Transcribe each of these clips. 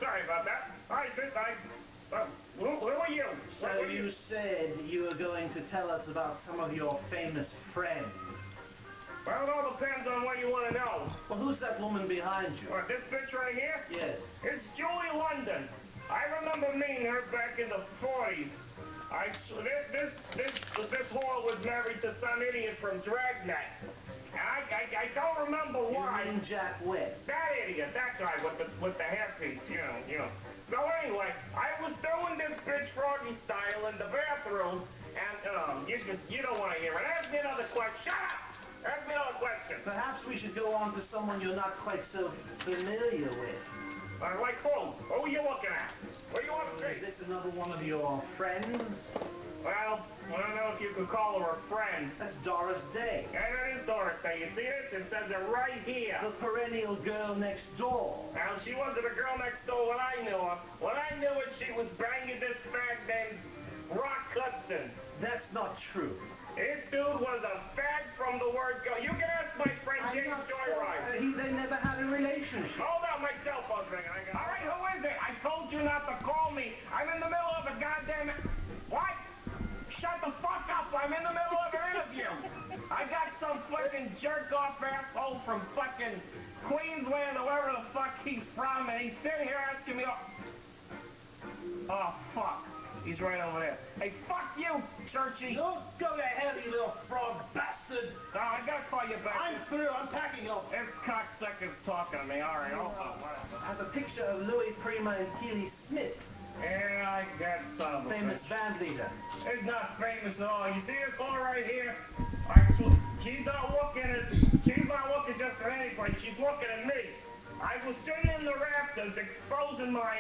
Sorry about that. Who are you? So you said you were going to tell us about some of your famous friends. Well, it all depends on what you want to know. Well, who's that woman behind you? What, this bitch right here? Yes. It's Julie London. I remember meeting her back in the 40s. This whore was married to some idiot from Dragnet. I don't remember why. You mean Jack Webb? That idiot, that guy with the hairpiece, you know. So anyway, I was doing this bitch Froggy style in the bathroom, and you don't want to hear it. Ask me another question. Shut up! Ask me another question. Perhaps we should go on to someone you're not quite so familiar with. Like who? Who are you looking at? What do you want to see? Is this another one of your friends? Well, I don't know if you could call her a friend. That's Doris Day. Yeah, that is Doris Day. You see this? It says it right here. The perennial girl next door. Now, she wasn't a girl next door when I knew her. When I knew her, she was banging this fag named Rock Hudson. That's not true. This dude was a fag from the word go. You can ask my friend James Joyride. They never had a relationship. Hold on, my cell phone's ringing. All right, who is it? I told you not to call me. I'm in the middle of a goddamn... What? Shut the fuck up. I'm in the middle of an interview. I got some fucking jerk-off asshole from fucking Queensland or wherever the fuck he's from, and he's sitting here asking me... Oh, fuck. He's right over there. Hey, fuck you, Churchy. Don't go to hell, you little frog bastard. No, I gotta call you back. I'm through. I'm packing up. This cocksucker's talking to me. All right, hold on. I have a picture of Louis Prima and Keely Smith. Yeah, I got some. Famous band leader. It's not famous at all. You see this car right here? She's not looking just at anybody. She's looking at me. I was sitting in the rafters exposing my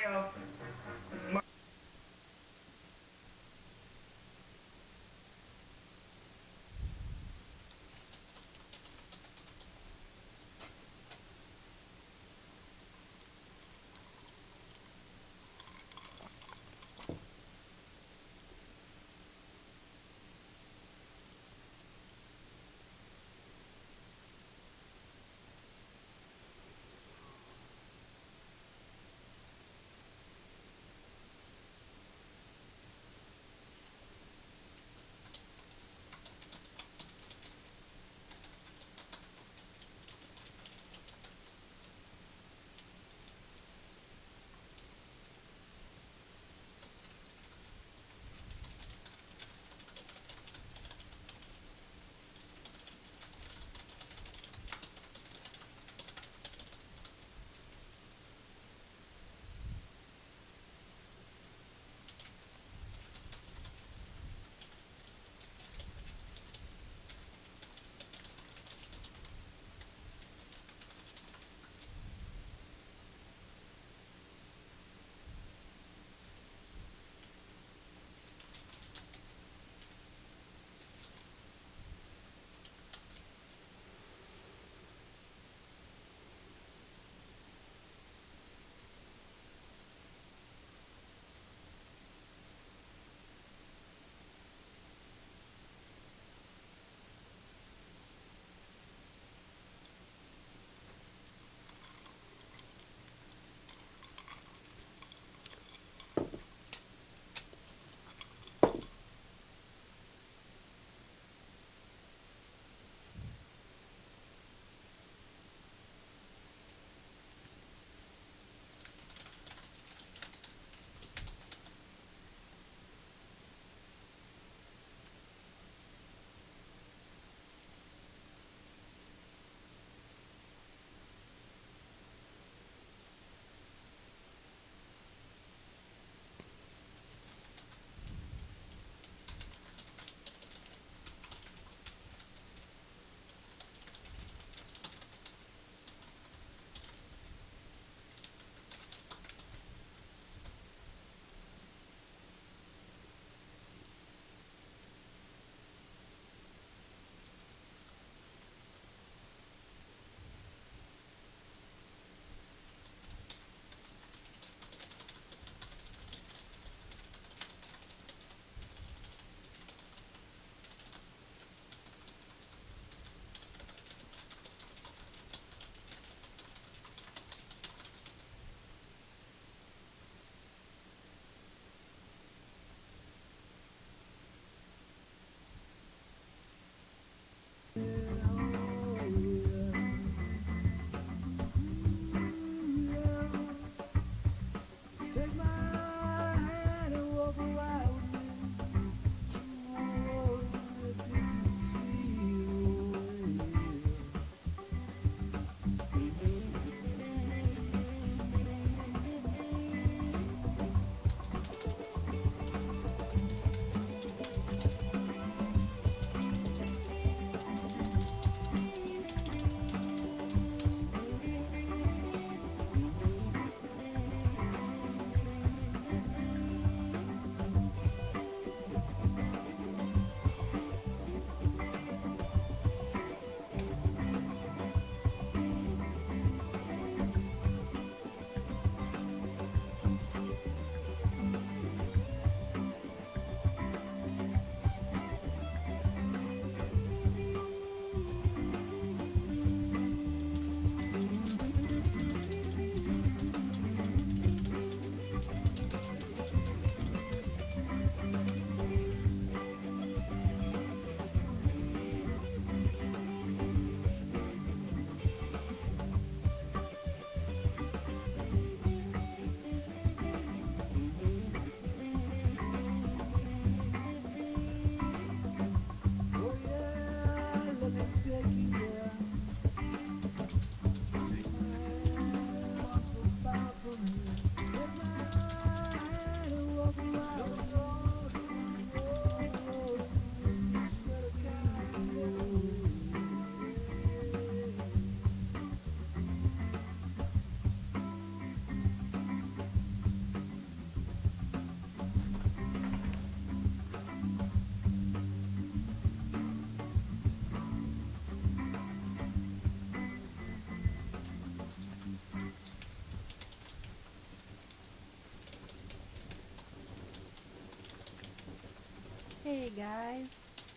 Hey guys,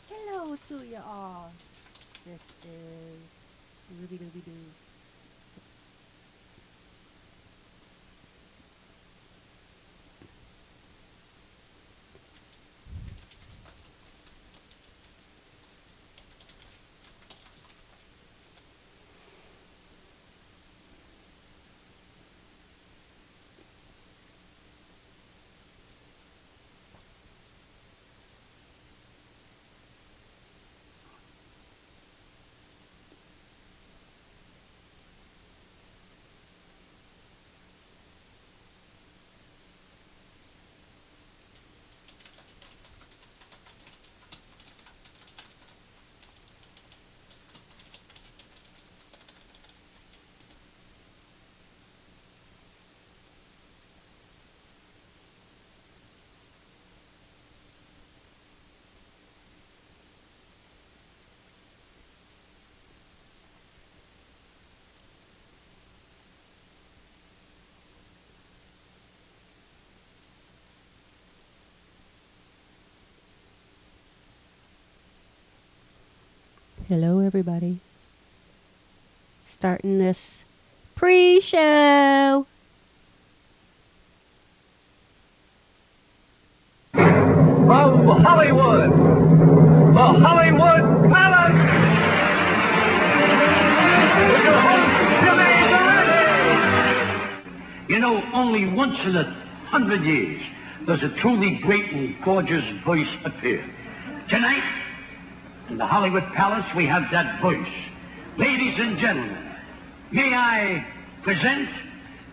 hello to you all. This is Ruby Dooby Doo. Hello, everybody. Starting this pre-show. From Hollywood, the Hollywood Palace, with your host, Jimmy Durante. You know, only once in 100 years does a truly great and gorgeous voice appear. Tonight, in the Hollywood Palace, we have that voice. Ladies and gentlemen, may I present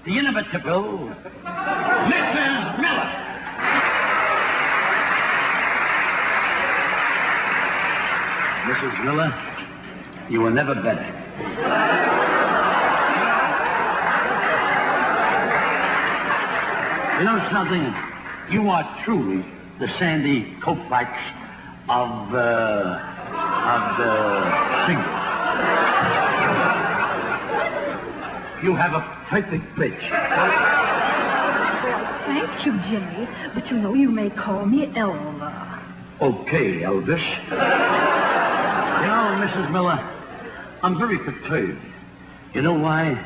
the inimitable Mrs. Miller. Mrs. Miller, you were never better. You know something? You are truly the Sandy Koufax of the singers. You have a perfect pitch. Thank you, Jimmy, but you know you may call me Elva. Okay, Elvis. You know, Mrs. Miller, I'm very perturbed. You know why?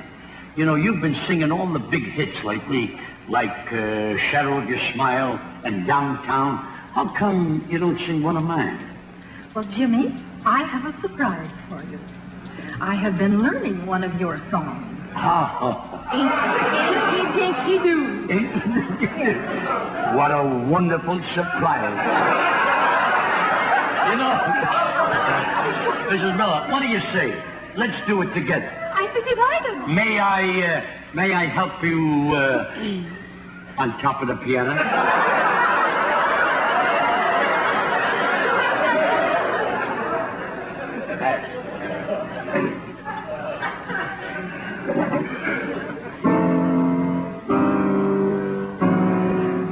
You know, you've been singing all the big hits lately, like Shadow of Your Smile and Downtown. How come you don't sing one of mine? Well, Jimmy, I have a surprise for you. I have been learning one of your songs. Inky Dinky Doo. What a wonderful surprise. You know, Mrs. Miller, what do you say? Let's do it together. I'd be delighted. May I help you on top of the piano?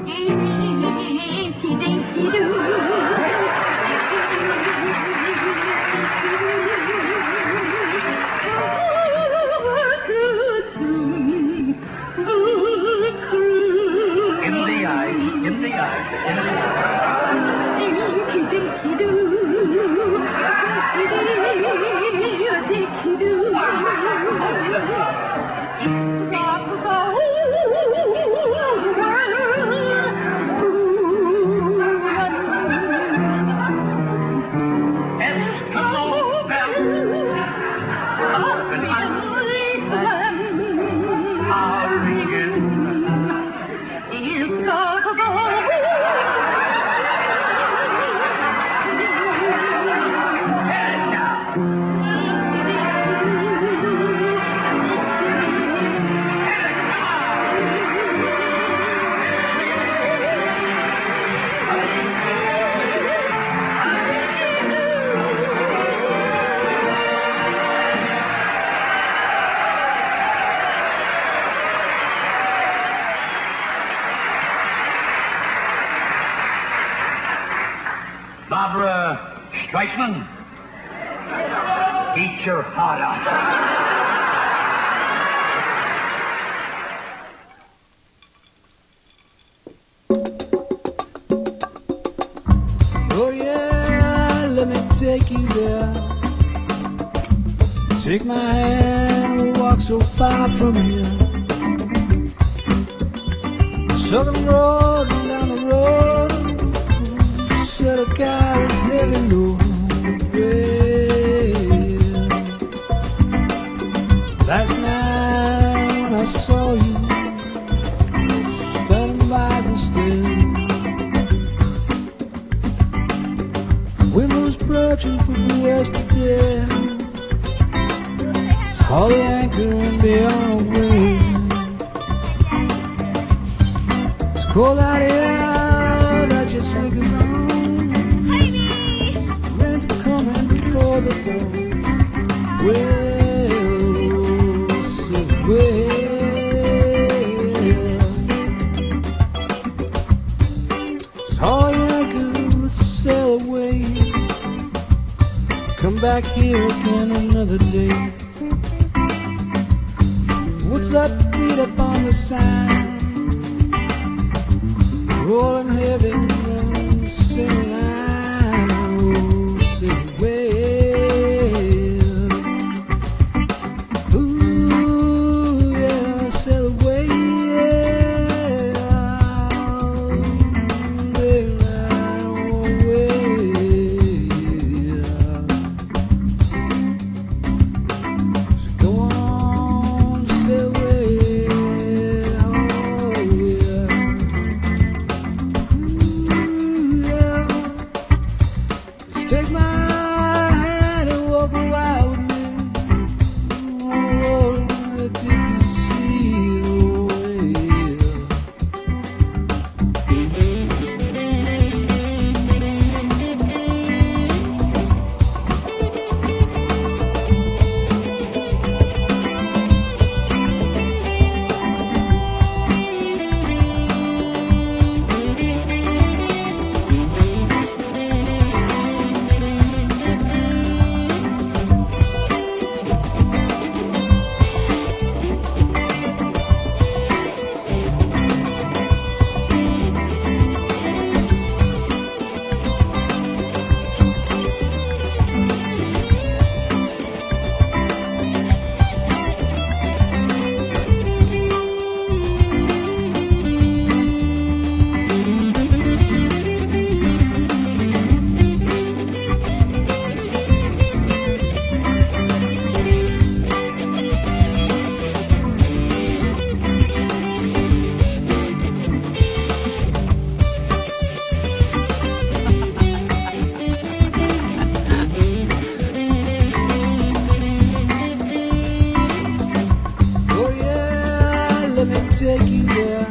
Inky Dinky Doo. In the eye, in the eye, in the eye. Dinky Dinky Doo. Dinky Doo. Rock the Eskimo bell. Up and are ringing. And now, Barbara Streisand, eat your heart out. Oh yeah, let me take you there. Take my hand and walk so far from here. Southern road and down the road, set a car with heavy load. Last night when I saw you standing by the stairs, wind was approaching from the west today. Saw the anchor and be on the way. It's cold out here, that your slickers on. Meant to come in before the door. Well, say well. Saw the anchor, let's sail away. Come back here again another day. What's that beat up on the sand? Rolling heavy and singing out, say well. Ooh, yeah, sail away, take my hand and walk a while with me on the road that deep you see. Take you there.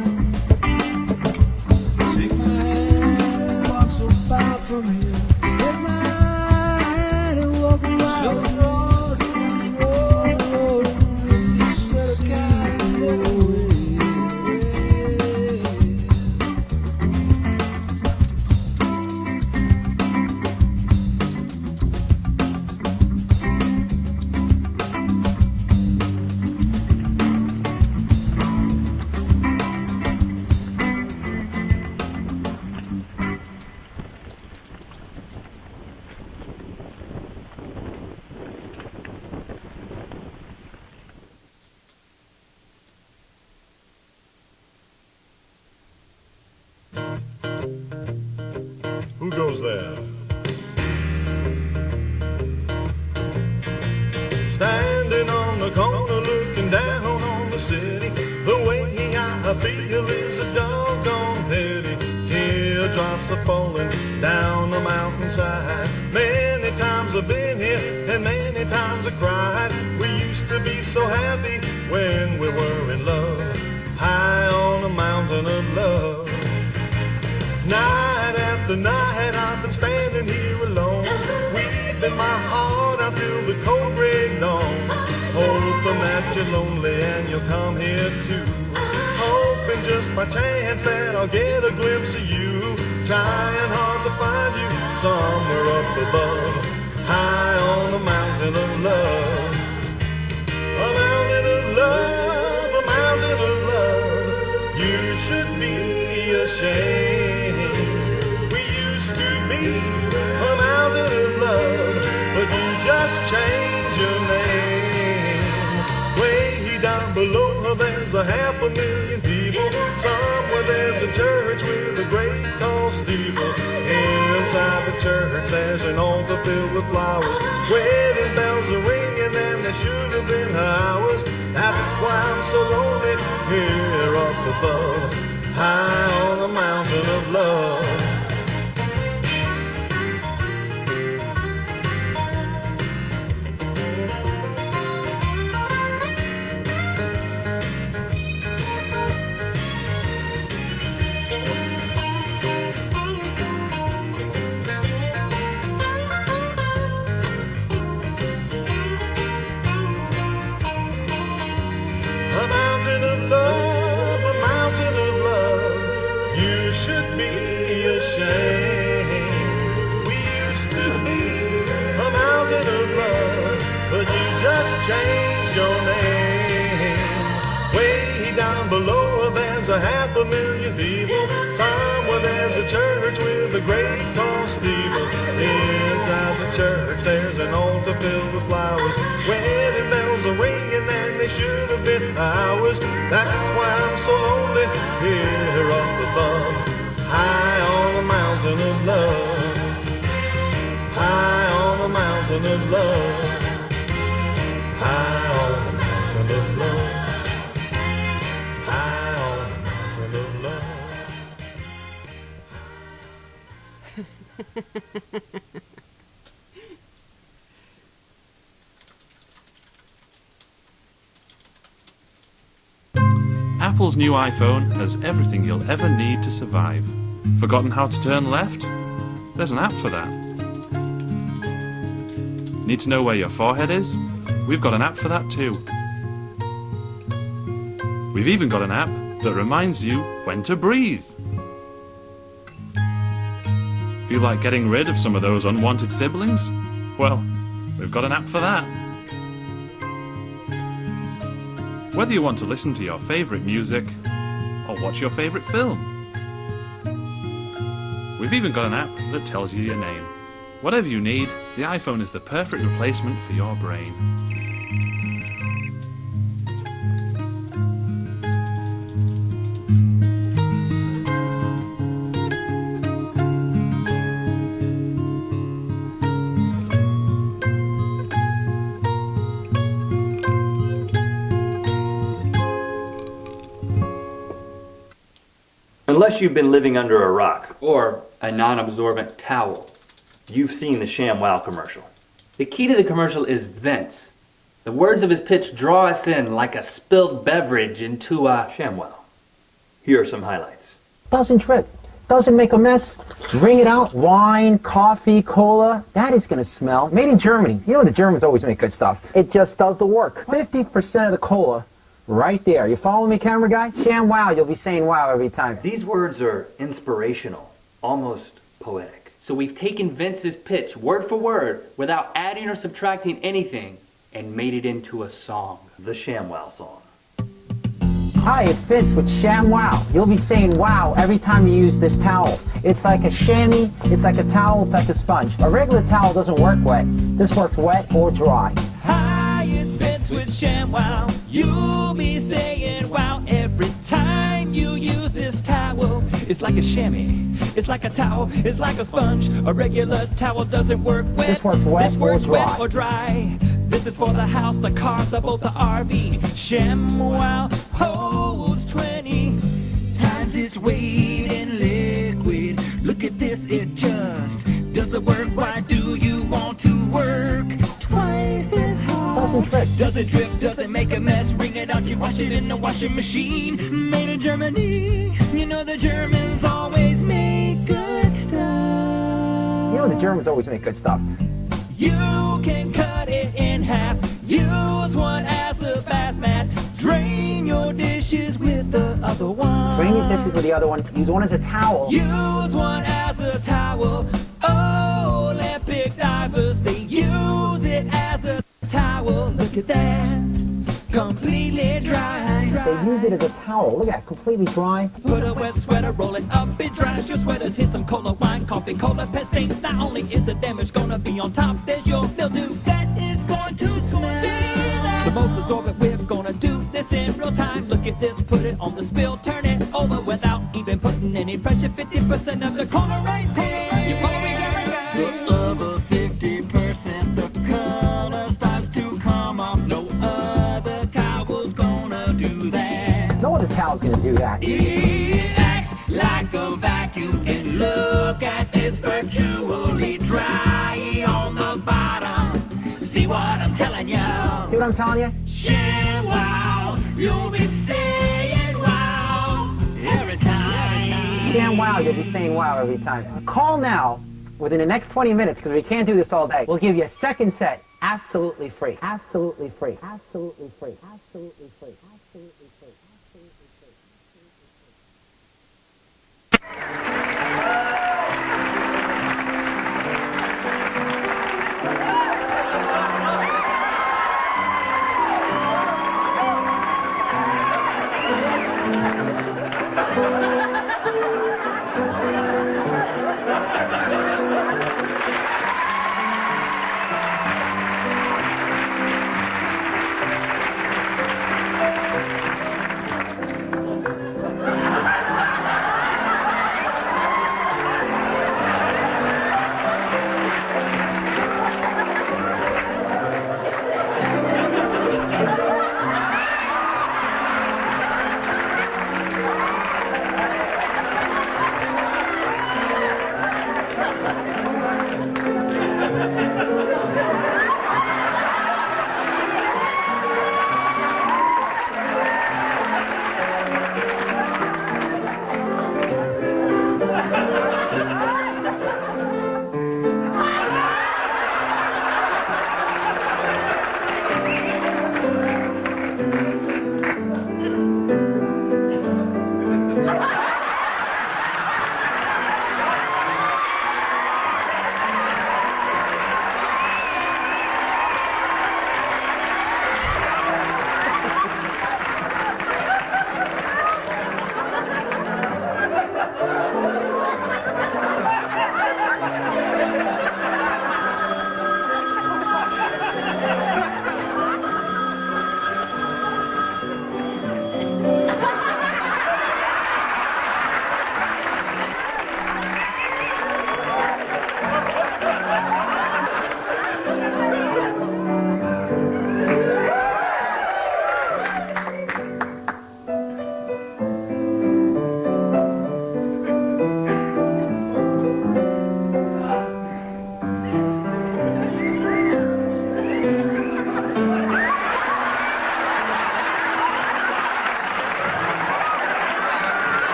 Take my hand and walk so far from here. Take my hand and walk around the road, just let a guide away. Who goes there? Standing on the corner looking down on the city, the way I feel is a doggone pity. Teardrops are falling down the mountainside. Many times I've been here and many times I cried. We used to be so happy when we were in love, high on a mountain of love. Night after night I've been standing here alone, weeping my heart out till the cold gray dawn, hoping that you're lonely and you'll come here too, hoping just by chance that I'll get a glimpse of you, trying hard to find you somewhere up above, high on a mountain of love. A mountain of love, a mountain of love. You should be ashamed. We used to be a mountain of love, but you just change your name. Way down below there's a 500,000 people. Somewhere there's a church with a great tall steeple. Inside the church there's an altar filled with flowers. Wedding bells are ringing and they should have been ours. That's why I'm so lonely here up above, high on the mountain of love. Change your name. Way down below there's a 500,000 people. Somewhere there's a church with a great tall steeple. Inside the church there's an altar filled with flowers. Wedding bells are ringing and they should have been ours. That's why I'm so lonely here up above, high on the mountain of love, high on the mountain of love. High on the mountain of love, high on the mountain of love. Apple's new iPhone has everything you'll ever need to survive. Forgotten how to turn left? There's an app for that. Need to know where your forehead is? We've got an app for that too. We've even got an app that reminds you when to breathe. Feel like getting rid of some of those unwanted siblings? Well, we've got an app for that. Whether you want to listen to your favourite music or watch your favourite film, we've even got an app that tells you your name. Whatever you need, the iPhone is the perfect replacement for your brain. Unless you've been living under a rock or a non-absorbent towel, you've seen the ShamWow commercial. The key to the commercial is Vince. The words of his pitch draw us in like a spilled beverage into a ShamWow. Here are some highlights. Doesn't drip, doesn't make a mess. Wring it out, wine, coffee, cola, that is going to smell. Made in Germany. You know the Germans always make good stuff. It just does the work. 50% of the cola right there. You follow me, camera guy? ShamWow, you'll be saying wow every time. These words are inspirational, almost poetic. So we've taken Vince's pitch word for word without adding or subtracting anything and made it into a song. The ShamWow song. Hi, it's Vince with ShamWow. You'll be saying wow every time you use this towel. It's like a chamois, it's like a towel, it's like a sponge. A regular towel doesn't work wet. This works wet or dry. Hi, it's Vince with ShamWow. You'll be saying wow every time you use this towel. It's like a chamois, it's like a towel, it's like a sponge. A regular towel doesn't work wet. This works wet wet or dry. This is for the house, the car, the boat, the RV. ShamWow holds 20 times its weight in liquid. Look at this, it just does the work. Why do you want to work twice as hard? Doesn't drip. Doesn't drip, doesn't make a mess. Wring it out, you wash it in the washing machine. Made in Germany. You know the Germans always make good stuff. You know the Germans always make good stuff. You can cut it in half. Use one as a bath mat. Drain your dishes with the other one. Drain your dishes with the other one. Use one as a towel. Use one as a towel. Olympic divers, they use it as a towel. Look at that. completely dry. They use it as a towel. Look at that, completely dry. Put a wet sweater, roll it up, it dries your sweaters. Here's some cola, wine, coffee, cola, pet stains. Not only is the damage gonna be on top, there's your mildew that is going to smell. The most absorbent we're gonna do this in real time. Look at this, put it on the spill, turn it over without even putting any pressure. 50% of the color right there. You follow me, Gary? The other 50%, the color starts to come off. No other towel's gonna do that. No other towel's gonna do that. It acts like a vacuum, and look at this, virtually dry on the bottom. See what I'm telling you? See what I'm telling you? Shit, wow, you'll be saying wow every time. Damn wow, you'll be saying wow every time. Call now within the next 20 minutes, because we can't do this all day. We'll give you a second set absolutely free. Absolutely free. Absolutely free. Absolutely free. Absolutely free. Absolutely free.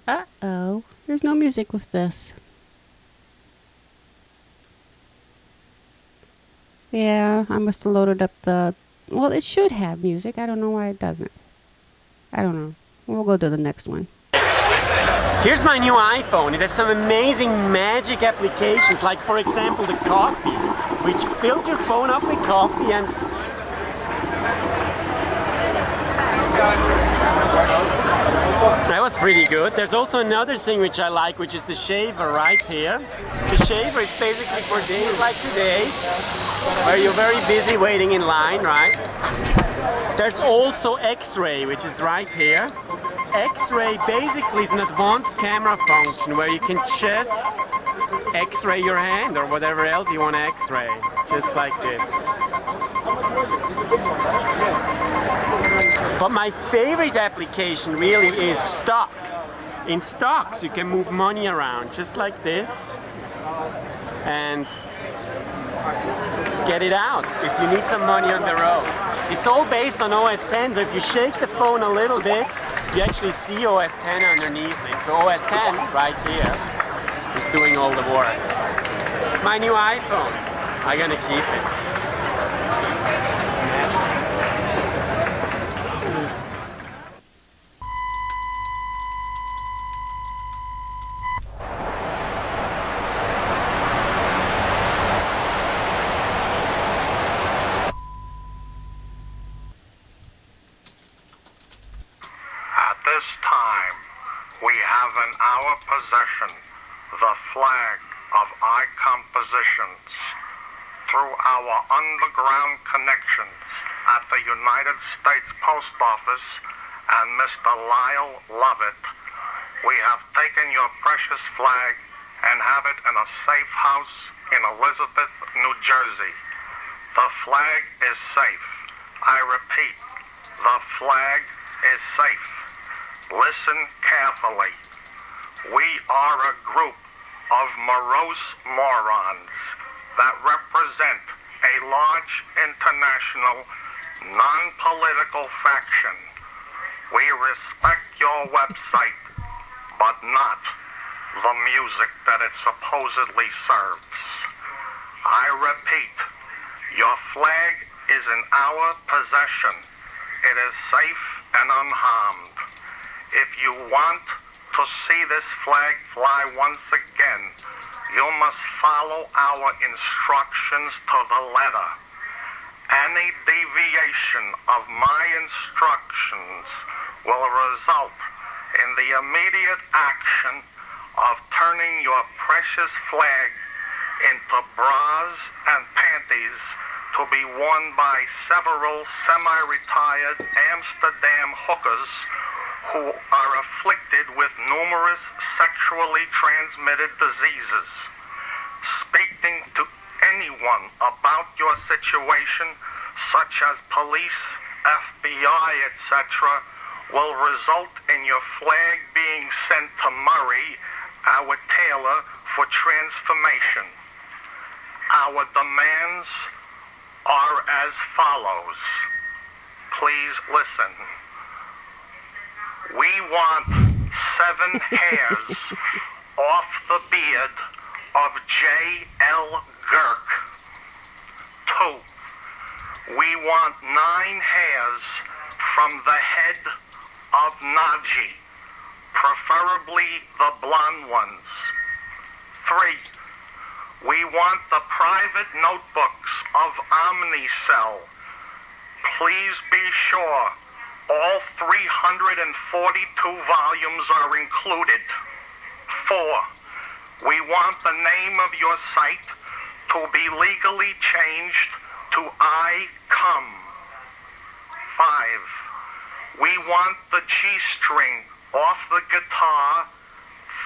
Uh-oh. There's no music with this. Yeah, I must have loaded up the... Well, it should have music. I don't know why it doesn't. I don't know. We'll go to the next one. Here's my new iPhone. It has some amazing magic applications, like for example the coffee, which fills your phone up with coffee and... That was pretty good. There's also another thing which I like, which is the shaver right here. The shaver is basically for days like today, where you're very busy waiting in line, right? There's also X-ray, which is right here. X-ray basically is an advanced camera function where you can just X-ray your hand or whatever else you want to X-ray, just like this. But my favorite application really is stocks. In stocks you can move money around just like this and get it out if you need some money on the road. It's all based on OS X, so if you shake the phone a little bit, you actually see OS X underneath it. So OS X, right here, is doing all the work. It's my new iPhone. I'm gonna keep it. the flag of I-compositions through our underground connections at the United States Post Office and Mr. Lyle Lovett, we have taken your precious flag and have it in a safe house in Elizabeth, New Jersey. The flag is safe. I repeat, the flag is safe. Listen carefully. We are a group of morose morons that represent a large international non-political faction. We respect your website, but not the music that it supposedly serves. I repeat, your flag is in our possession. It is safe and unharmed. If you want to see this flag fly once again, you must follow our instructions to the letter. Any deviation of my instructions will result in the immediate action of turning your precious flag into bras and panties to be worn by several semi-retired Amsterdam hookers who are afflicted with numerous sexually transmitted diseases. Speaking to anyone about your situation, such as police, FBI, etc., will result in your flag being sent to Murray, our tailor, for transformation. Our demands are as follows. Please listen. We want 7 hairs off the beard of J.L. Girk. 2. We want 9 hairs from the head of Naji, preferably the blonde ones. 3. We want the private notebooks of Omnicell. Please be sure all 342 volumes are included. 4. We want the name of your site to be legally changed to I-Come. 5. We want the G-string off the guitar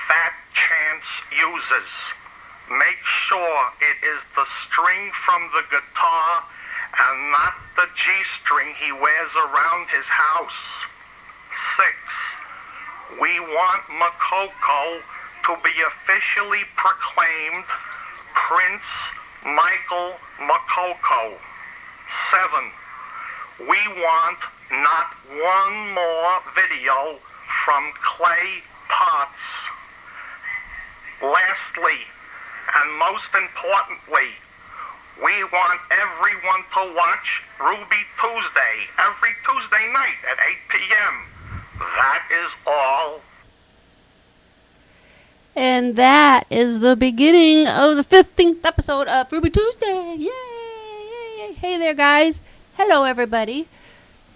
Fat Chance uses. Make sure it is the string from the guitar and not the G-string he wears around his house. 6. We want Makoko to be officially proclaimed Prince Michael Makoko. 7. We want not one more video from Clay Pie. charts. Lastly, and most importantly, we want everyone to watch Ruby Tuesday every Tuesday night at 8 p.m. That is all. And that is the beginning of the 15th episode of Ruby Tuesday. Yay, yay, yay. Hey there, guys. Hello, everybody.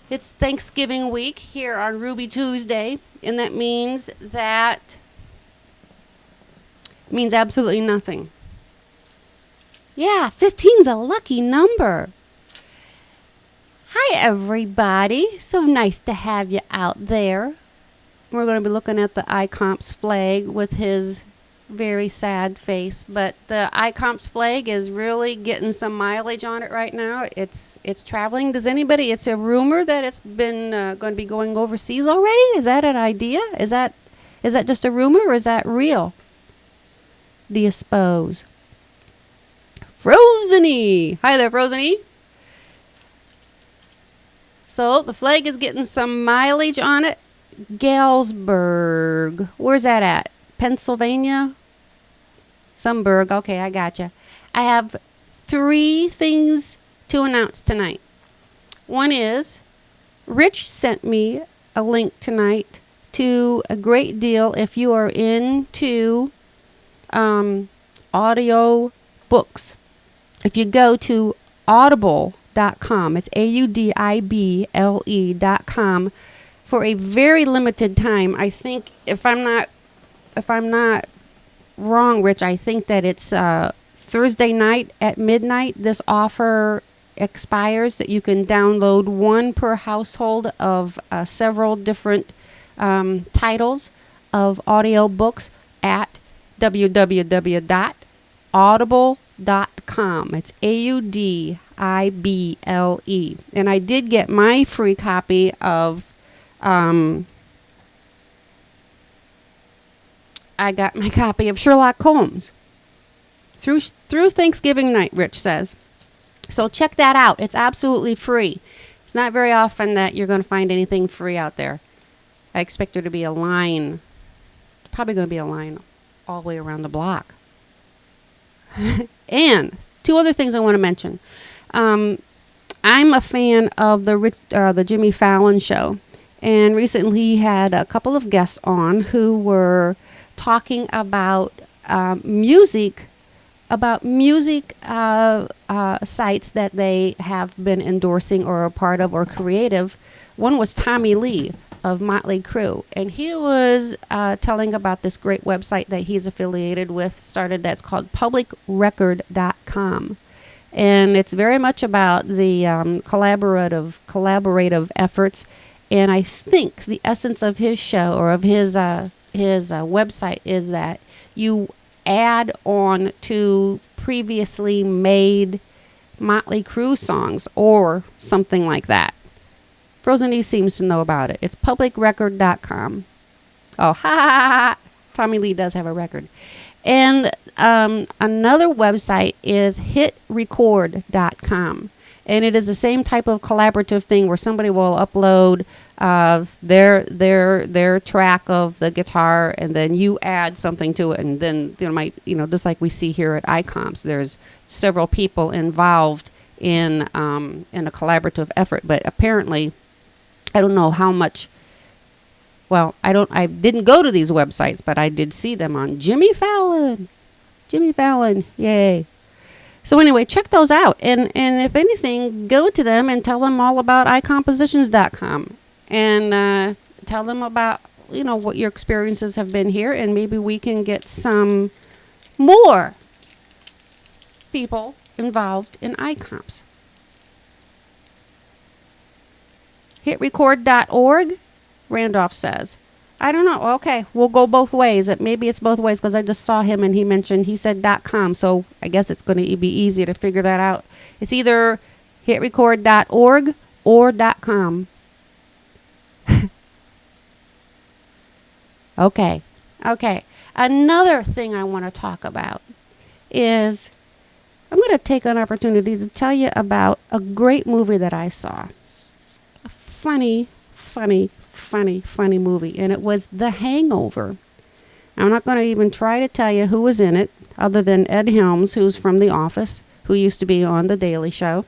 It's Thanksgiving week here on Ruby Tuesday, and that means absolutely nothing. Yeah, 15's a lucky number. Hi, everybody. So nice to have you out there. We're going to be looking at the ICOMPS flag with his very sad face, but the ICOMPS flag is really getting some mileage on it right now. It's traveling. Does anybody? It's a rumor that it's been going to be going overseas already. Is that an idea? Is that just a rumor, or is that real? Do you suppose? Frozeny! Hi there, Frozeny! So, the flag is getting some mileage on it. Galesburg. Where's that at? Pennsylvania? Some burg. Okay, I gotcha. I have 3 things to announce tonight. One is, Rich sent me a link tonight to a great deal if you are into audio books. If you go to audible.com, it's audible.com, for a very limited time. I think if I'm not wrong, Rich, I think that it's Thursday night at midnight. This offer expires, that you can download 1 per household of several different titles of audio books at www.audible.com. It's AUDIBLE. And I did get my free copy of I got my copy of Sherlock Holmes through Thanksgiving night, Rich says. So check that out. It's absolutely free. It's not very often that you're going to find anything free out there. I expect there to be a line. Probably going to be a line all the way around the block. And 2 other things I want to mention. I'm a fan of the Jimmy Fallon show, and recently he had a couple of guests on who were talking about music sites that they have been endorsing or a part of or creative. One was Tommy Lee of Motley Crue, and he was telling about this great website that he's affiliated with, that's called publicrecord.com, and it's very much about the collaborative efforts. And I think the essence of his show, or of his website, is that you add on to previously made Motley Crue songs or something like that. Frozen E seems to know about it. It's publicrecord.com. Oh, ha ha ha! Tommy Lee does have a record. And another website is hitrecord.com. And it is the same type of collaborative thing where somebody will upload their track of the guitar, and then you add something to it, and then just like we see here at ICOMPS, there's several people involved in a collaborative effort. But apparently, I don't know how much. Well, I didn't go to these websites, but I did see them on Jimmy Fallon. Jimmy Fallon, yay. So anyway, check those out. And if anything, go to them and tell them all about iCompositions.com. And tell them about, what your experiences have been here. And maybe we can get some more people involved in iComps. Hitrecord.org, Randolph says. I don't know. Okay, we'll go both ways. Maybe it's both ways, because I just saw him and he said .com, so I guess it's going to be easy to figure that out. It's either hitrecord.org or .com. Okay. Another thing I want to talk about is I'm going to take an opportunity to tell you about a great movie that I saw. A funny movie, and it was The Hangover. I'm not going to even try to tell you who was in it, other than Ed Helms, who's from The Office, who used to be on The Daily Show.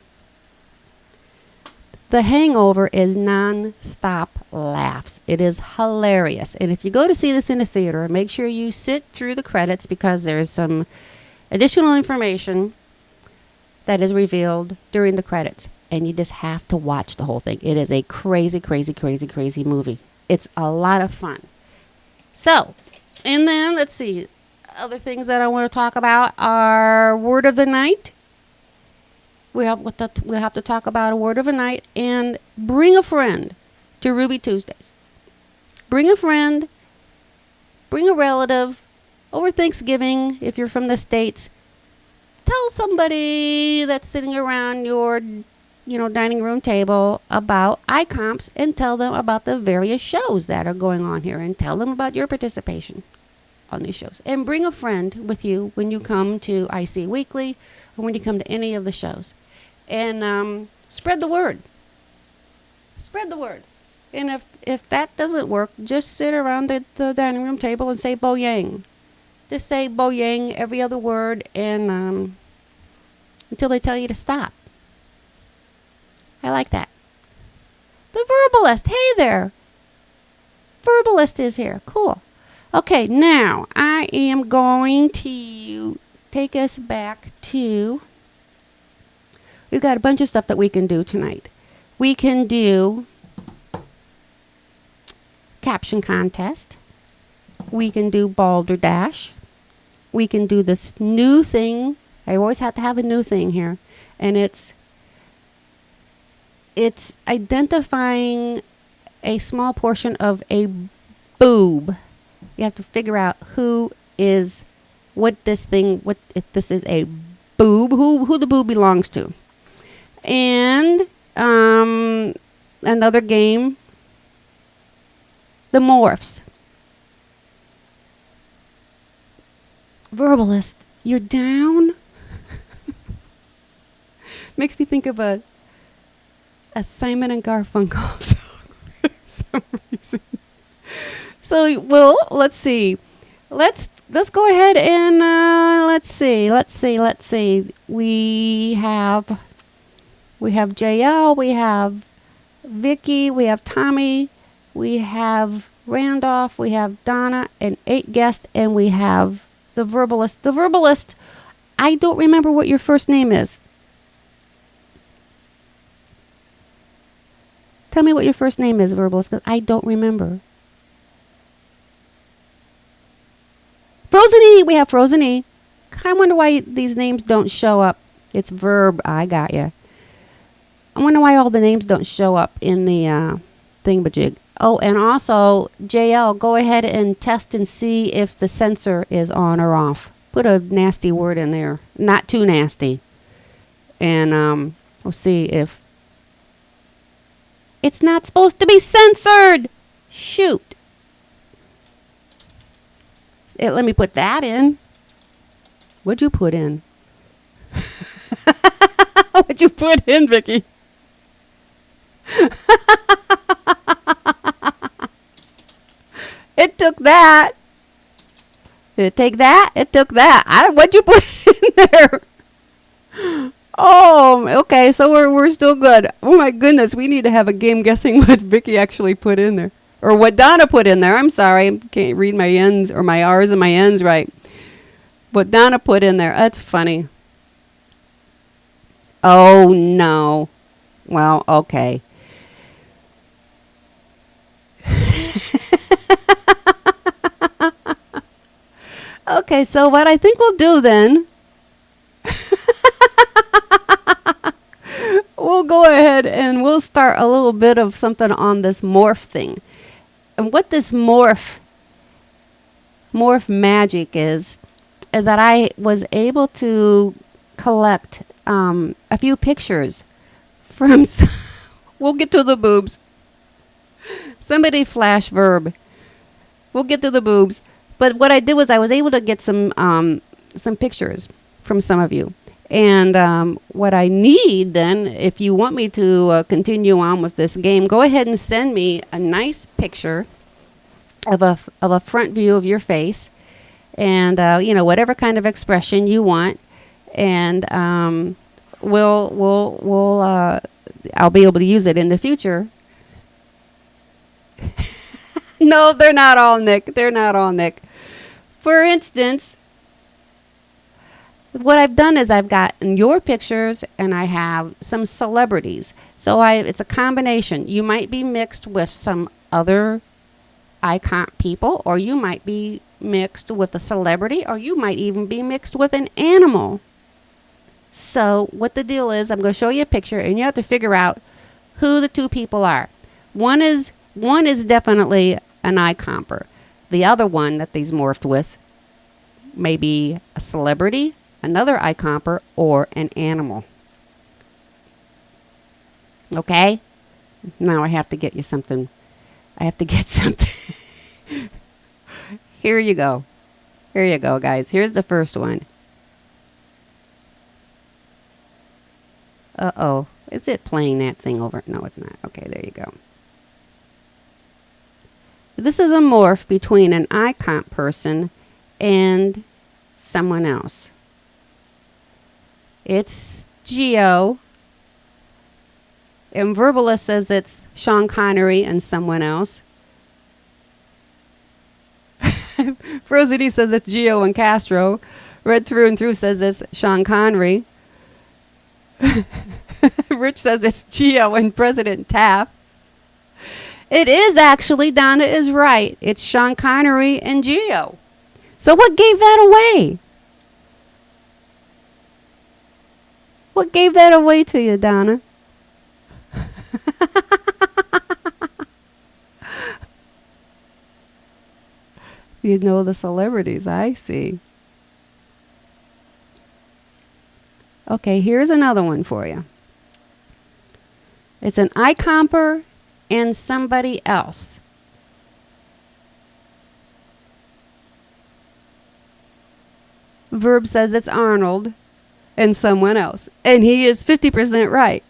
The Hangover is non-stop laughs. It is hilarious. And if you go to see this in a theater, make sure you sit through the credits, because there's some additional information that is revealed during the credits. And you just have to watch the whole thing. It is a crazy, crazy, crazy, crazy movie. It's a lot of fun. So, and then, let's see, other things that I want to talk about are Word of the Night. We'll have to talk about a Word of the Night, and bring a friend to Ruby Tuesdays. Bring a friend, bring a relative, over Thanksgiving, if you're from the States. Tell somebody that's sitting around your dining room table about iComps, and tell them about the various shows that are going on here, and tell them about your participation on these shows. And bring a friend with you when you come to IC Weekly, or when you come to any of the shows. And spread the word. Spread the word. And if that doesn't work, just sit around the dining room table and say Bo Yang. Just say Bo Yang every other word, and until they tell you to stop. I like that. The Verbalist. Hey there. Verbalist is here. Cool. Okay, now I am going to take us back to... We've got a bunch of stuff that we can do tonight. We can do caption contest. We can do balderdash. We can do this new thing. I always have to have a new thing here. And it's identifying a small portion of a boob. You have to figure out if this is a boob, who the boob belongs to. And another game, the morphs. Verbalist, you're down? Makes me think of a Simon and Garfunkel song for some reason. So, well, let's see. Let's go ahead and let's see. We have JL, we have Vicky, we have Tommy, we have Randolph, we have Donna, and 8 guests, and we have the Verbalist. The Verbalist, I don't remember what your first name is. Tell me what your first name is, Verbalist, because I don't remember. Frozen E, we have Frozen E. I wonder why these names don't show up. It's verb. I got you. I wonder why all the names don't show up in the thingamajig. Oh, and also, JL, go ahead and test and see if the sensor is on or off. Put a nasty word in there. Not too nasty. And we'll see if... It's not supposed to be censored! Shoot. Let me put that in. What'd you put in? What'd you put in, Vicky? It took that. Did it take that? It took that. What'd you put in there? Oh, okay. So we're still good. Oh my goodness, we need to have a game guessing what Vicky actually put in there. Or what Donna put in there. I'm sorry, I can't read my N's or my R's and my N's right. What Donna put in there. That's funny. Oh, no. Well, okay. Okay, so what I think we'll do then, we'll go ahead and we'll start a little bit of something on this morph thing. And what this morph magic is that I was able to collect a few pictures from... We'll get to the boobs. Somebody flash verb. We'll get to the boobs. But what I did was I was able to get some pictures from some of you. And what I need then, if you want me to continue on with this game, go ahead and send me a nice picture of a front view of your face. and whatever kind of expression you want, and I'll be able to use it in the future. No, they're not all Nick. They're not all Nick. For instance, what I've done is I've gotten your pictures and I have some celebrities. So it's a combination. You might be mixed with some other icon people, or you might be mixed with a celebrity, or you might even be mixed with an animal. So what the deal is, I'm going to show you a picture and you have to figure out who the two people are. One is definitely an eye-comper. The other one that these morphed with may be a celebrity, another eye-comper, or an animal. Okay? Now I have to get you something. I have to get something. Here you go. Here you go, guys. Here's the first one. Uh-oh. Is it playing that thing over? No, it's not. Okay, there you go. This is a morph between an icon person and someone else. It's Geo. And Verbalist says it's Sean Connery and someone else. Frozity says it's Geo and Castro. Red Through and Through says it's Sean Connery. Rich says it's Geo and President Taft. It is actually, Donna is right. It's Sean Connery and Geo. So what gave that away? What gave that away to you, Donna? You know the celebrities, I see. Okay, here's another one for you. It's an eye-comper and somebody else. Verb says it's Arnold and someone else. And he is 50% right.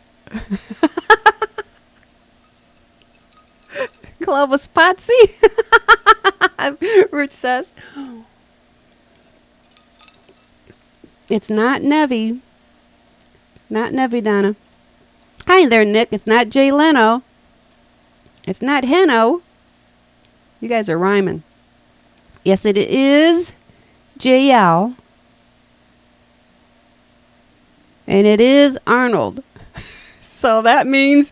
Clovis Potsy. Rich says it's not Nevi. Not Nevi, Donna. Hi there, Nick. It's not Jay Leno. It's not Heno. You guys are rhyming. Yes, it is JL. And it is Arnold. So that means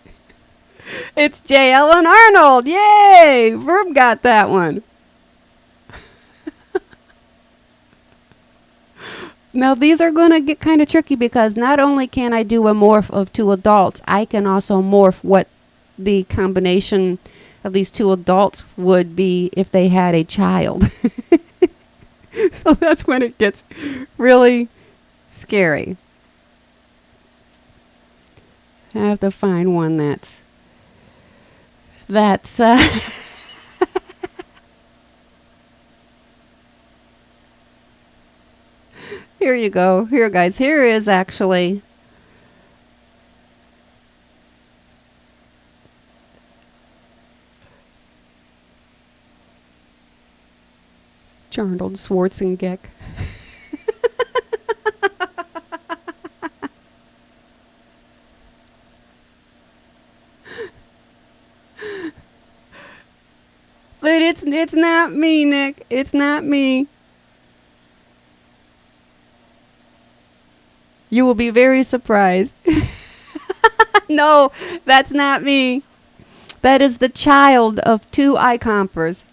it's JL and Arnold. Yay! Verb got that one. Now these are going to get kind of tricky because not only can I do a morph of two adults, I can also morph what the combination of these two adults would be if they had a child. So that's when it gets really scary. I have to find one that's here you go. Here, guys. Here is actually Arnold Schwarzenegger. But it's not me, Nick. It's not me. You will be very surprised. No, that's not me. That is the child of two eye-compers.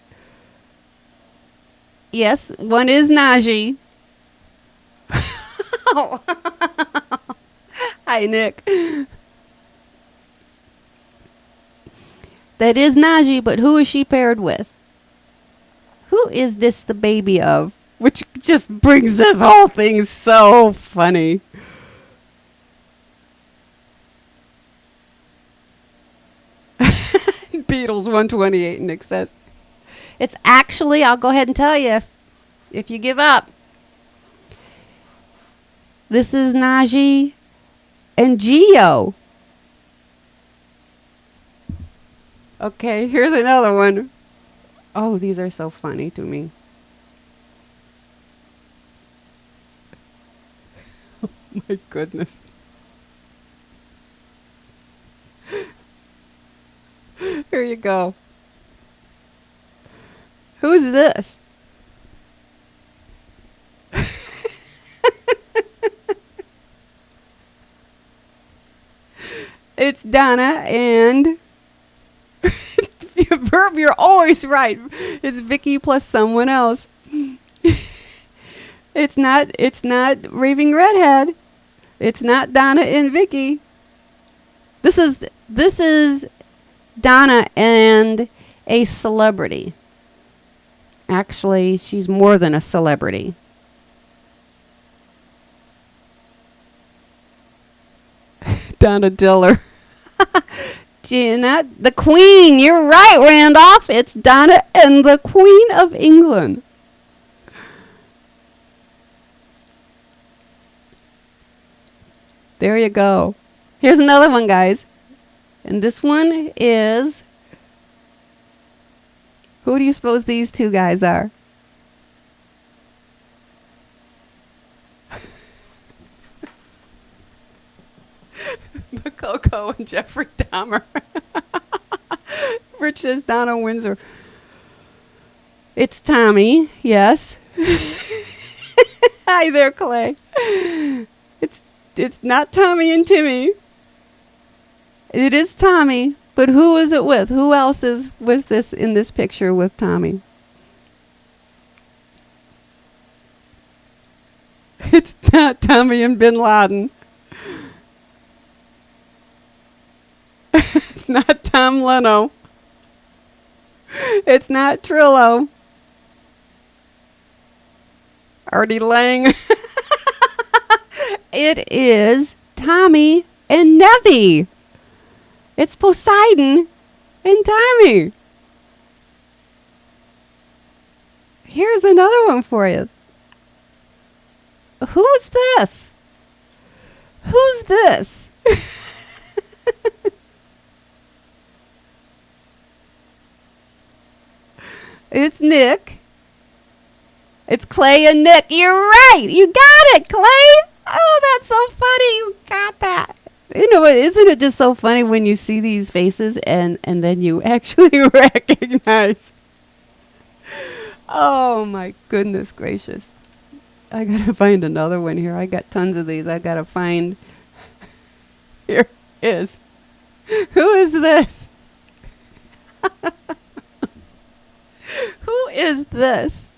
Yes, one is Najee. Hi, Nick. That is Najee, but who is she paired with? Who is this the baby of? Which just brings this whole thing so funny. Beatles 128, Nick says. It's actually, I'll go ahead and tell you if you give up. This is Najee and Geo. Okay, here's another one. Oh, these are so funny to me. My goodness. Here you go. Who's this? It's Donna and Verb, you're always right. It's Vicky plus someone else. It's not Raving Redhead. It's not Donna and Vicky. This is Donna and a celebrity. Actually, she's more than a celebrity. Donna Diller. Not the Queen. You're right, Randolph. It's Donna and the Queen of England. There you go. Here's another one, guys. And this one is... Who do you suppose these two guys are? Coco and Jeffrey Dahmer. Rich says Donna Windsor. It's Tommy, yes. Hi there, Clay. It's not Tommy and Timmy. It is Tommy, but who is it with? Who else is with this in this picture with Tommy? It's not Tommy and Bin Laden. It's not Tom Leno. It's not Trillo. Artie Lang. It is Tommy and Nevy. It's Poseidon and Tommy. Here's another one for you. Who's this? Who's this? It's Nick. It's Clay and Nick. You're right. You got it, Clay. Oh, that's so funny. You got that. You know what? Isn't it just so funny when you see these faces and then you actually recognize? Oh, my goodness gracious. I got to find another one here. I got tons of these. I got to find. Here is. Who is this? Who is this?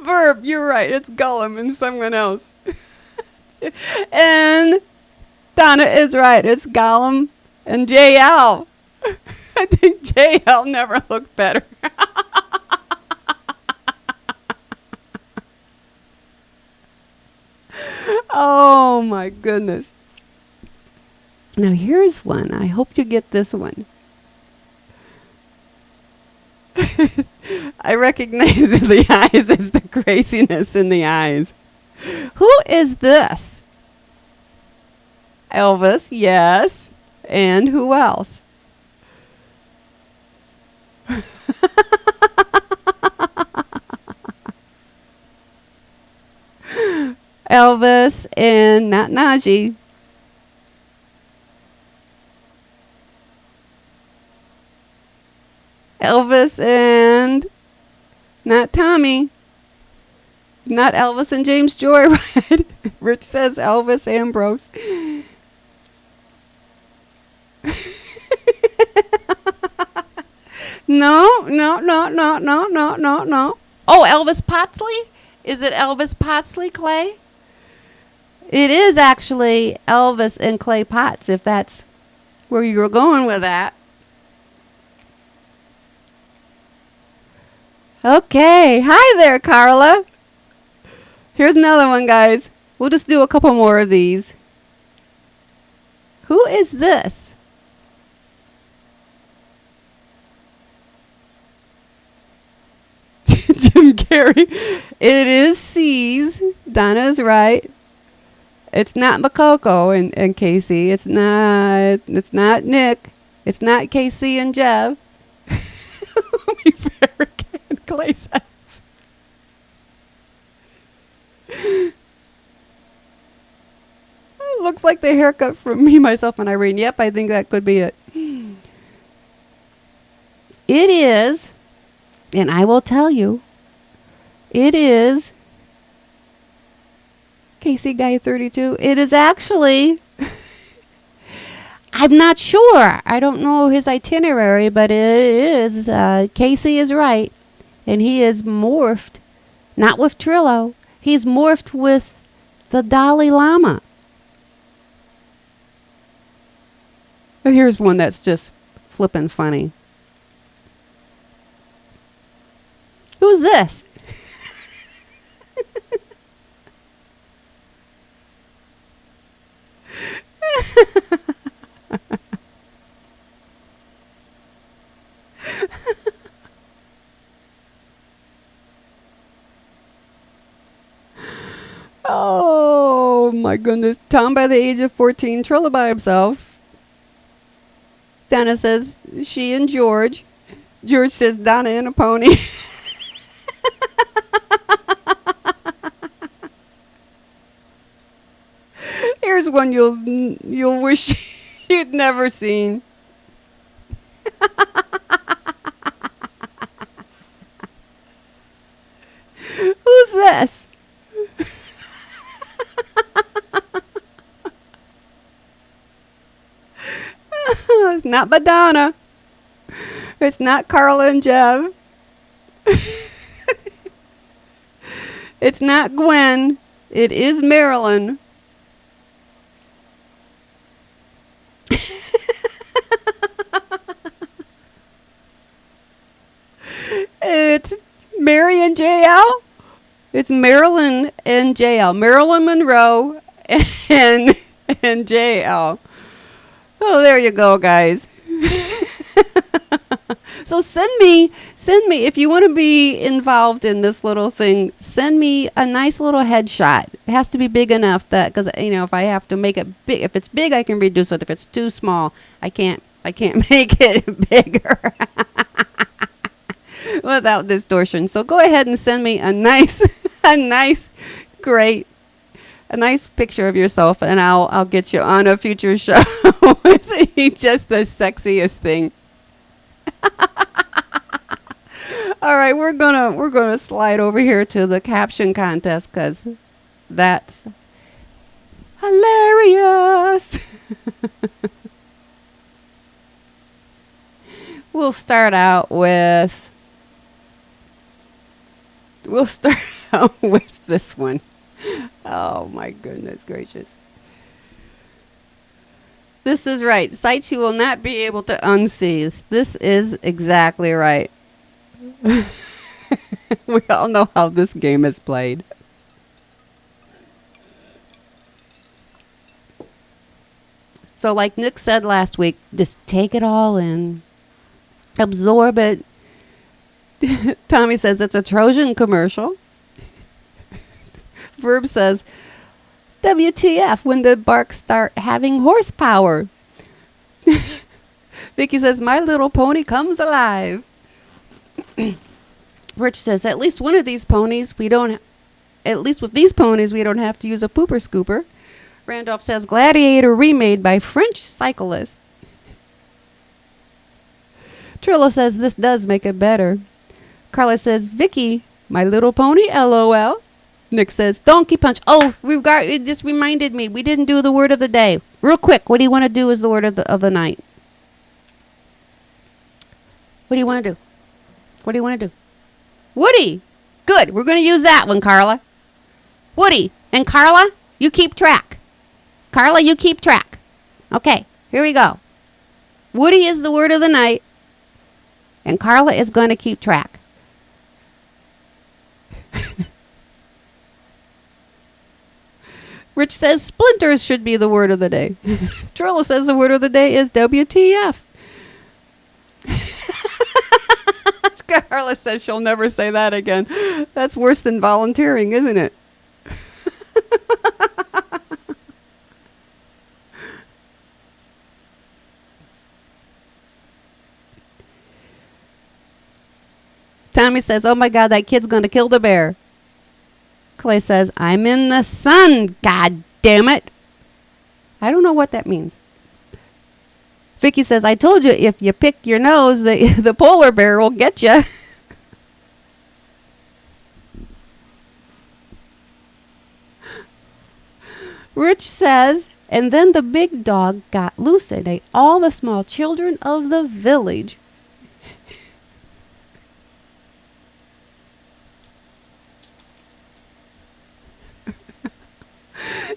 Verb, you're right. It's Gollum and someone else. And Donna is right. It's Gollum and JL. I think JL never looked better. Oh my goodness. Now here's one. I hope you get this one. I recognize the eyes as the craziness in the eyes. Who is this? Elvis, yes. And who else? Elvis and not Najee. Elvis and not Tommy. Not Elvis and James Joyride. Rich says Elvis Ambrose. No. Oh, Elvis Potsley? Is it Elvis Potsley, Clay? It is actually Elvis and Clay Potts, if that's where you were going with that. Okay. Hi there, Carla. Here's another one, guys. We'll just do a couple more of these. Who is this? Jim Carrey. It is C's. Donna's right. It's not Makoko and Casey. It's not Nick. It's not Casey and Jeff. Clay says. Looks like the haircut from me, myself, and Irene. Yep, I think that could be it. It is, and I will tell you, it is Casey Guy 32. It is actually, I'm not sure. I don't know his itinerary, but it is, Casey is right. And he is morphed, not with Trillo, he's morphed with the Dalai Lama. But here's one that's just flippin' funny. Who's this? Oh my goodness. Tom by the age of 14, Trilla by himself. Donna says she and George. George says Donna and a pony. Here's one you'll wish you'd never seen. Who's this? It's not Madonna. It's not Carla and Jeff. It's not Gwen. It is Marilyn. It's Mary and JL. It's Marilyn and JL. Marilyn Monroe and JL. Oh, there you go, guys. So send me, if you want to be involved in this little thing, send me a nice little headshot. It has to be big enough that, because, you know, if I have to make it big, if it's big, I can reduce it. If it's too small, I can't make it bigger without distortion. So go ahead and send me a nice picture of yourself, and I'll get you on a future show. It's just the sexiest thing. All right, we're gonna slide over here to the caption contest, because that's hilarious. We'll start out with this one. Oh my goodness gracious. This is right. Sites you will not be able to unsee. This is exactly right. We all know how this game is played. So like Nick said last week, just take it all in. Absorb it. Tommy says it's a Trojan commercial. Verb says, WTF, when did Bark start having horsepower? Vicky says, My Little Pony comes alive. Rich says, at least with these ponies, we don't have to use a pooper scooper. Randolph says, Gladiator remade by French cyclist. Trillo says, this does make it better. Carla says, Vicky, My Little Pony, LOL. Nick says, Donkey Punch. Oh, it just reminded me, we didn't do the word of the day. Real quick, what do you want to do as the word of the night? What do you want to do? What do you want to do? Woody. Good. We're going to use that one, Carla. Woody. And Carla, you keep track. Carla, you keep track. Okay, here we go. Woody is the word of the night, and Carla is going to keep track. Rich says splinters should be the word of the day. Trillo says the word of the day is WTF. Carla says she'll never say that again. That's worse than volunteering, isn't it? Tommy says, oh my God, that kid's going to kill the bear. Clay says, I'm in the sun, God damn it. I don't know what that means. Vicky says, I told you if you pick your nose, the polar bear will get you. Rich says, and then the big dog got loose and ate all the small children of the village.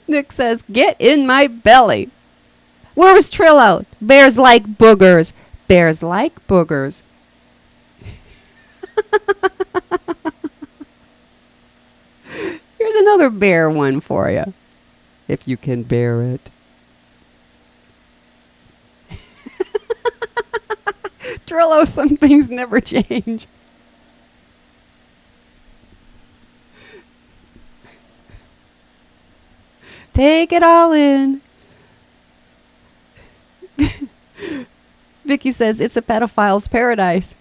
Nick says, get in my belly. Where was Trillo? Bears like boogers. Bears like boogers. Here's another bear one for you, if you can bear it. Trillo, some things never change. Take it all in. Vicky says, it's a pedophile's paradise.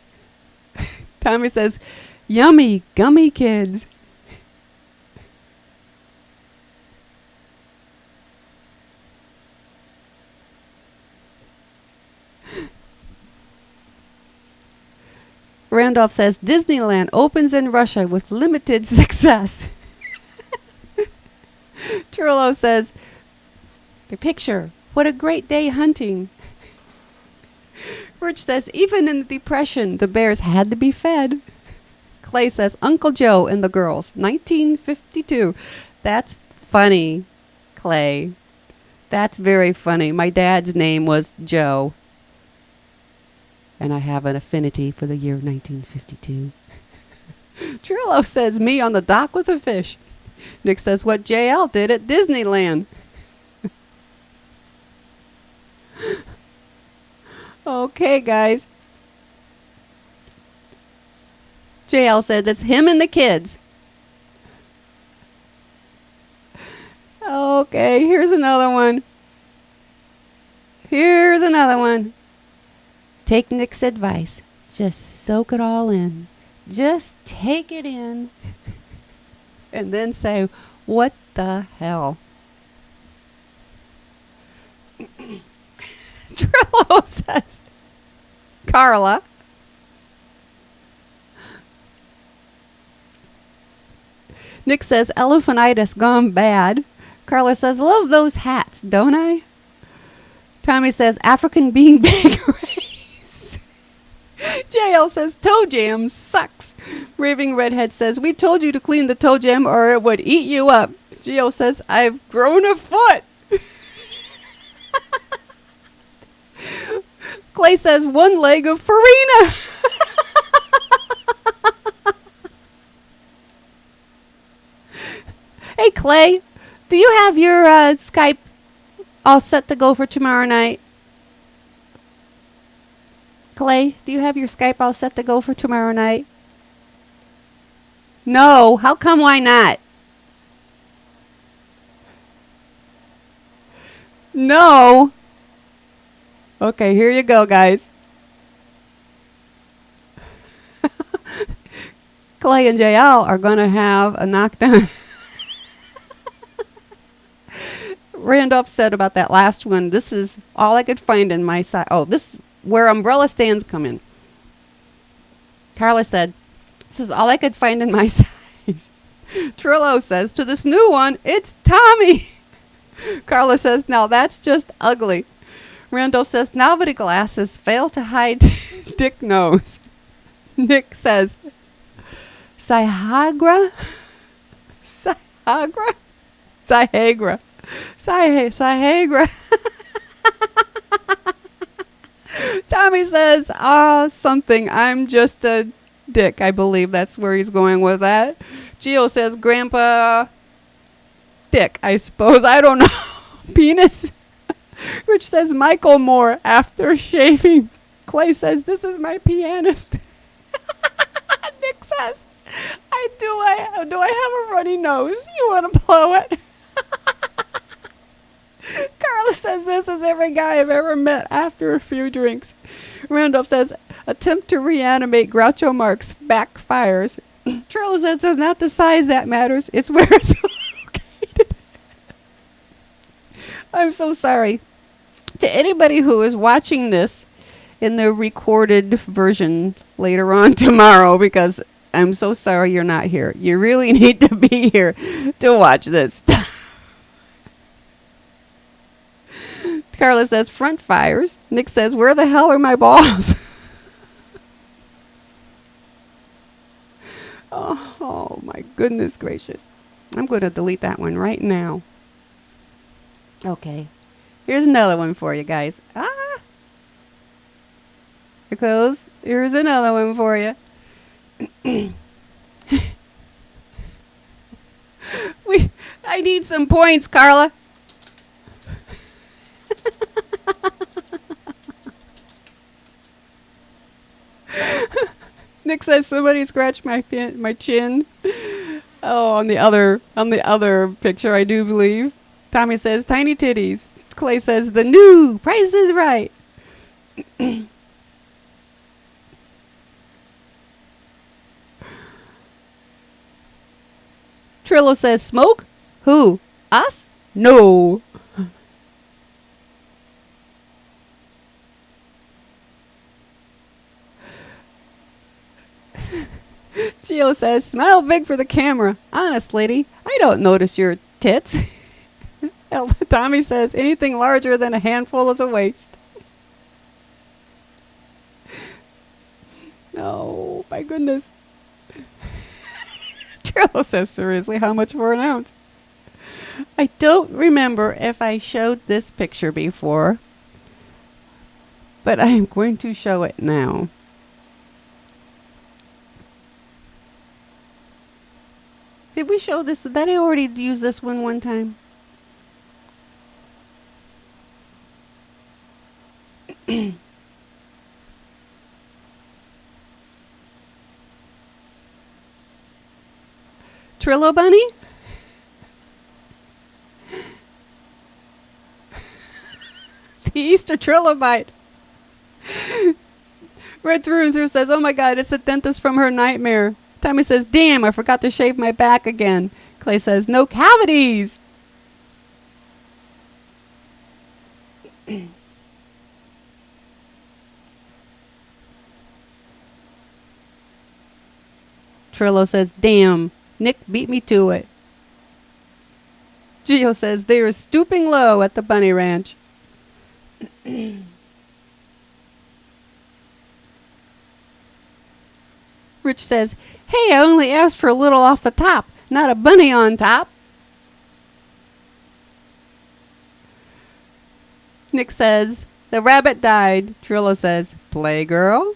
Tommy says, yummy, gummy kids. Randolph says, Disneyland opens in Russia with limited success. Trillo says, the picture, what a great day hunting. Rich says, even in the Depression, the bears had to be fed. Clay says, Uncle Joe and the girls, 1952. That's funny, Clay. That's very funny. My dad's name was Joe. And I have an affinity for the year 1952. Trillo says, me on the dock with a fish. Nick says, what JL did at Disneyland. Okay, guys. JL says, it's him and the kids. Okay, here's another one. Here's another one. Take Nick's advice. Just soak it all in. Just take it in. And then say, what the hell? Trillo says, Carla. Nick says, elephantitis gone bad. Carla says, love those hats, don't I? Tommy says, African beanbag race. JL says, toe jam sucks. Raving Redhead says, we told you to clean the toe jam or it would eat you up. Gio says, I've grown a foot. Clay says, one leg of Farina. Hey, Clay, do you have your Skype all set to go for tomorrow night? Clay, do you have your Skype all set to go for tomorrow night? No. How come why not? No. Okay, here you go, guys. Clay and JL are going to have a knockdown. Randolph said about that last one, this is all I could find in my size. Oh, this is where umbrella stands come in. Carla said, this is all I could find in my size. Trillo says, to this new one, it's Tommy. Carla says, now that's just ugly. Randolph says, novelty glasses fail to hide dick nose. Nick says, Sihagra? Sihagra? Sihagra. Sihagra. Tommy says, something. I'm just a dick. I believe that's where he's going with that. Gio says, Grandpa Dick, I suppose. I don't know. Penis. Rich says, Michael Moore after shaving. Clay says, this is my pianist. Nick says, do I have a runny nose? You want to blow it? Carla says, this is every guy I've ever met after a few drinks. Randolph says, attempt to reanimate Groucho Marx backfires. Trillo says, it's not the size that matters, it's where it's located. I'm so sorry. To anybody who is watching this in the recorded version later on tomorrow, because I'm so sorry you're not here. You really need to be here to watch this. Carla says, front fires. Nick says, where the hell are my balls? Oh, my goodness gracious. I'm going to delete that one right now. Okay. Here's another one for you guys. Here goes. Here's another one for you. I need some points, Carla. Nick says somebody scratched my chin. Oh, on the other picture, I do believe. Tommy says tiny titties. Clay says the new Price is Right. Trillo says smoke. Who? Us? No. Gio says, smile big for the camera. Honest, lady, I don't notice your tits. Tommy says, anything larger than a handful is a waste. Oh, my goodness. Trillo says, seriously, how much for an ounce? I don't remember if I showed this picture before, but I am going to show it now. Did we show this? Did I already use this one time? Trillo Bunny? The Easter Trilobite. Red Through and Through says, oh my God, it's the dentist from her nightmare. Tommy says, damn, I forgot to shave my back again. Clay says, no cavities. Trillo says, damn, Nick beat me to it. Gio says, they are stooping low at the bunny ranch. Rich says, hey, I only asked for a little off the top, not a bunny on top. Nick says, the rabbit died. Trillo says, Playgirl.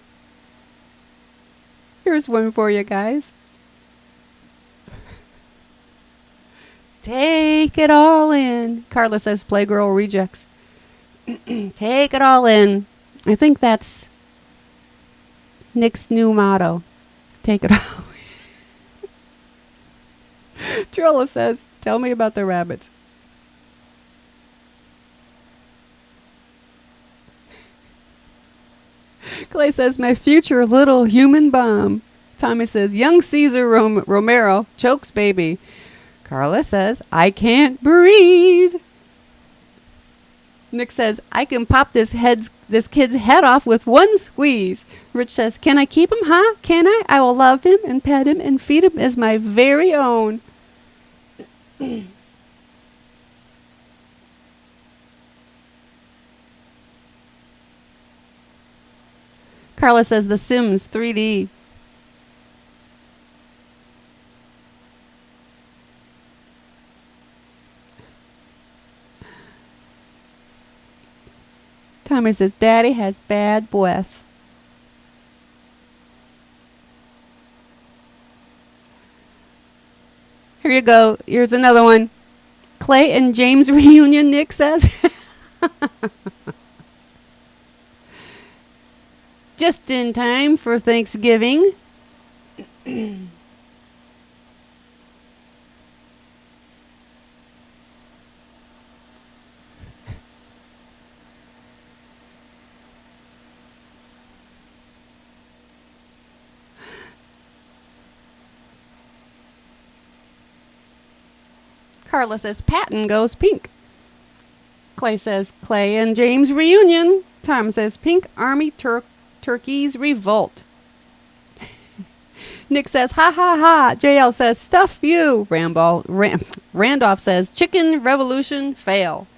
Here's one for you guys. Take it all in. Carla says, Playgirl rejects. Take it all in. I think that's Nick's new motto. Take it all in. Trillo says, tell me about the rabbits. Clay says, my future little human bomb. Tommy says, young Caesar Romero chokes baby. Carla says, I can't breathe. Nick says, I can pop this kid's head off with one squeeze. Rich says, can I keep him, huh? Can I? I will love him and pet him and feed him as my very own. Carla says, The Sims 3D. Tommy says, Daddy has bad breath. Here you go. Here's another one. Clay and James reunion, Nick says. Just in time for Thanksgiving. Carla says, Patton goes pink. Clay says, Clay and James reunion. Tom says, Pink Army turkeys revolt. Nick says, ha ha ha. JL says, stuff you. Randolph says, chicken revolution fail.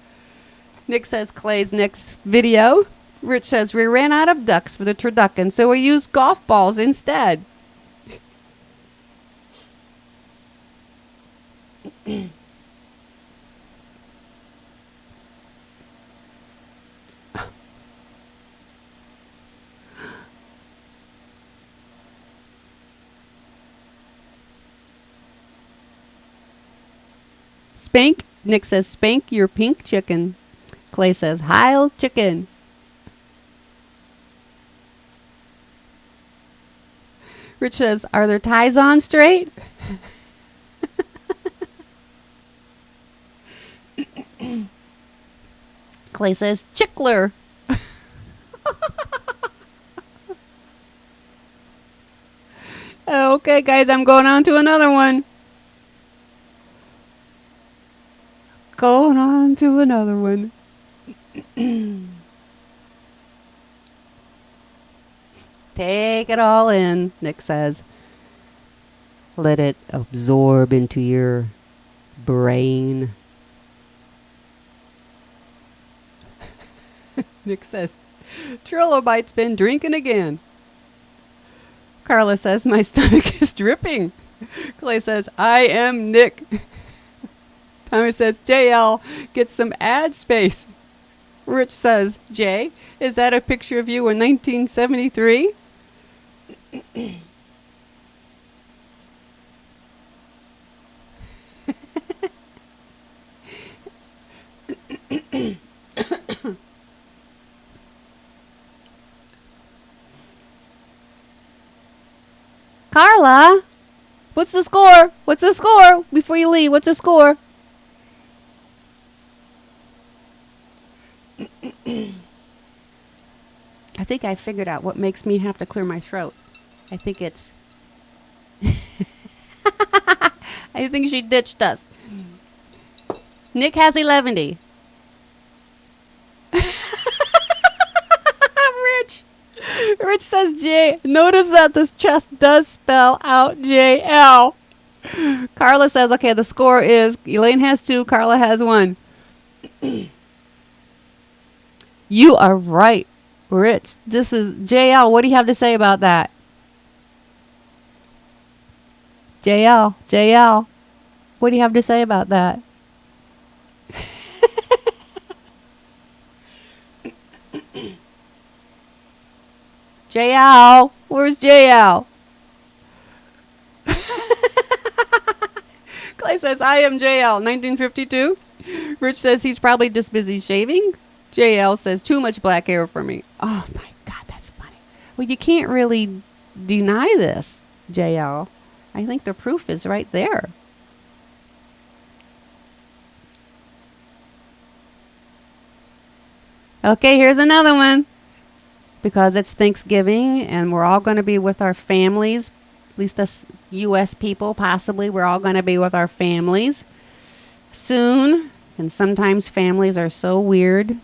Nick says, Clay's next video. Rich says, we ran out of ducks for the turducken, so we used golf balls instead. Spank. Nick says, spank your pink chicken. Clay says, Heil chicken. Rich says, are their ties on straight? Clay says, chickler. Okay, guys, I'm going on to another one. Going on to another one. Take it all in, Nick says. Let it absorb into your brain. Nick says, Trilobite's been drinking again. Carla says, my stomach is dripping. Clay says, I am Nick. Tommy says, JL, get some ad space. Rich says, Jay, is that a picture of you in 1973? Carla, what's the score? What's the score? Before you leave, what's the score? I think I figured out what makes me have to clear my throat. I think it's... I think she ditched us. Nick has 11. Rich says J. Notice that this chest does spell out JL. Carla says, okay, the score is Elaine has 2, Carla has 1. You are right, Rich. This is JL. What do you have to say about that? JL. What do you have to say about that? JL. Where's JL? Clay says, I am JL, 1952. Rich says he's probably just busy shaving. JL says, too much black hair for me. Oh, my God, that's funny. Well, you can't really deny this, JL. I think the proof is right there. Okay, here's another one. Because it's Thanksgiving and we're all going to be with our families. At least us U.S. people, possibly. We're all going to be with our families soon. And sometimes families are so weird.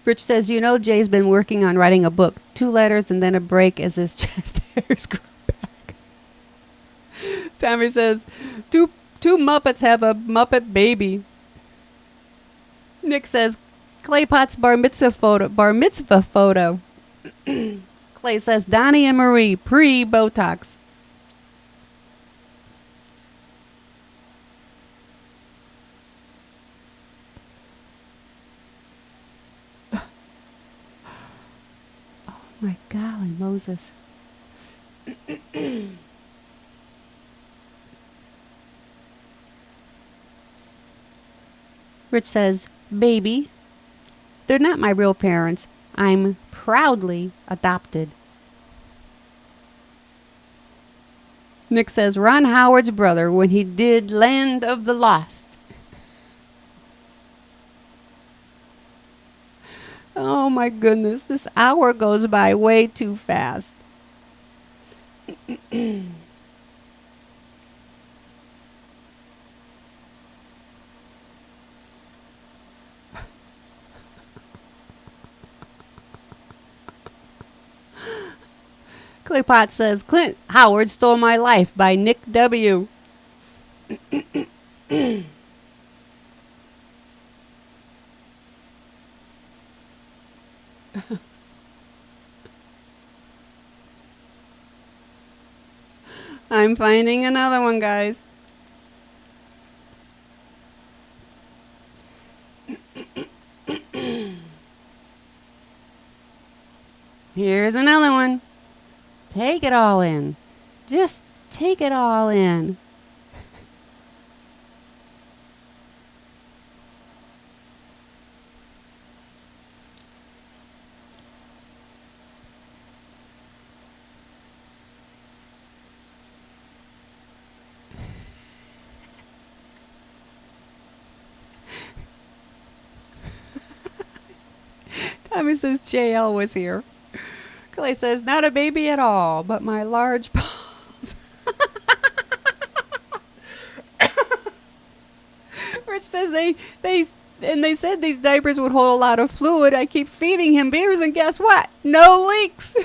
Rich says, you know, Jay's been working on writing a book. 2 letters and then a break as his chest hairs grow back. Tommy says, two Muppets have a Muppet baby. Nick says, Claypot's bar mitzvah photo. Clay says, Donnie and Marie, pre-Botox. Oh my golly, Moses. Rich says, baby, they're not my real parents. I'm proudly adopted. Nick says, Ron Howard's brother when he did Land of the Lost. Oh my goodness, this hour goes by way too fast. Claypot says, Clint Howard Stole My Life by Nick W. I'm finding another one, guys. Here's another one. Take it all in. Just take it all in. Tommy says JL was here. Clay says, not a baby at all, but my large balls. Rich says they said these diapers would hold a lot of fluid. I keep feeding him beers and guess what? No leaks.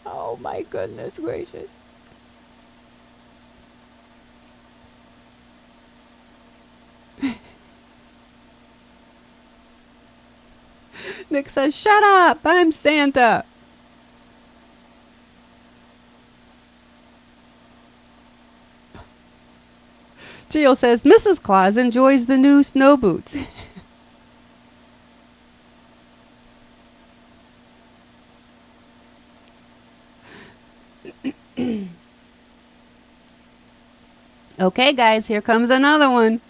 Oh my goodness gracious. Nick says, shut up, I'm Santa. Gio says, Mrs. Claus enjoys the new snow boots. Okay, guys, here comes another one.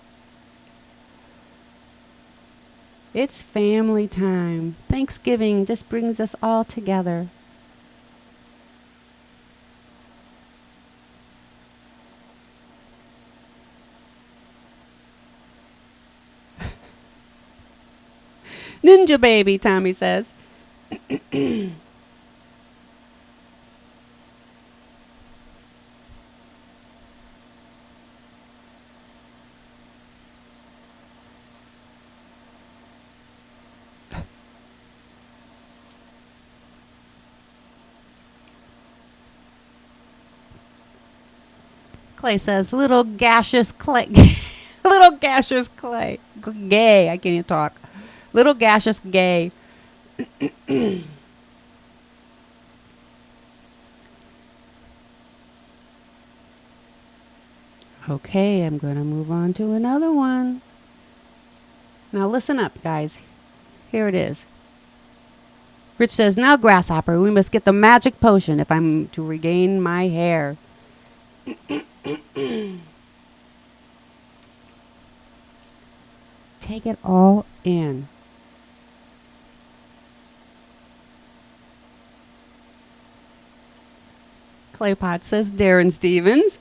It's family time. Thanksgiving just brings us all together. Ninja baby, Tommy says. Clay says, little gaseous clay. Little gaseous clay. Gay. I can't even talk. Little gaseous gay. Okay, I'm going to move on to another one. Now listen up, guys. Here it is. Rich says, now, Grasshopper, we must get the magic potion if I'm to regain my hair. Take it all in. Claypot says Darren Stevens.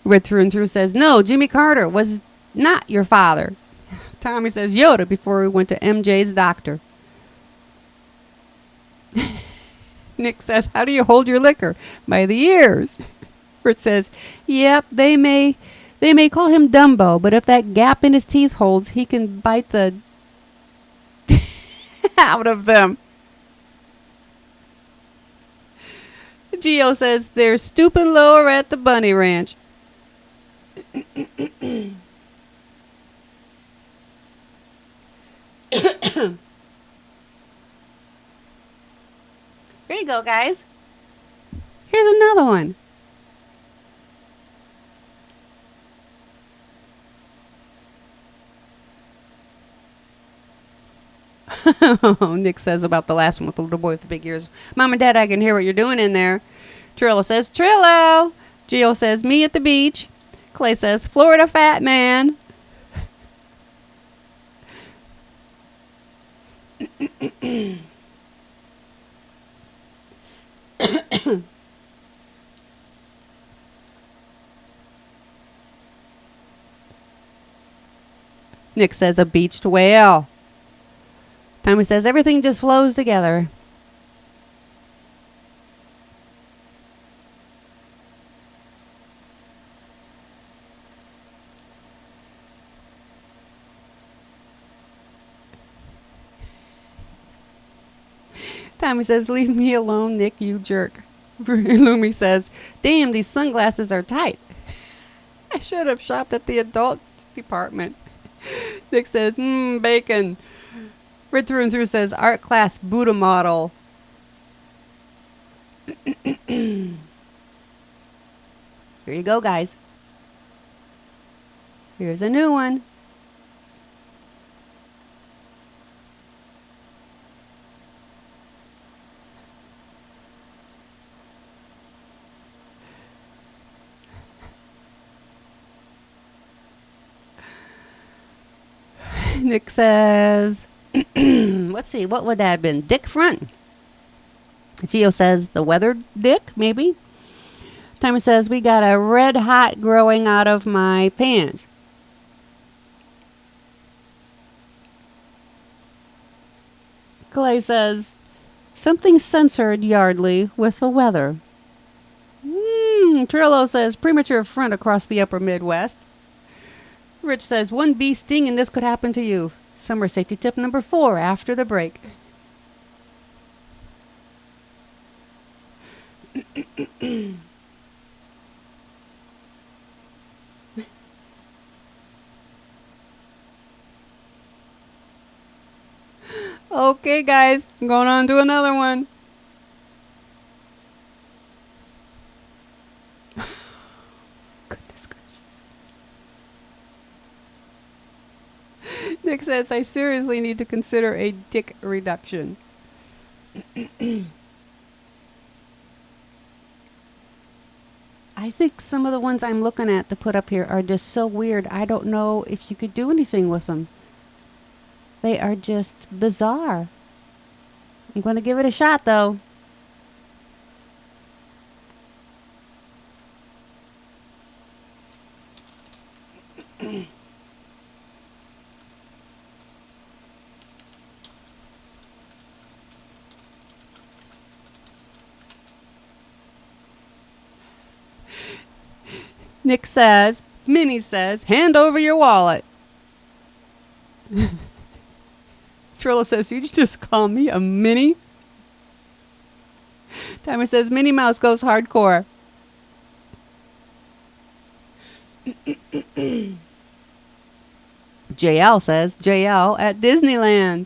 Red Through and Through says, no, Jimmy Carter was not your father. Tommy says Yoda before we went to MJ's doctor. Nick says, how do you hold your liquor? By the ears. Rich says, yep, they may call him Dumbo, but if that gap in his teeth holds, he can bite the out of them. Gio says, they're stooping lower at the bunny ranch. Here you go, guys. Here's another one. Nick says about the last one with the little boy with the big ears. Mom and Dad, I can hear what you're doing in there. Trillo says, Trillo. Gio says, me at the beach. Clay says, Florida fat man. Nick says, a beached whale. Tommy says, everything just flows together. Tommy says, leave me alone, Nick, you jerk. Lumi says, damn, these sunglasses are tight. I should have shopped at the adults department. Nick says, bacon. Red Through and Through says, art class Buddha model. Here you go, guys. Here's a new one. Nick says, let's see, what would that have been? Dick front. Gio says, the weathered dick, maybe. Tommy says, we got a red hot growing out of my pants. Clay says, something censored Yardley with the weather. Trillo says, premature front across the upper Midwest. Rich says, one bee sting and this could happen to you. Summer safety tip number 4 after the break. Okay, guys, I'm going on to another one. Goodness gracious. Nick says, I seriously need to consider a dick reduction. I think some of the ones I'm looking at to put up here are just so weird. I don't know if you could do anything with them. They are just bizarre. I'm going to give it a shot, though. Nick says, Minnie says, hand over your wallet. Trillo says, you just call me a Minnie? Timer says, Minnie Mouse goes hardcore. JL says, JL at Disneyland.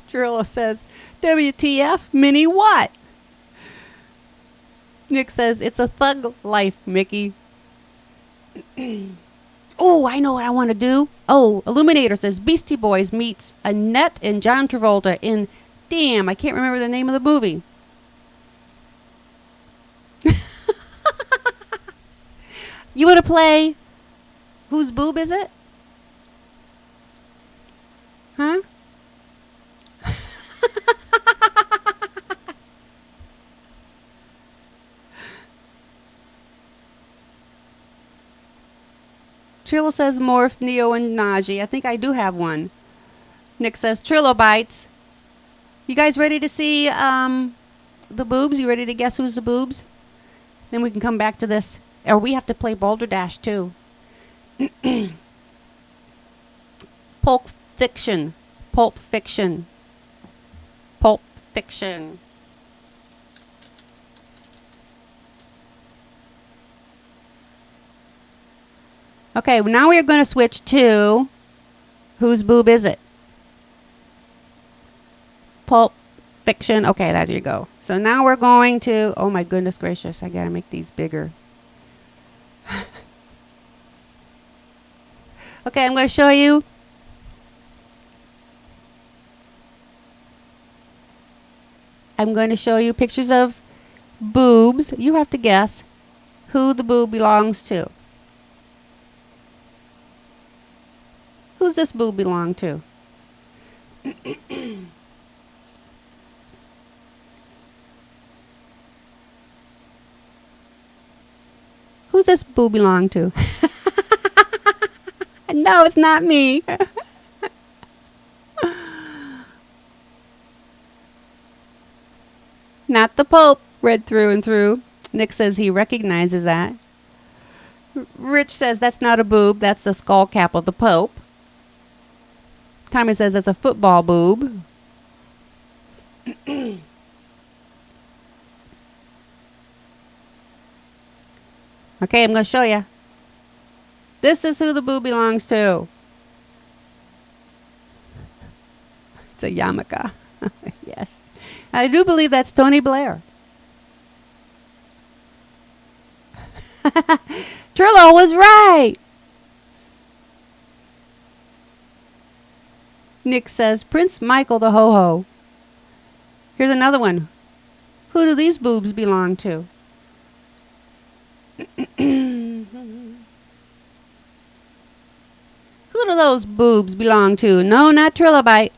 Trillo says, WTF, Minnie what? Nick says, it's a thug life, Mickey. Oh, I know what I want to do. Oh, Illuminator says, Beastie Boys meets Annette and John Travolta in, damn, I can't remember the name of the movie. You want to play? Whose boob is it? Huh? Trillo says Morph, Neo, and Najee. I think I do have one. Nick says Trillo bites. You guys ready to see the boobs? You ready to guess who's the boobs? Then we can come back to this. Or we have to play Boulder Dash too. Pulp Fiction. Pulp Fiction. Pulp Fiction. Okay, now we are going to switch to whose boob is it? Pulp Fiction. Okay, there you go. So now we're going to, oh my goodness gracious, I got to make these bigger. Okay, I'm going to show you. I'm going to show you pictures of boobs. You have to guess who the boob belongs to. Who's this boob belong to? Who's this boob belong to? No, it's not me. Not the Pope, red through and through. Nick says he recognizes that. Rich says that's not a boob, that's the skull cap of the Pope. Tommy says it's a football boob. Okay, I'm going to show you. This is who the boob belongs to. It's a yarmulke. Yes. I do believe that's Tony Blair. Trillo was right. Nick says Prince Michael the Ho-Ho. Here's another one. Who do these boobs belong to? Who do those boobs belong to? No, not Trilobite.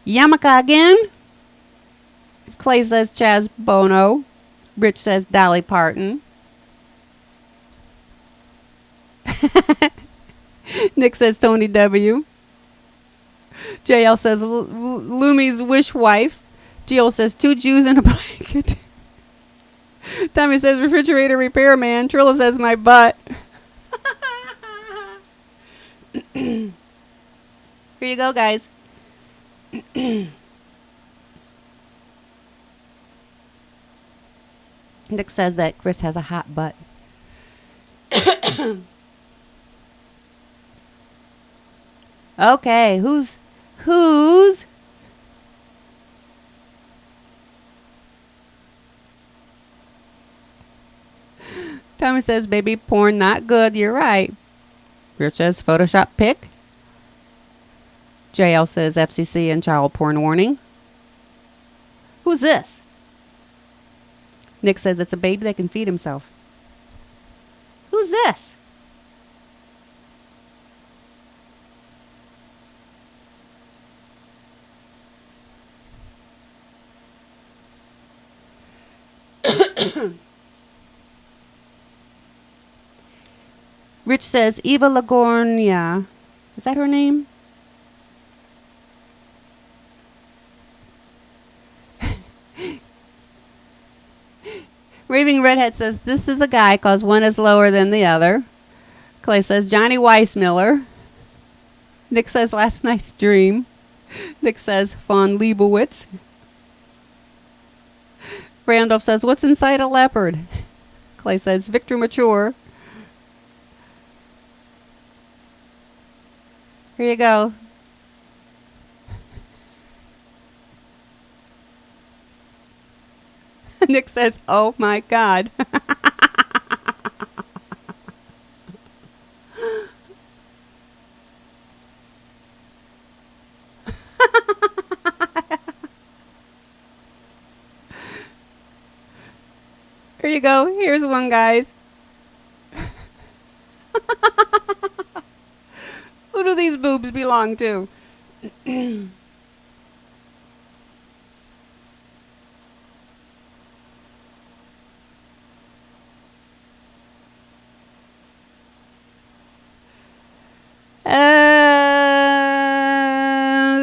Yarmulke again. Clay says Chaz Bono. Rich says Dolly Parton. Nick says Tony W. JL says Lumi's wish wife. Gio says 2 Jews in a blanket. Tommy says refrigerator repairman. Trillo says my butt. Here you go, guys. Nick says that Chris has a hot butt. Okay, who's Tommy says baby porn not good, you're right. Rich says Photoshop pic. JL says FCC and child porn warning. Who's this? Nick says it's a baby that can feed himself. Who's this? Rich says Eva Lagornia. Is that her name? Raving Redhead says this is a guy cause one is lower than the other. Clay says Johnny Weissmiller. Nick says last night's dream. Nick says von Leibowitz. Randolph says what's inside a leopard? Clay says Victor Mature. Here you go. Nick says, oh my God. Here you go. Here's one, guys. Who do these boobs belong to?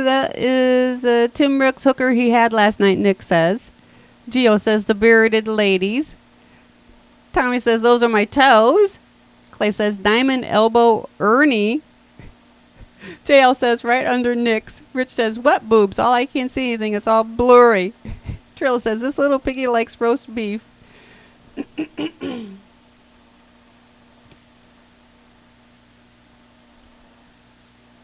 That is a Tim Ricks hooker he had last night, Nick says. Gio says the bearded ladies. Tommy says those are my toes. Clay says Diamond Elbow Ernie. JL says right under Nick's. Rich says what boobs? All I can't see anything. It's all blurry. Trill says this little piggy likes roast beef.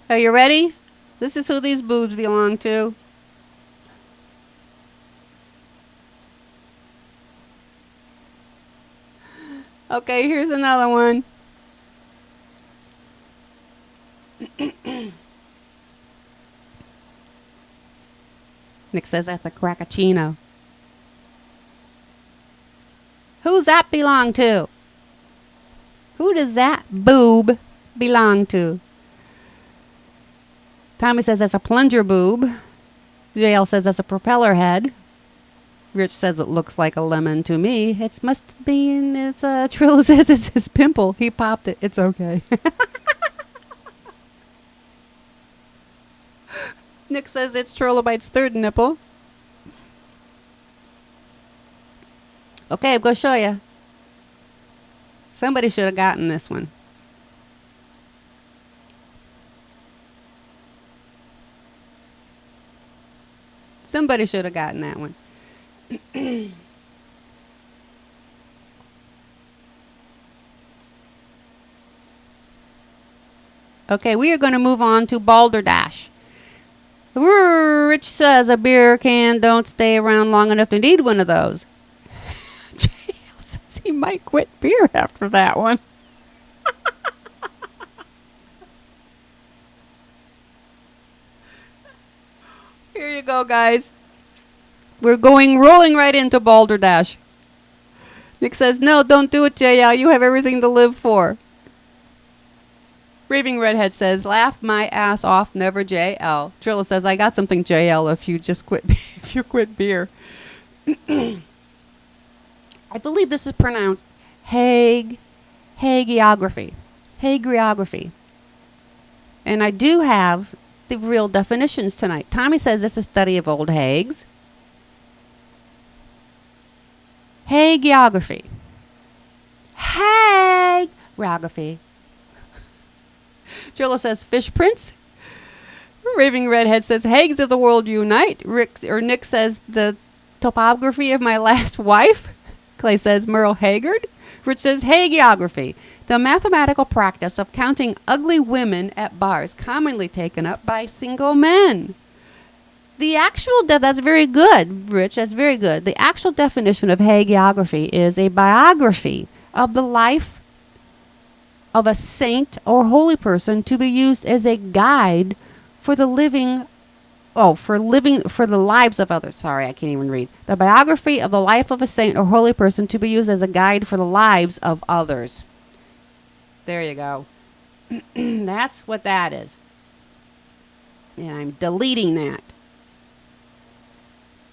Are you ready? This is who these boobs belong to. Okay, here's another one. Nick says that's a crackaccino. Who's that belong to? Who does that boob belong to? Tommy says that's a plunger boob. JL says that's a propeller head. Rich says it looks like a lemon to me. It must be, and it's Trill says it's his pimple. He popped it. It's okay. Nick says it's Trilobite's third nipple. Okay, I'm going to show you. Somebody should have gotten this one. Somebody should have gotten that one. Okay, we are going to move on to Balderdash. Rich says a beer can don't stay around long enough to need one of those. JL says he might quit beer after that one. Here you go, guys. We're rolling right into Balderdash. Nick says, no, don't do it, JL. You have everything to live for. Raving Redhead says, laugh my ass off, never JL. Trillo says, I got something, JL, if you just quit, if you quit beer. I believe this is pronounced hagiography. Hagiography. And I do have the real definitions tonight. Tommy says it's a study of old hags. Hagiography. Hagiography. Trillo says fish prints. Raving Redhead says hags of the world unite. Nick says the topography of my last wife. Clay says Merle Haggard. Rich says hagiography. The mathematical practice of counting ugly women at bars commonly taken up by single men. The actual, that's very good, Rich, that's very good. The actual definition of hagiography is a biography of the life of a saint or holy person to be used as a guide for the lives of others. Sorry, I can't even read. The biography of the life of a saint or holy person to be used as a guide for the lives of others. There you go. That's what that is. And I'm deleting that.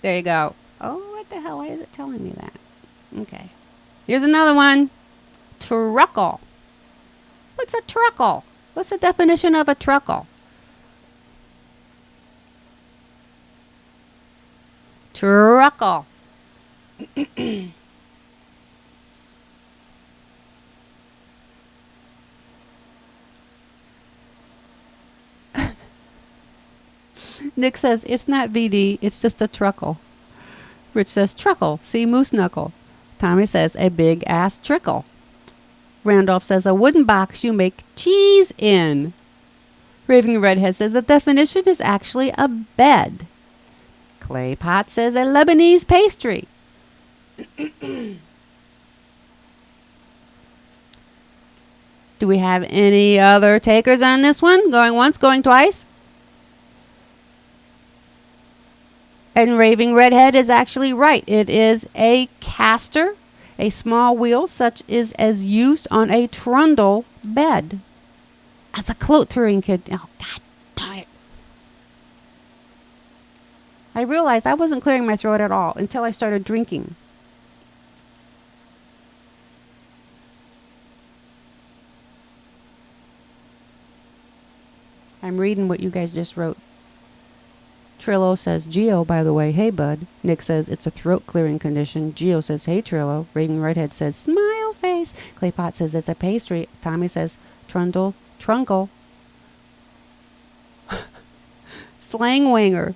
There you go. Oh, what the hell? Why is it telling me that? Okay. Here's another one. Truckle. What's a truckle? What's the definition of a truckle? Truckle. Nick says, it's not VD, it's just a truckle. Rich says, truckle, see moose knuckle. Tommy says, a big ass trickle. Randolph says, a wooden box you make cheese in. Raving Redhead says, the definition is actually a bed. Clay Pot says, a Lebanese pastry. Do we have any other takers on this one? Going once, going twice? And Raving Redhead is actually right. It is a caster, a small wheel such as used on a trundle bed. As a clothing kid. Oh, God darn it. I realized I wasn't clearing my throat at all until I started drinking. I'm reading what you guys just wrote. Trillo says, Geo, by the way, hey, bud. Nick says, it's a throat clearing condition. Geo says, hey, Trillo. Raving Redhead says, smile face. Claypot says, it's a pastry. Tommy says, trunkle. Slang wanger.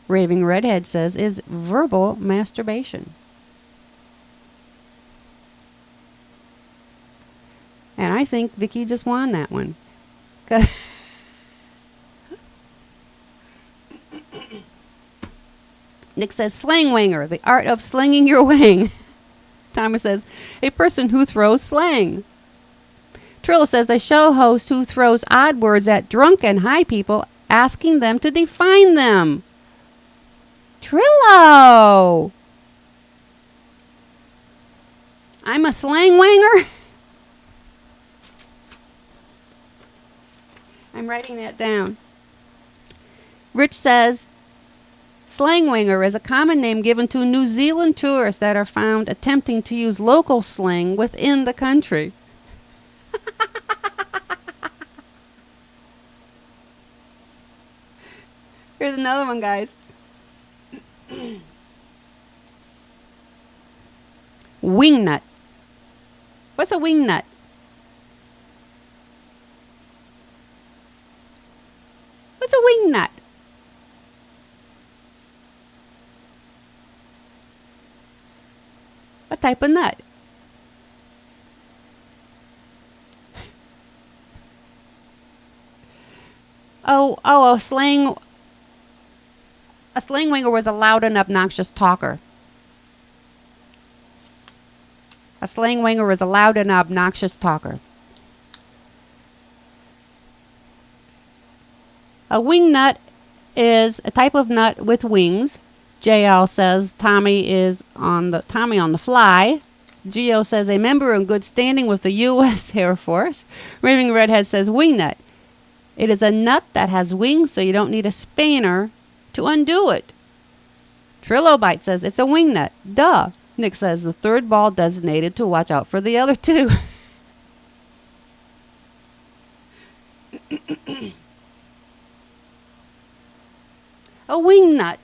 Raving Redhead says, is verbal masturbation. And I think Vicky just won that one. Nick says, slang wanger, the art of slinging your wang. Thomas says, a person who throws slang. Trillo says, a show host who throws odd words at drunk and high people, asking them to define them. Trillo! I'm a slang wanger? I'm writing that down. Rich says, slangwanger is a common name given to New Zealand tourists that are found attempting to use local slang within the country. Here's another one, guys. Wing nut. What's a wing nut? What's a wing nut? What type of nut? A slang winger was a loud and obnoxious talker. A slang winger was a loud and obnoxious talker. A wing nut is a type of nut with wings. JL says Tommy on the fly. Geo says a member in good standing with the U.S. Air Force. Raving Redhead says wing nut. It is a nut that has wings, so you don't need a spanner to undo it. Trilobite says it's a wing nut. Duh. Nick says the third ball designated to watch out for the other two. A wing nut,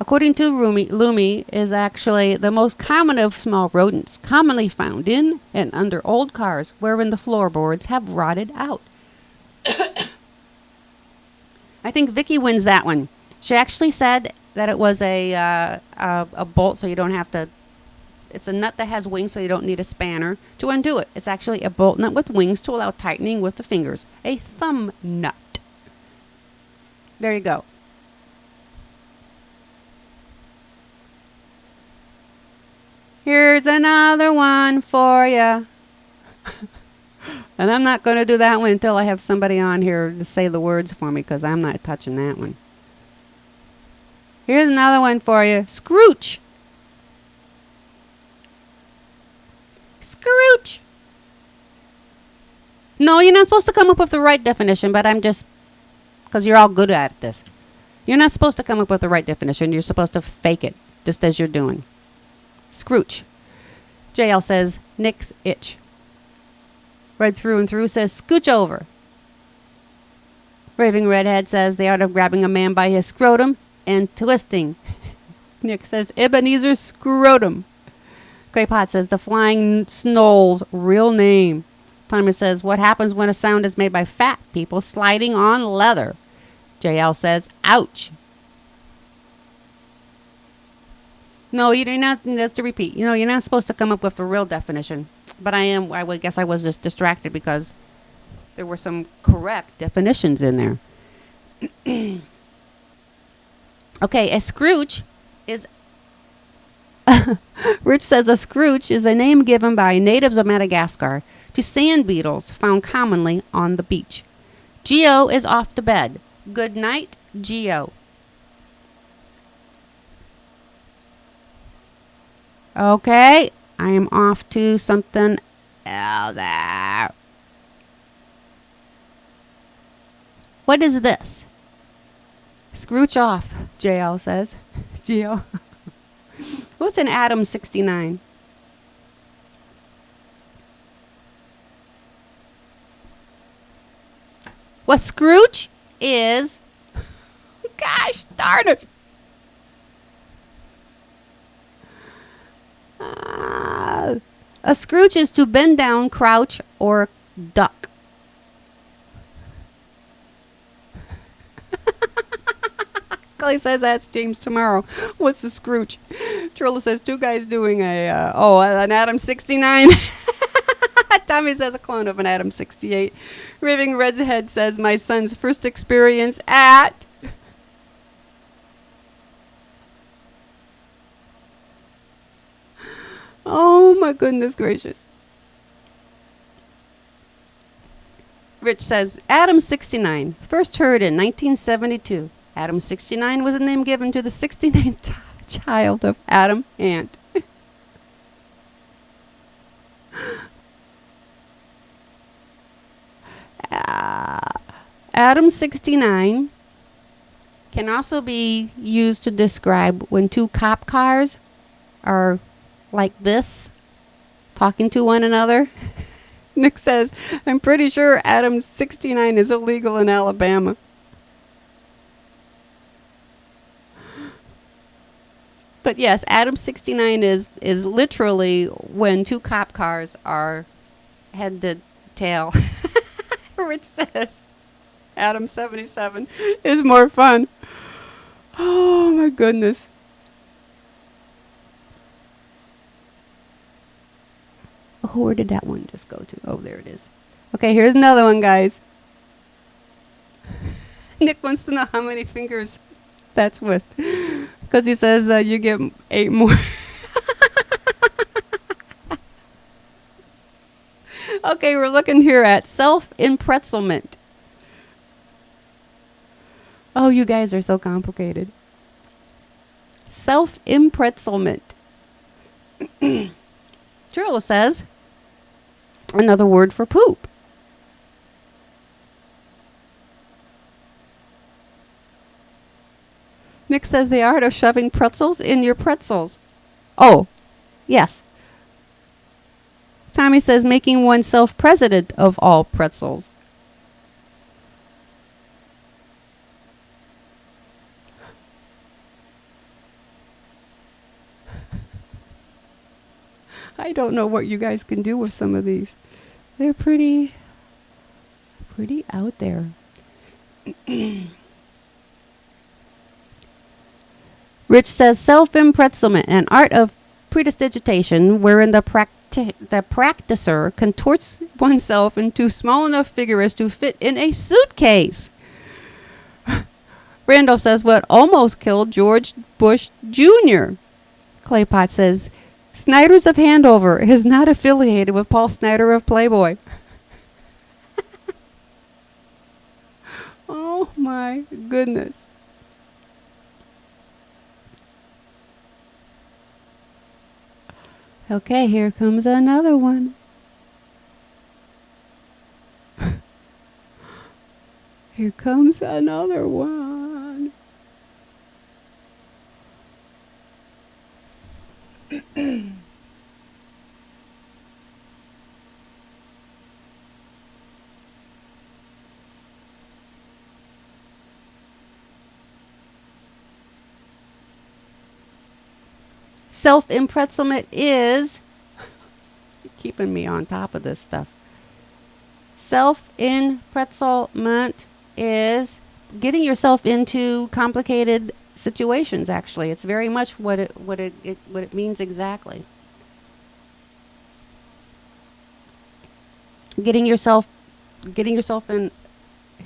according to Lumi, is actually the most common of small rodents, commonly found in and under old cars wherein the floorboards have rotted out. I think Vicky wins that one. She actually said that it was a bolt, so you don't have to. It's a nut that has wings, so you don't need a spanner to undo it. It's actually a bolt nut with wings to allow tightening with the fingers. A thumb nut. There you go. Here's another one for you. And I'm not going to do that one until I have somebody on here to say the words for me, because I'm not touching that one. Here's another one for you. Scrooch. Scrooch. No, you're not supposed to come up with the right definition, but I'm just, because you're all good at this. You're not supposed to come up with the right definition. You're supposed to fake it, just as you're doing. Scrooch. JL says, Nick's itch. Red Through and Through says, scooch over. Raving Redhead says, the art of grabbing a man by his scrotum and twisting. Nick says, Ebenezer scrotum. Claypot says, the flying snoll's real name. Tommy says, what happens when a sound is made by fat people sliding on leather? JL says, ouch. No, you're not, just to repeat, you're not supposed to come up with a real definition. But I would guess I was just distracted because there were some correct definitions in there. Okay, a Scrooge is... Rich says a Scrooge is a name given by natives of Madagascar to sand beetles found commonly on the beach. Geo is off to bed. Good night, Geo. Okay, I am off to something else. What is this? Scrooch off, JL says. Geo. What's an Atom 69? What Scrooch is... Gosh darn it. A Scrooge is to bend down, crouch, or duck. Clay says, ask James tomorrow. What's a Scrooge? Trilla says, two guys doing an Atom 69. Tommy says, a clone of an Atom 68. Raving Redhead says, my son's first experience at... Oh my goodness gracious. Rich says, Atom 69, first heard in 1972. Atom 69 was a name given to the 69th child of Adam Ant. Atom 69 can also be used to describe when two cop cars are like this, talking to one another. Nick says, I'm pretty sure Atom 69 is illegal in Alabama. But yes, Adam 69 is literally when two cop cars are head to tail. Rich says Adam 77 is more fun. Oh my goodness. Oh, where did that one just go to? Oh, there it is. Okay, here's another one, guys. Nick wants to know how many fingers that's with. Because he says you get 8 more. Okay, we're looking here at self-impretzelment. Oh, you guys are so complicated. Self-impretzelment. Trillo says another word for poop. Nick says the art of shoving pretzels in your pretzels. Oh, yes. Tommy says making oneself president of all pretzels. I don't know what you guys can do with some of these. They're pretty out there. Rich says self-impretzelment, an art of prestidigitation wherein the practicer contorts oneself into small enough figures to fit in a suitcase. Randolph says what almost killed George Bush Jr. Claypot says Snyder's of Handover is not affiliated with Paul Snyder of Playboy. Oh my goodness. Okay, here comes another one. Here comes another one. Self-impretzelment is keeping me on top of this stuff. Self-impretzelment is getting yourself into complicated situations. Actually, it's very much what it means exactly. Getting yourself in.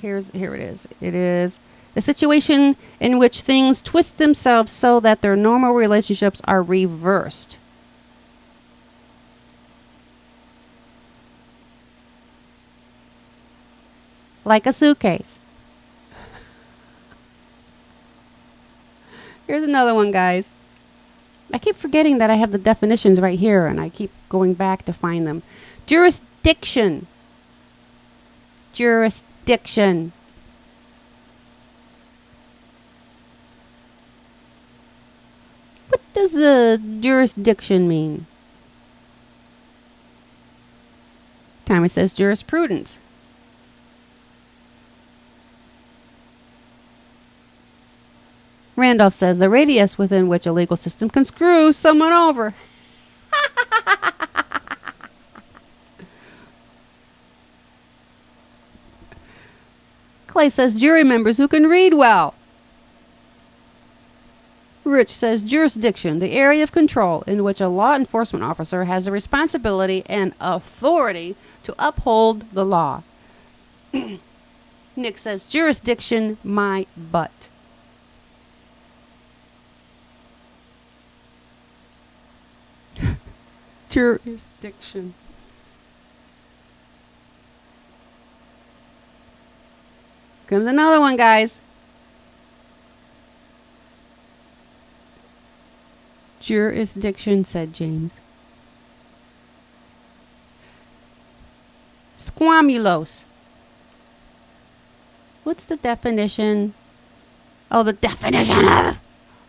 Here it is. It is a situation in which things twist themselves so that their normal relationships are reversed. Like a suitcase. Here's another one, guys. I keep forgetting that I have the definitions right here, and I keep going back to find them. Jurisdiction. Jurisdiction. What does the jurisdiction mean? Tommy says jurisprudence. Randolph says the radius within which a legal system can screw someone over. Clay says jury members who can read well. Rich says jurisdiction, the area of control in which a law enforcement officer has the responsibility and authority to uphold the law. Nick says jurisdiction, my butt. Jurisdiction. Comes another one, guys. Jurisdiction, said James. Squamulose. What's the definition? Oh, the definition of...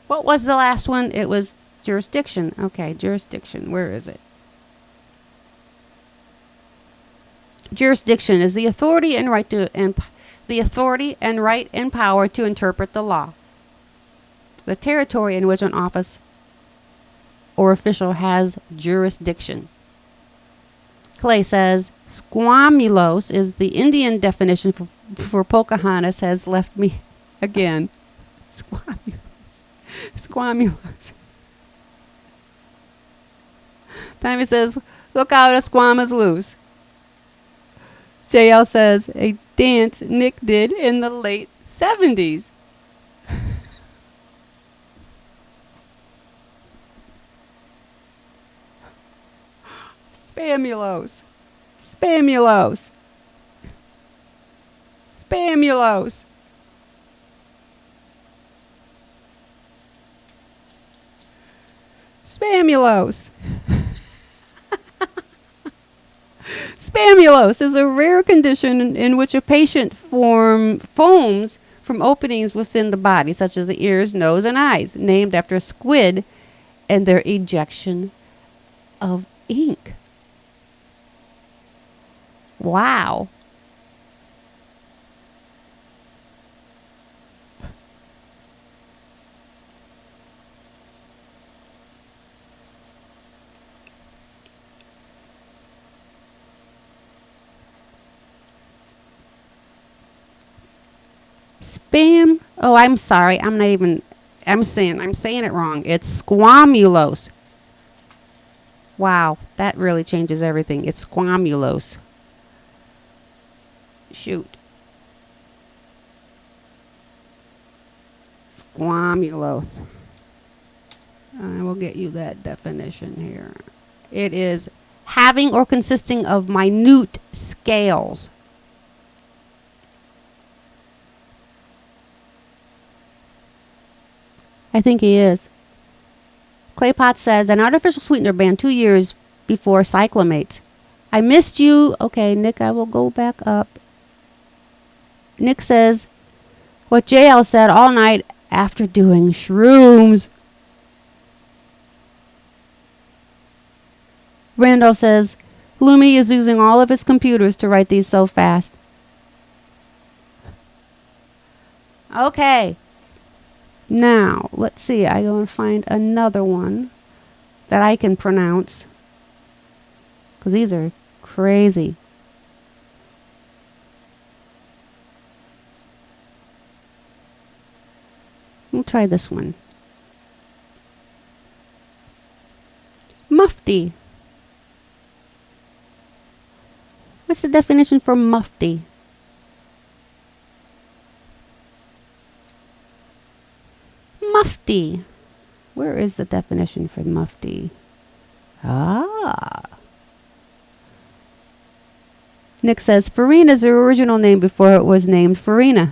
What was the last one? It was jurisdiction. Okay, jurisdiction. Where is it? Jurisdiction is the authority and right to power to interpret the law. The territory in which an office or official has jurisdiction. Clay says, squamulos is the Indian definition for Pocahontas has left me again. Squamulos. Tommy says, look out, a squam is loose. JL says, a dance Nick did in the late 70s. Spamulos. Spamulos. Spamulos. Spamulos. Spamulos is a rare condition in which a patient foams from openings within the body, such as the ears, nose, and eyes, named after a squid and their ejection of ink. Wow. Spam. Oh, I'm sorry. I'm saying it wrong. It's squamulos. Wow, that really changes everything. It's squamulos. Shoot. Squamulos. I will get you that definition here. It is having or consisting of minute scales. I think he is. Claypot says, an artificial sweetener banned 2 years before cyclamate. I missed you. Okay, Nick, I will go back up. Nick says, what JL said all night after doing shrooms. Randolph says, Lumi is using all of his computers to write these so fast. Okay. Now, let's see. I go and find another one that I can pronounce. Because these are crazy. We'll try this one. Mufti. What's the definition for mufti? Mufti. Where is the definition for mufti? Ah. Nick says, Farina is the original name before it was named Farina.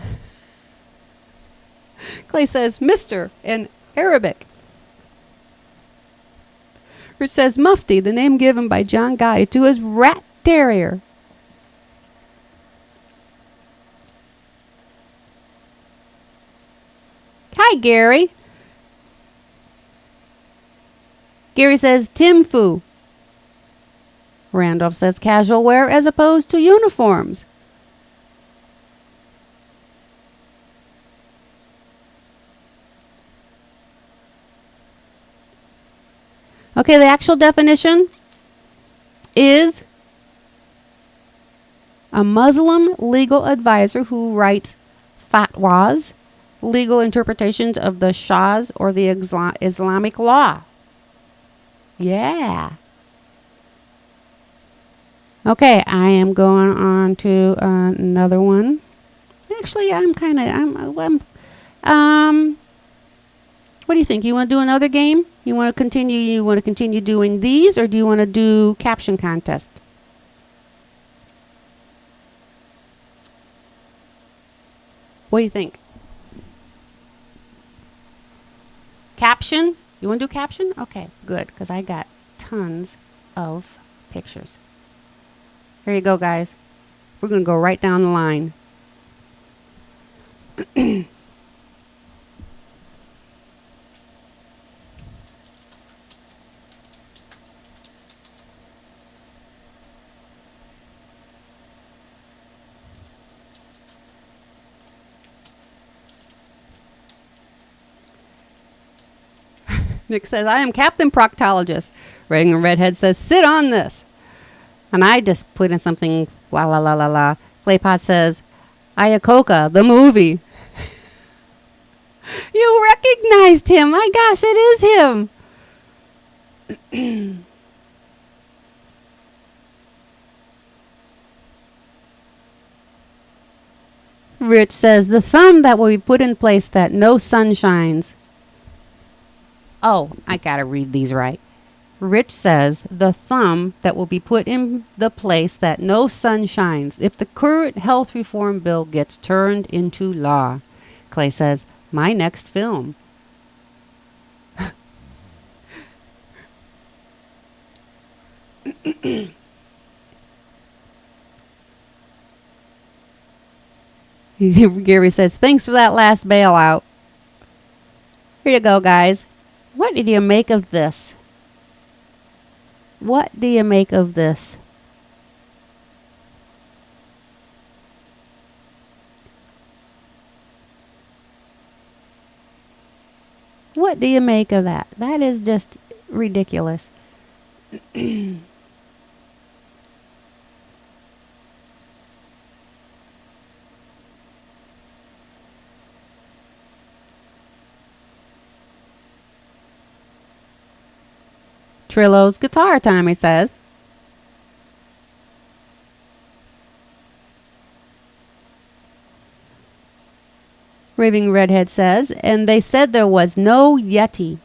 Clay says, Mr. in Arabic. Rich says, Mufti, the name given by John Gotti to his rat terrier. Hi, Gary. Gary says, Timfu. Randolph says, casual wear as opposed to uniforms. Okay, the actual definition is a Muslim legal advisor who writes fatwas, legal interpretations of the Shah's or the Islamic law. Yeah. Okay, I am going on to another one. Actually, what do you think? You want to do another game? You want to continue doing these, or do you want to do caption contest? What do you think? Caption? You want to do caption? Okay, good, because I got tons of pictures. Here you go, guys. We're going to go right down the line. Nick says, I am Captain Proctologist. Raving Redhead says, sit on this. And I just put in something, la la la la la. Claypot says, Ayakoka, the movie. You recognized him. My gosh, it is him. Rich says, the thumb that will be put in place that no sun shines. Oh, I gotta read these right. Rich says, the thumb that will be put in the place that no sun shines if the current health reform bill gets turned into law. Clay says, my next film. Gary says, thanks for that last bailout. Here you go, guys. What do you make of this? What do you make of this? What do you make of that? That is just ridiculous. Trillo's guitar time, he says. Raving Redhead says, and they said there was no Yeti.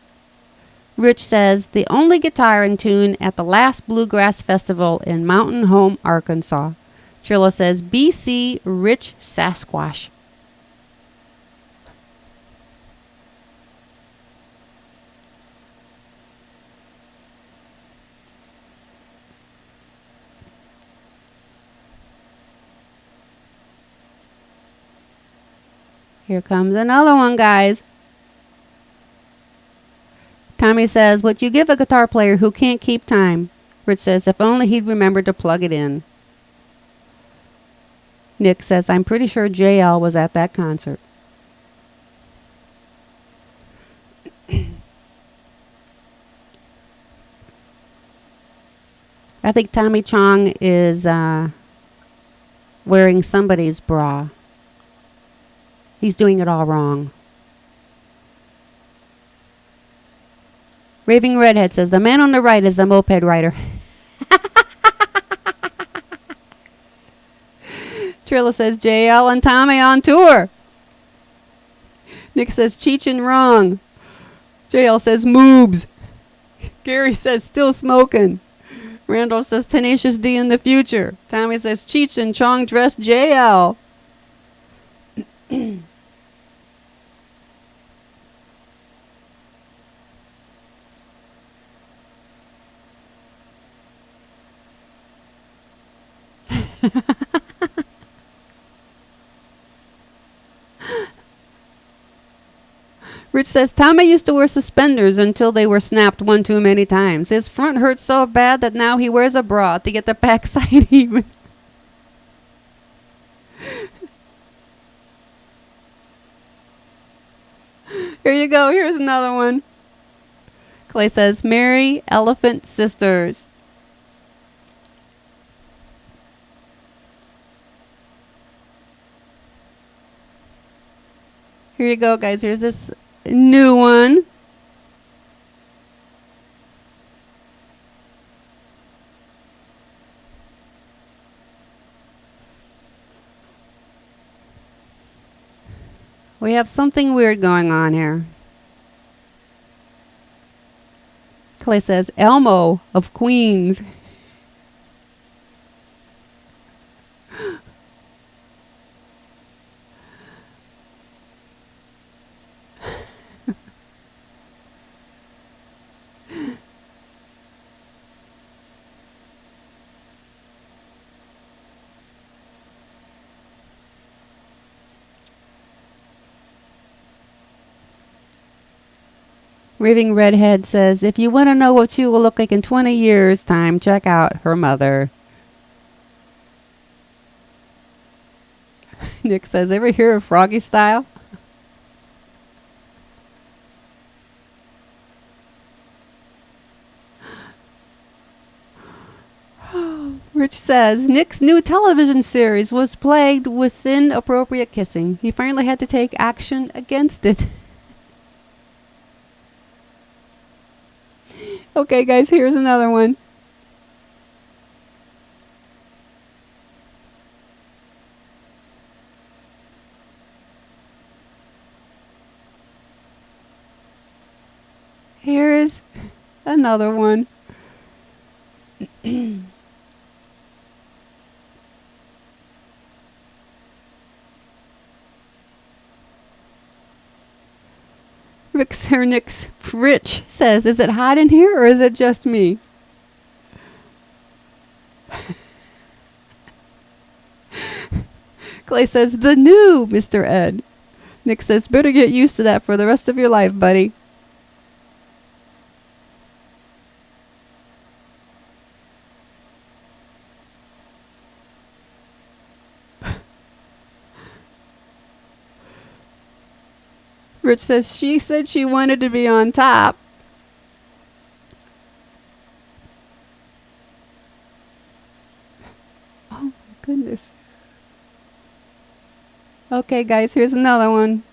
Rich says, the only guitar in tune at the last Bluegrass Festival in Mountain Home, Arkansas. Trillo says, BC Rich Sasquatch. Here comes another one, guys. Tommy says, what you give a guitar player who can't keep time? Rich says, if only he'd remembered to plug it in. Nick says, I'm pretty sure JL was at that concert. I think Tommy Chong is wearing somebody's bra. He's doing it all wrong. Raving Redhead says, the man on the right is the moped rider. Trilla says, JL and Tommy on tour. Nick says, Cheechin wrong. JL says, moobs. Gary says, still smoking. Randall says, Tenacious D in the future. Tommy says, Cheechin Chong dressed JL. Rich says, Tommy used to wear suspenders until they were snapped one too many times. His front hurts so bad that now he wears a bra to get the backside even. Here you go. Here's another one. Clay says, Merry Elephant Sisters. Here you go, guys. Here's this new one. We have something weird going on here. Clay says, Elmo of Queens. Raving Redhead says, if you want to know what she will look like in 20 years' time, check out her mother. Nick says, ever hear of Froggy Style? Rich says, Nick's new television series was plagued with inappropriate kissing. He finally had to take action against it. Okay, guys, here's another one. Here's another one. Rich says, is it hot in here or is it just me? Clay says, the new Mr. Ed. Nick says, better get used to that for the rest of your life, buddy. Rich says, she said she wanted to be on top. Oh, my goodness. Okay, guys, here's another one.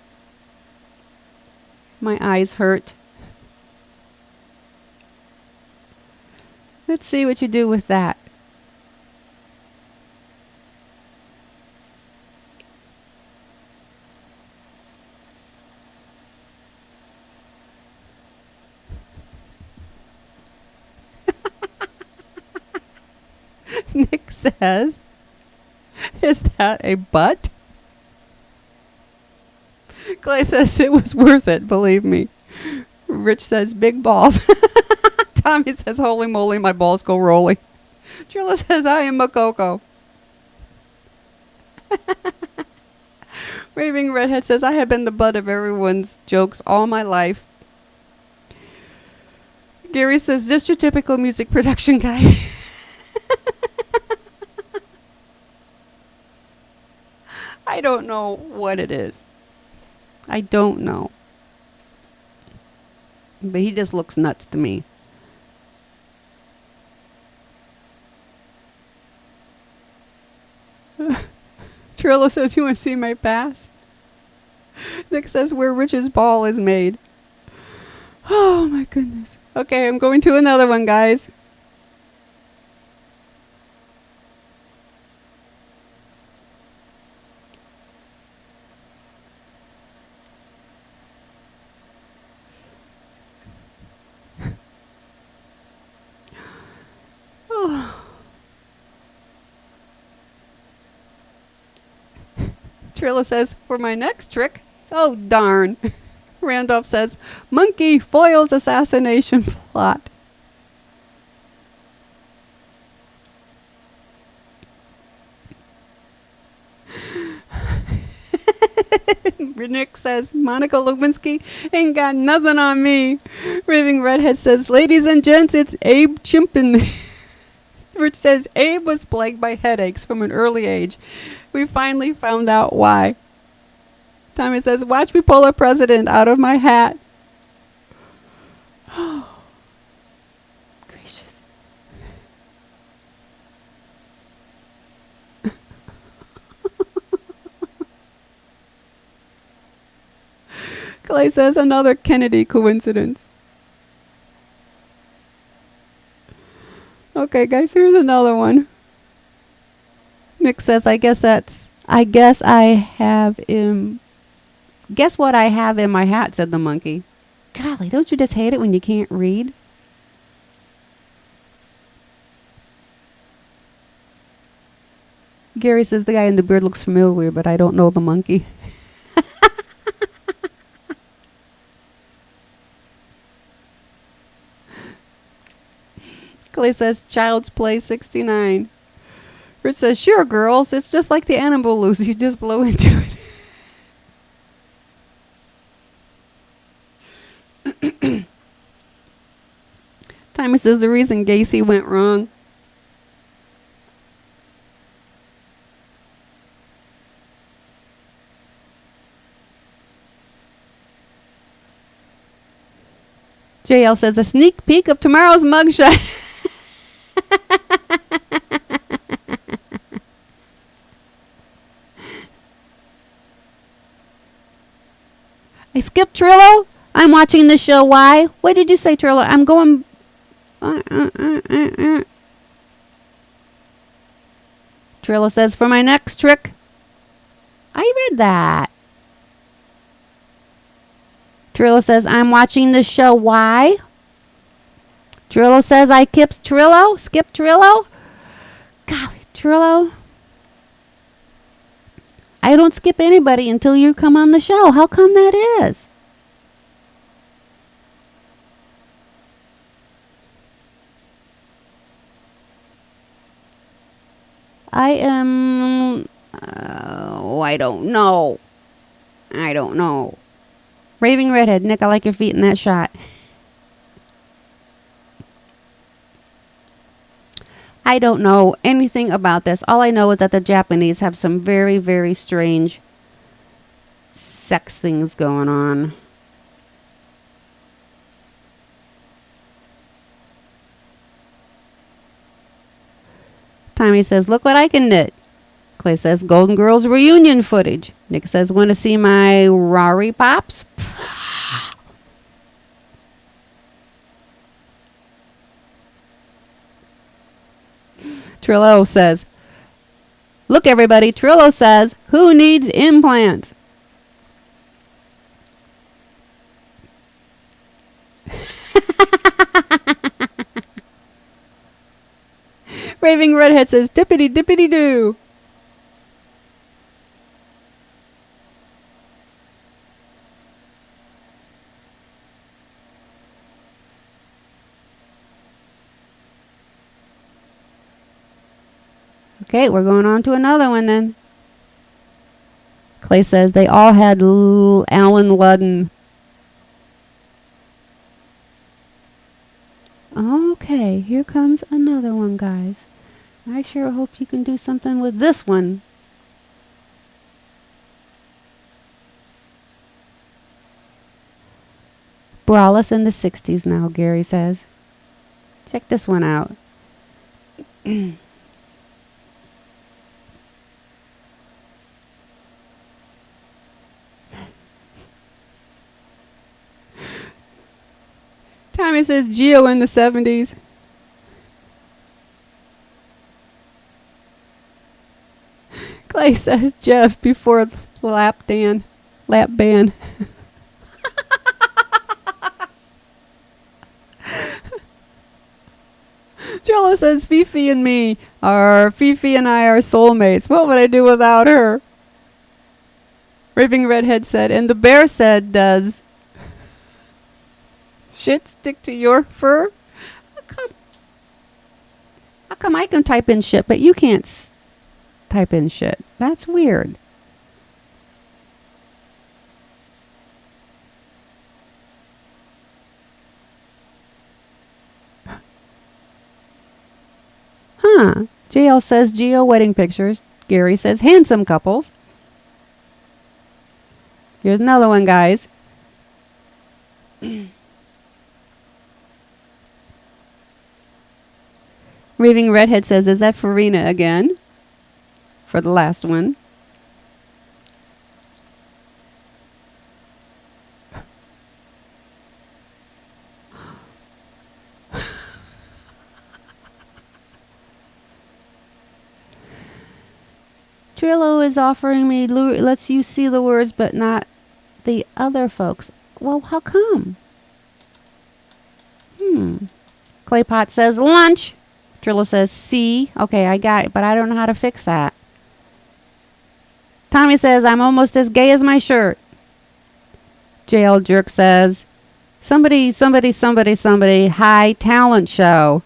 My eyes hurt. Let's see what you do with that. Nick says, is that a butt? Clay says it was worth it, believe me. Rich says big balls. Tommy says, holy moly, my balls go rolling. Trilla says, I am Makoko. Raving Redhead says, I have been the butt of everyone's jokes all my life. Gary says, just your typical music production guy. I don't know what it is. I don't know. But he just looks nuts to me. Trillo says, you want to see my pass? Nick says, where Rich's ball is made. Oh my goodness. Okay, I'm going to another one, guys. Trillo says, for my next trick, oh darn. Randolph says, monkey foils assassination plot. Nick says, Monica Lewinsky ain't got nothing on me. Raving Redhead says, ladies and gents, it's Abe Chimpin. Rich says, Abe was plagued by headaches from an early age. We finally found out why. Tommy says, watch me pull a president out of my hat. Oh, gracious. Clay says, another Kennedy coincidence. Okay, guys, here's another one. Nick says, guess what I have in my hat, said the monkey. Golly, don't you just hate it when you can't read? Gary says, the guy in the beard looks familiar, but I don't know the monkey. Clay says, Child's Play 69. Rich says, sure, girls, it's just like the animal loose. You just blow into it. Tommy says, the reason Gacy went wrong. JL says, a sneak peek of tomorrow's mugshot. I skipped Trillo. I'm watching the show. Why? What did you say, Trillo? I'm going... Trillo says, for my next trick. I read that. Trillo says, I'm watching the show. Why? Trillo says, I skipped Trillo. Skip Trillo. Golly, Trillo. I don't skip anybody until you come on the show. How come that is? I am... I don't know. I don't know. Raving Redhead. Nick, I like your feet in that shot. I don't know anything about this. All I know is that the Japanese have some very, very strange sex things going on. Tommy says, look what I can knit. Clay says, Golden Girls reunion footage. Nick says, want to see my Rari Pops? Trillo says, look everybody, Trillo says, who needs implants? Raving Redhead says, dippity dippity doo. Okay, we're going on to another one then. Clay says they all had Alan Ludden. Okay, here comes another one, guys. I sure hope you can do something with this one. Brawless in the 60s now, Gary says. Check this one out. Tommy says Geo in the 70s. Clay says Jeff before the lap band. Jello says Fifi and I are soulmates. What would I do without her? Raving Redhead said, and the bear said, does shit stick to your fur? How come I can type in shit, but you can't type in shit? That's weird. Huh. JL says Geo wedding pictures. Gary says handsome couples. Here's another one, guys. Raving Redhead says, is that Farina again? For the last one. Trillo is offering me, lets you see the words, but not the other folks. Well, how come? Claypot says lunch. Trillo says see. Okay, I got it, but I don't know how to fix that. Tommy says, I'm almost as gay as my shirt. JL Jerk says, somebody, high talent show.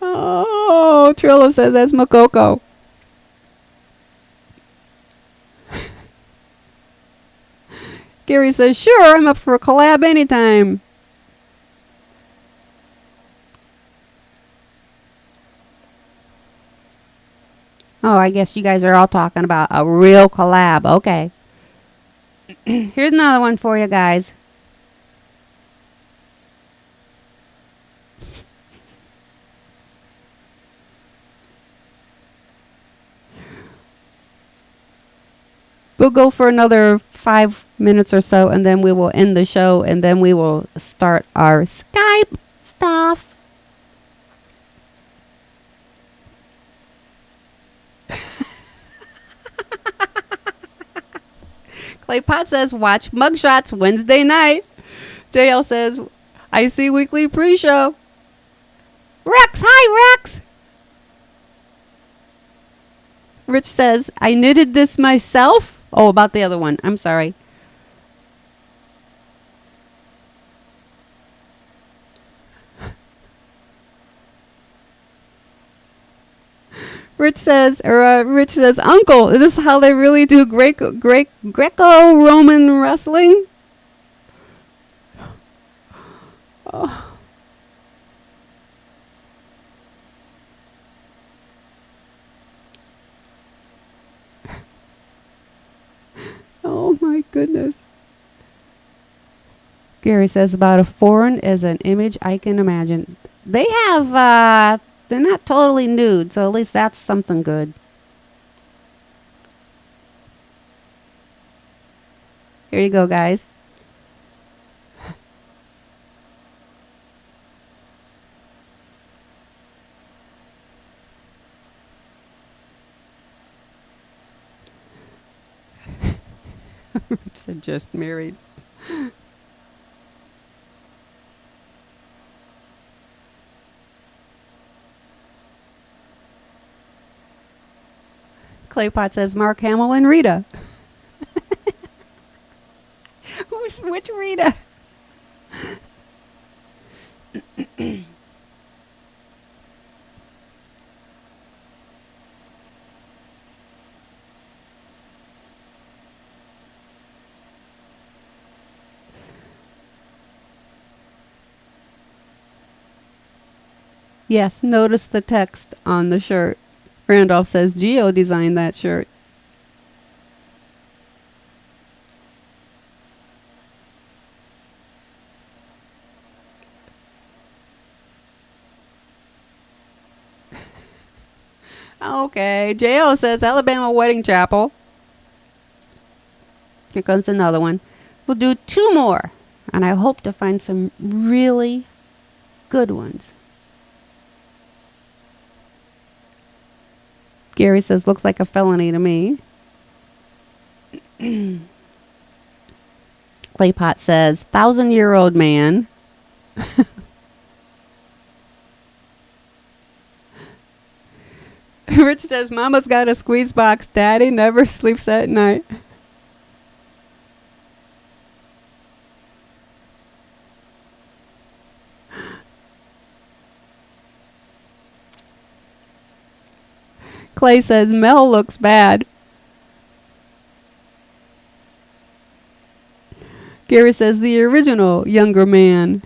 Oh, Trillo says that's Makoko. Gary says, sure, I'm up for a collab anytime. Oh, I guess you guys are all talking about a real collab. Okay. Here's another one for you guys. We'll go for another 5 minutes or so, and then we will end the show, and then we will start our Skype stuff. Claypot says, watch Mugshots Wednesday night. JL says, I see weekly pre-show. Rex, hi Rex. Rich says, I knitted this myself. Oh, about the other one. I'm sorry. Rich says, Uncle, is this how they really do Greco-Roman wrestling? Oh. Oh my goodness. Gary says, about a foreign as an image I can imagine. They have, they're not totally nude, so at least that's something good. Here you go, guys. Rich said, just married. Claypot says, Mark Hamill and Rita. Which Rita? Yes, notice the text on the shirt. Randolph says, Geo designed that shirt. Okay, J.O. says, Alabama Wedding Chapel. Here comes another one. We'll do 2 more, and I hope to find some really good ones. Gary says, looks like a felony to me. Claypot says, 1,000-year-old man. Rich says, Mama's got a squeeze box. Daddy never sleeps at night. Clay says, Mel looks bad. Gary says, the original younger man.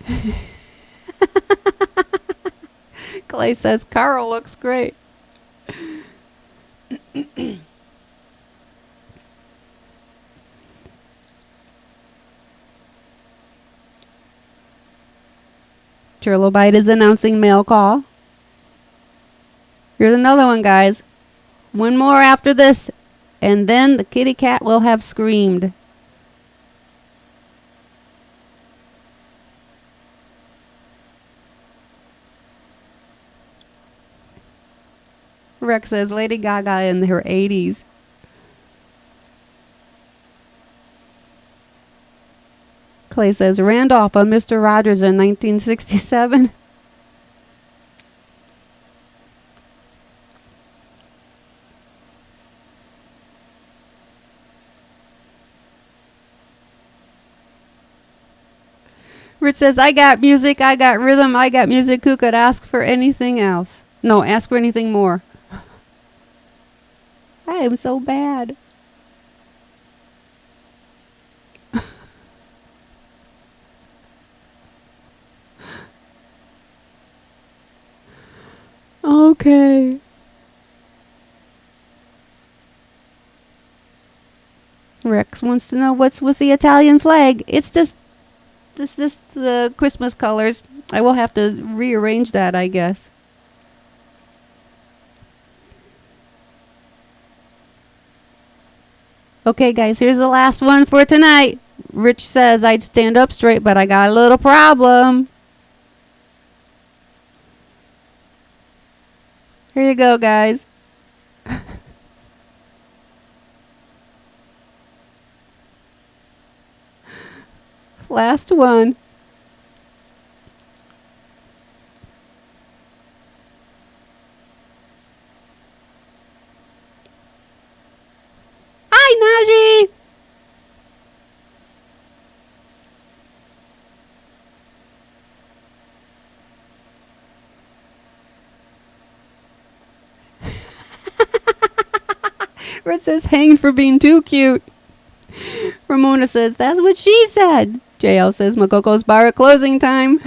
Clay says, Carl looks great. Trilobite is announcing mail call. Here's another one, guys. One more after this, and then the kitty cat will have screamed. Rex says Lady Gaga in her 80s. Clay says Randolph on Mr. Rogers in 1967. Rich says, I got music, I got rhythm, I got music. Who could ask for anything else? No, ask for anything more. I am so bad. Okay. Rex wants to know what's with the Italian flag. It's just the Christmas colors. I will have to rearrange that, I guess. Okay, guys, here's the last one for tonight. Rich says I'd stand up straight, but I got a little problem. Here you go, guys. Last one. Hi, Najee. Rich says, hanging for being too cute. Ramona says, that's what she said. JL says, Makoko's bar at closing time.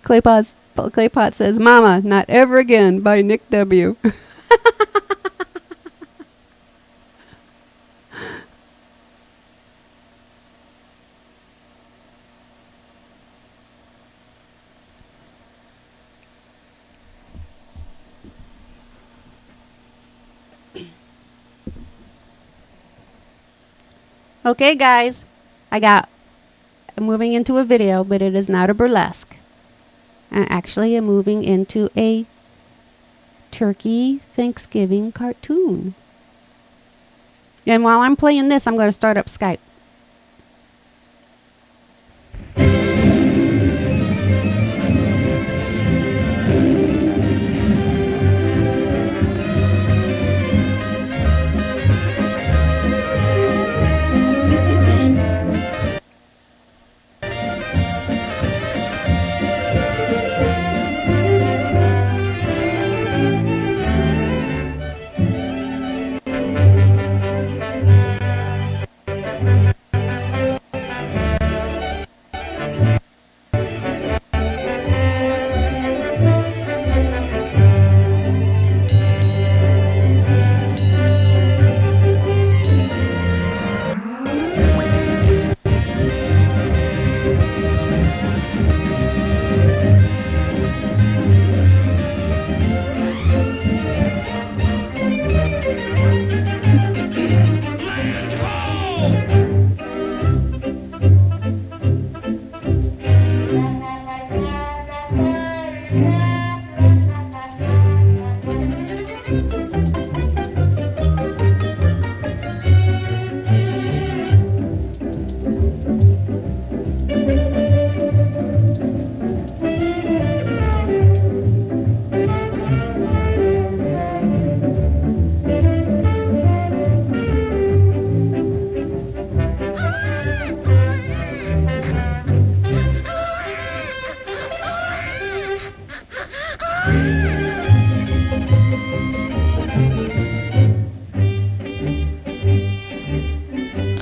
Claypot says, Mama, not ever again by Nick W. Okay, guys, I'm moving into a video, but it is not a burlesque. Actually, I'm moving into a turkey Thanksgiving cartoon. And while I'm playing this, I'm going to start up Skype.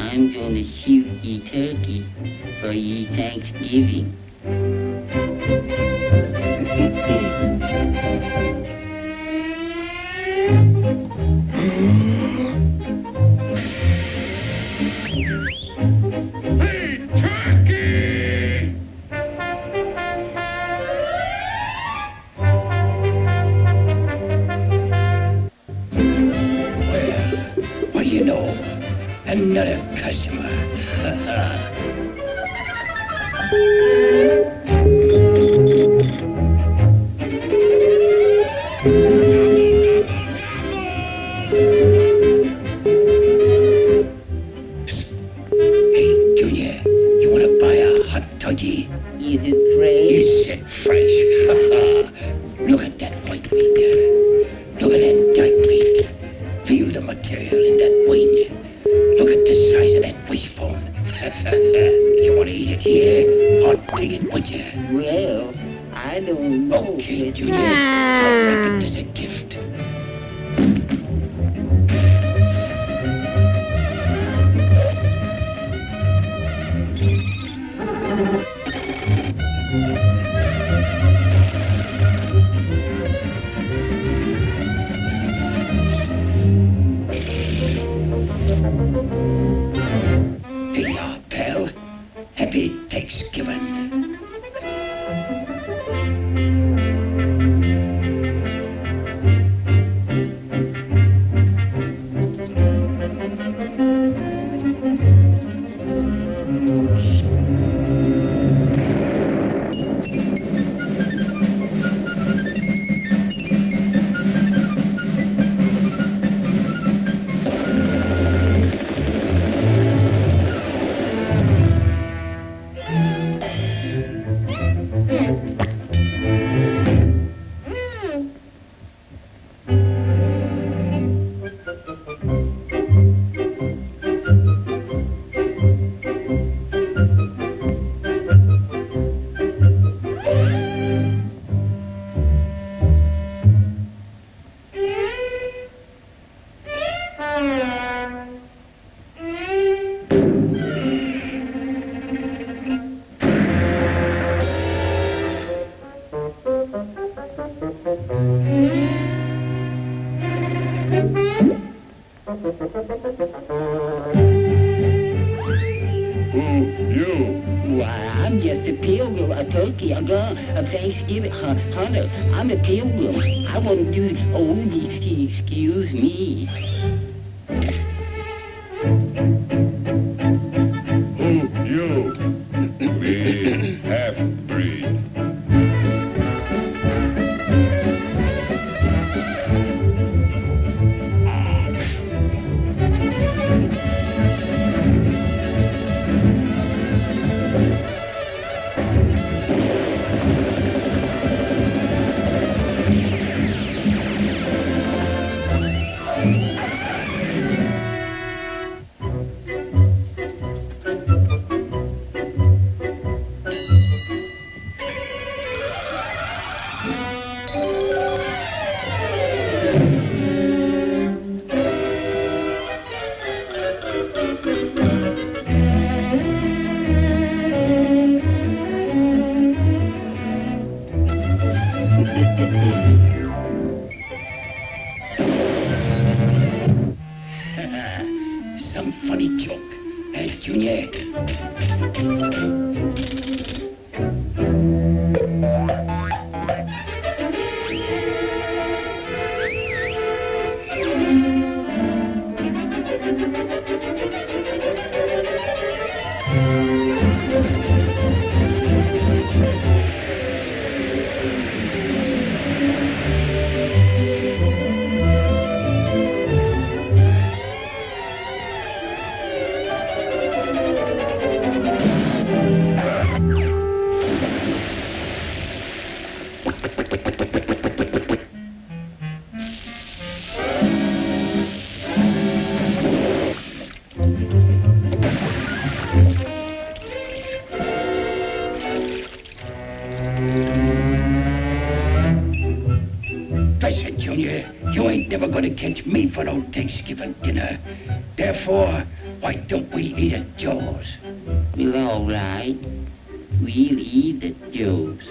I'm gonna shoot ye turkey for ye Thanksgiving. What do you know? Another customer. Hey, Junior, you want to buy a hot toddy? Is it fresh? Is it fresh? Look at that white meat. Look at that dark meat. Feel the material in that wing. Look at the size of that wishbone. You want to eat it here or take it with you? Well, I don't know. Okay, Junior. I'll wrap it as a gift. Here you are, pal. Happy Thanksgiving. You? Why, I'm just a pilgrim, a turkey, a gun, a Thanksgiving hunter. I'm a pilgrim. I wouldn't do. Oh, excuse me. You? We half-breed. Some funny joke, eh, Junior? Listen, Junior, you ain't never gonna catch me for no Thanksgiving dinner. Therefore, why don't we eat at Joe's? Well, all right. We'll eat at Joe's.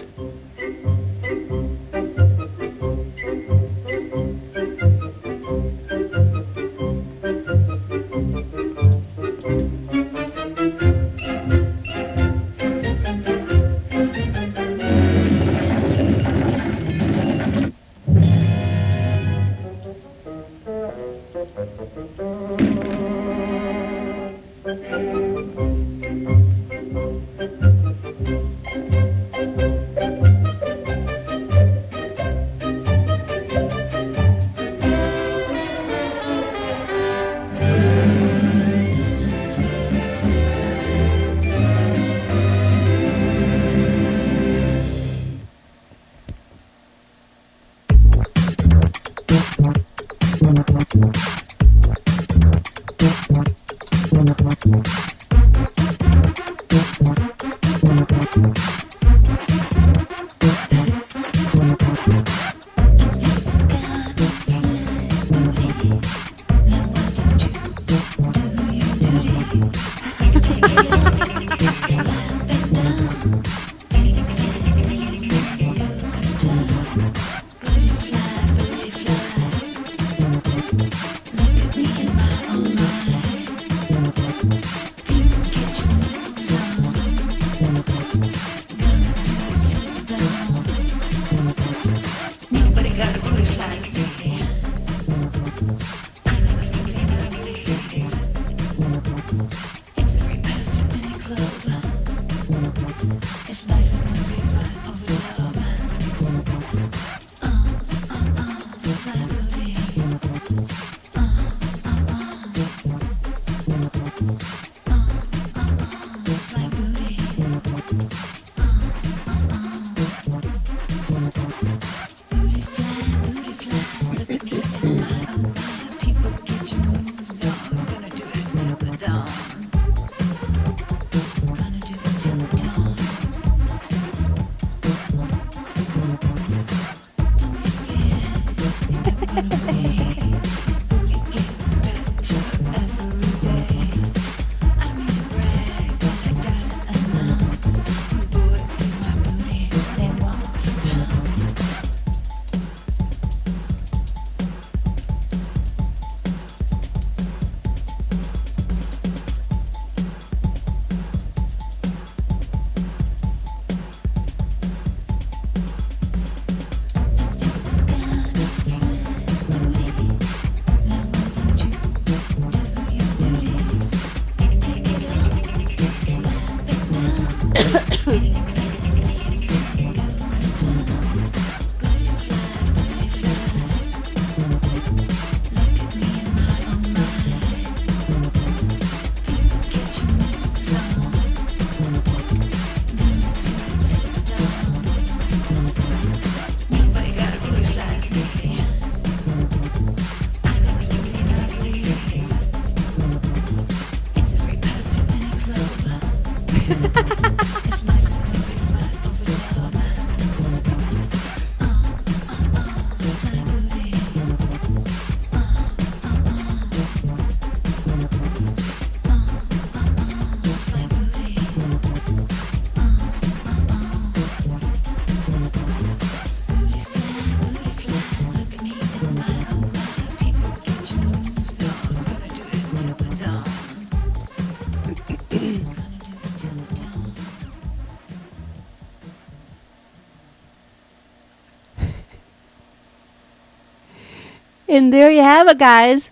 And there you have it, guys.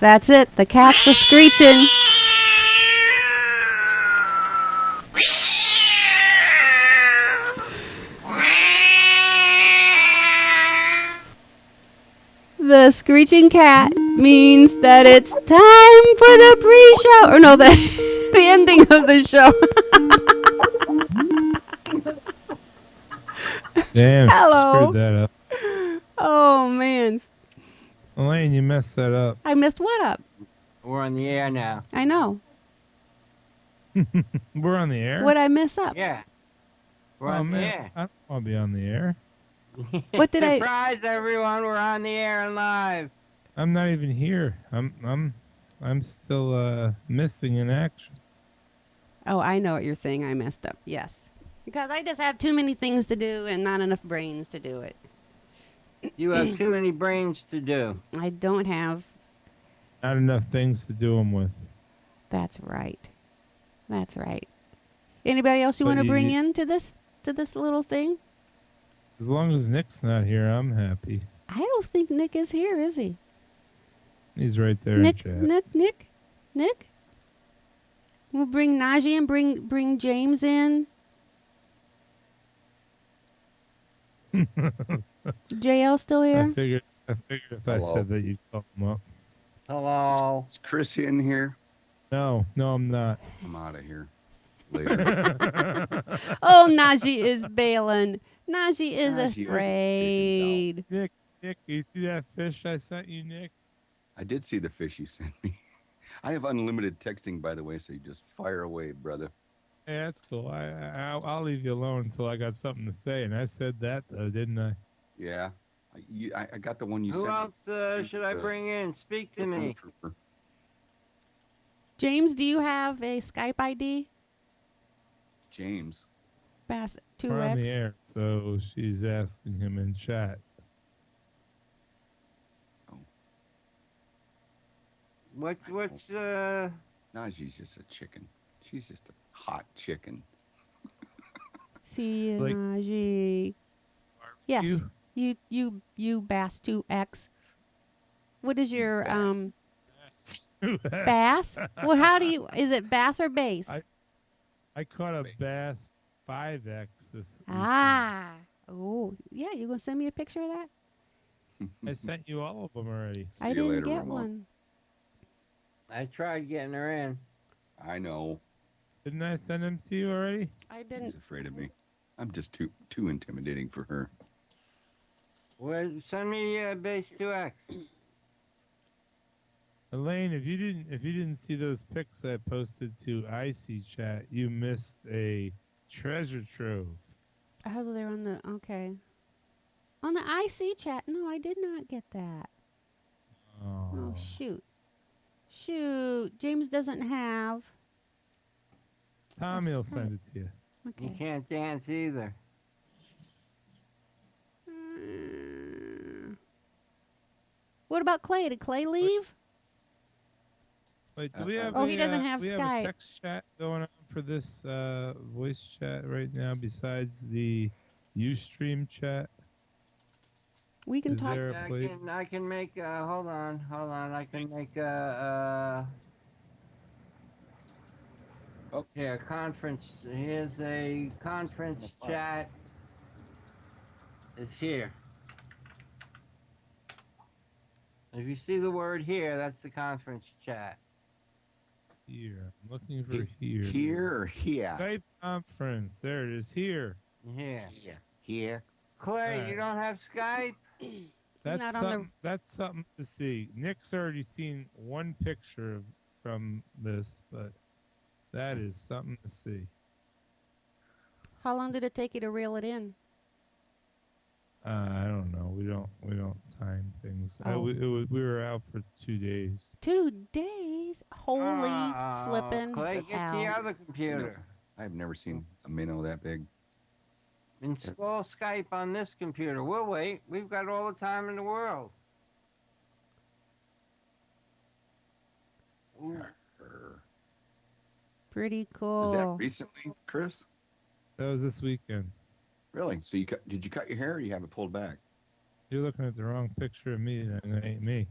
That's it. The cats are screeching. The screeching cat means that it's time for the pre-show. Or no, the ending of the show. Damn, Hello. screwed that up. Oh, man. Elaine, you messed that up. I messed what up? We're on the air now. I know. We're on the air? What'd I mess up? Yeah. We're Oh, on the man. air. I don't want to be on the air. What did I... Surprise, everyone. We're on the air and live. I'm not even here. I'm still missing in action. Oh, I know what you're saying. I messed up. Yes. Because I just have too many things to do and not enough brains to do it. You have too many brains to do. I don't have. Not enough things to do them with. That's right. That's right. Anybody else you But want to you- bring in to this little thing? As long as Nick's not here, I'm happy. I don't think Nick is here, is he? He's right there Nick, in chat. Nick. We'll bring Najee and bring James in. JL still here? I figured if I Hello. said that, you'd call him up. Hello. Is Chris in here? No, I'm not. I'm out of here. Later. Oh, Najee is bailing. Najee is Najee afraid. Nick, you see that fish I sent you, Nick? I did see the fish you sent me. I have unlimited texting, by the way, so you just fire away, brother. Hey, that's cool. I'll leave you alone until I got something to say, and I said that though, didn't I? Yeah. I got the one you Who sent else should I bring in? Speak to me. James, do you have a Skype ID? James. Bass We're on the 2X. air, so she's asking him in chat. What's Najee's just a chicken. She's just a hot chicken. See you, Like- Najee. Yes, you Bass 2X. What is your bass? Well, how do you? Is it bass or bass? I caught a bass 5X this Ah. Oh, yeah. You gonna send me a picture of that? I sent you all of them already. I didn't get one. I tried getting her in. I know. Didn't I send them to you already? I She's didn't. afraid of me. I'm just too intimidating for her. Well, send me base 2X. Elaine, if you didn't see those pics I posted to IC chat, you missed a treasure trove. Oh, they're on the okay. On the IC chat. No, I did not get that. Oh shoot. Shoot. James doesn't have. Tommy will send it to you. Okay. You can't dance either. What about Clay? Did Clay leave? Wait, do we have? Oh, he doesn't have we Skype. have a text chat going on for this voice chat right now, besides the UStream chat. We can Is talk. there a place? I can make. Hold on. I can make Here, conference. Here's a conference chat. It's here. If you see the word here, that's the conference chat. Here, I'm looking for here. Here or here? Skype conference. There it is. Here. Here. Here. Clay, Alright. you don't have Skype? That's Not on the- something. That's something to see. Nick's already seen one picture from this, but that is something to see. How long did it take you to reel it in? I don't know. We don't time things. Oh. We were out for 2 days. 2 days. Holy flippin' Clay, get to the other computer. I've never seen a minnow that big. Install Skype on this computer. We'll wait. We've got all the time in the world. Ooh. Pretty cool. Is that recently, Chris? That was this weekend. Really? So did you cut your hair or you have it pulled back? You're looking at the wrong picture of me, then it ain't me.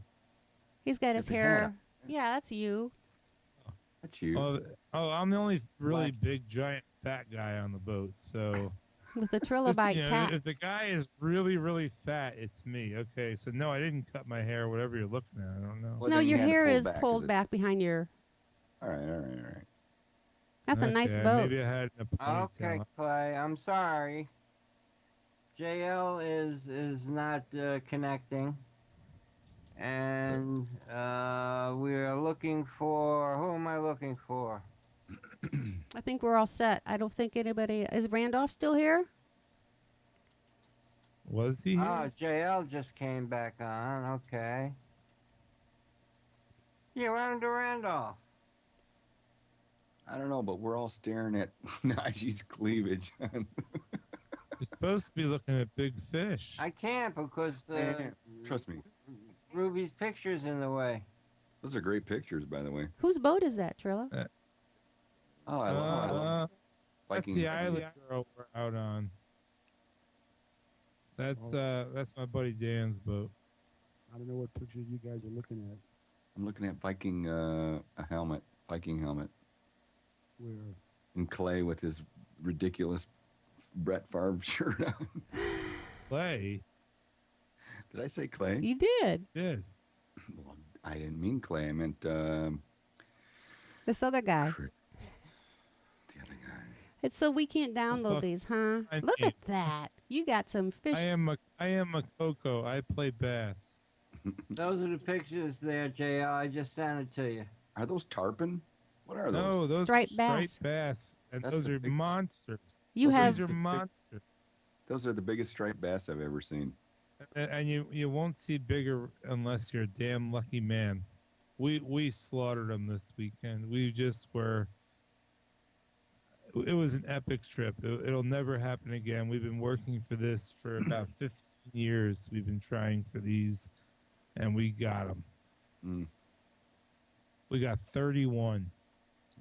He's got his the hat hair. on. Yeah, that's you. That's you. I'm the only really big, giant, fat guy on the boat. So With the just, trilobite you know, tap. if the guy is really, really fat, it's me. Okay, so no, I didn't cut my hair. Whatever you're looking at, I don't know. Well, No, then you your had it hair pulled is back, pulled back behind your. All right. That's a nice boat. Maybe I had a ponytail. Okay, Clay, I'm sorry. JL is not connecting. And we're looking for, who am I looking for? I think we're all set. I don't think anybody is. Randolph still here? Was he? Oh, JL just came back on. Okay. Yeah, what happened to Randolph? I don't know, but we're all staring at Najee's cleavage. You're supposed to be looking at big fish. I can't because Trust me. Ruby's picture's in the way. Those are great pictures, by the way. Whose boat is that, Trilla? I love That's Viking. the island girl we're out on. That's my buddy Dan's boat. I don't know what picture you guys are looking at. I'm looking at Viking Viking helmet. Where? And Clay with his ridiculous Brett Favre shirt on. Clay? Did I say Clay? You did. Did. Well, I didn't mean Clay. I meant This other guy. The other guy. It's so we can't download these, huh? Look at that. You got some fish. I am a Coco. I play bass. Those are the pictures there, JL. I just sent it to you. Are those tarpon? What are those? No, those Striped are bass. striped bass. And That's those the are biggest- monsters. You have. These are monsters. Those are the biggest striped bass I've ever seen. And you won't see bigger unless you're a damn lucky man. We slaughtered them this weekend. We just were. It was an epic trip. It'll never happen again. We've been working for this for about 15 years. We've been trying for these, and we got them. Mm. We got 31.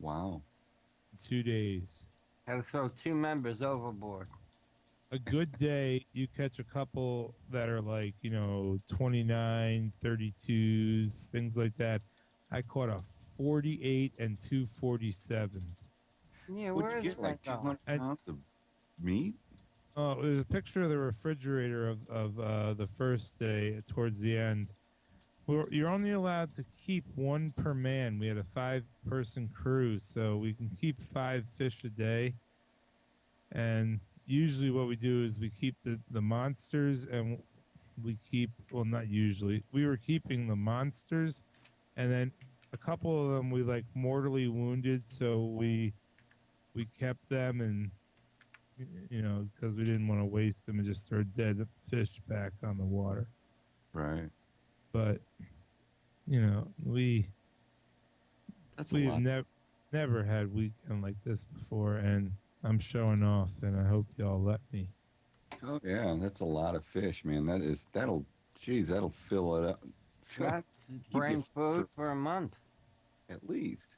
Wow. In 2 days. Had to throw 2 members overboard. A good day, you catch a couple that are like, 29, 32s, things like that. I caught a 48 and 2 47s. Yeah, What'd where you is get, like that going? 200 pounds of meat? Oh, there's a picture of the refrigerator of the first day towards the end. You're only allowed to keep 1 per man. We had a 5-person crew, so we can keep 5 fish a day. And usually what we do is we keep the monsters, and we keep, well, not usually. We were keeping the monsters, and then a couple of them we like mortally wounded, so we kept them, and because we didn't want to waste them and just throw dead fish back on the water. Right. But we've never had a weekend like this before, and I'm showing off, and I hope y'all let me. Oh yeah, that's a lot of fish, man. That'll fill it up. That's brain food for a month. At least.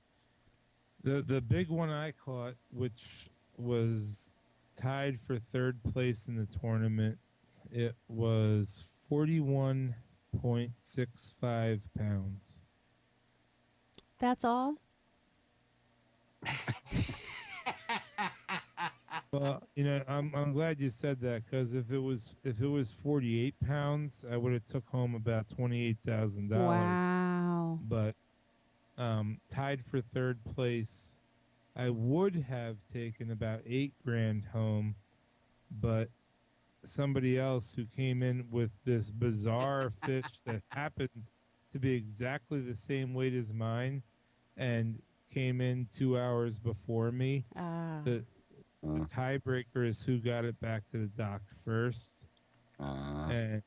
The big one I caught, which was tied for 3rd place in the tournament, it was 41.65 pounds. That's all? Well, I'm glad you said that, because if it was 48 pounds, I would have took home about $28,000. Wow. But tied for 3rd place, I would have taken about $8,000 home, but somebody else who came in with this bizarre fish that happened to be exactly the same weight as mine, and came in 2 hours before me. The tiebreaker is who got it back to the dock first. And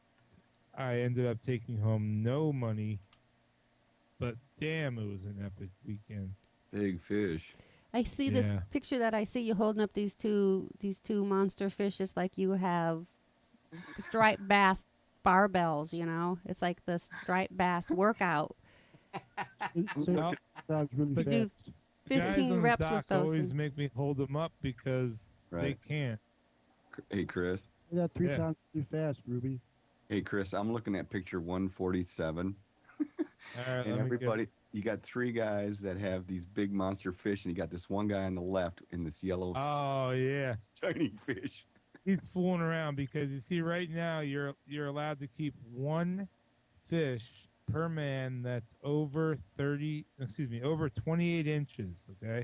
I ended up taking home no money, but damn, it was an epic weekend. Big fish. I see this picture that I see you holding up these two monster fish, just like you have striped bass barbells. It's like the striped bass workout. Sounds really We do fast. 15 Guys on reps the dock with those always things. make me hold them up because they can't. Hey, Chris. Say that three Yeah. times too fast, Ruby. Hey, Chris, I'm looking at picture 147. All right, And let me get. everybody, you got three guys that have these big monster fish, and you got this one guy on the left in this yellow Oh yeah. tiny fish. He's fooling around because you see right now you're allowed to keep one fish per man that's over 28 inches, okay?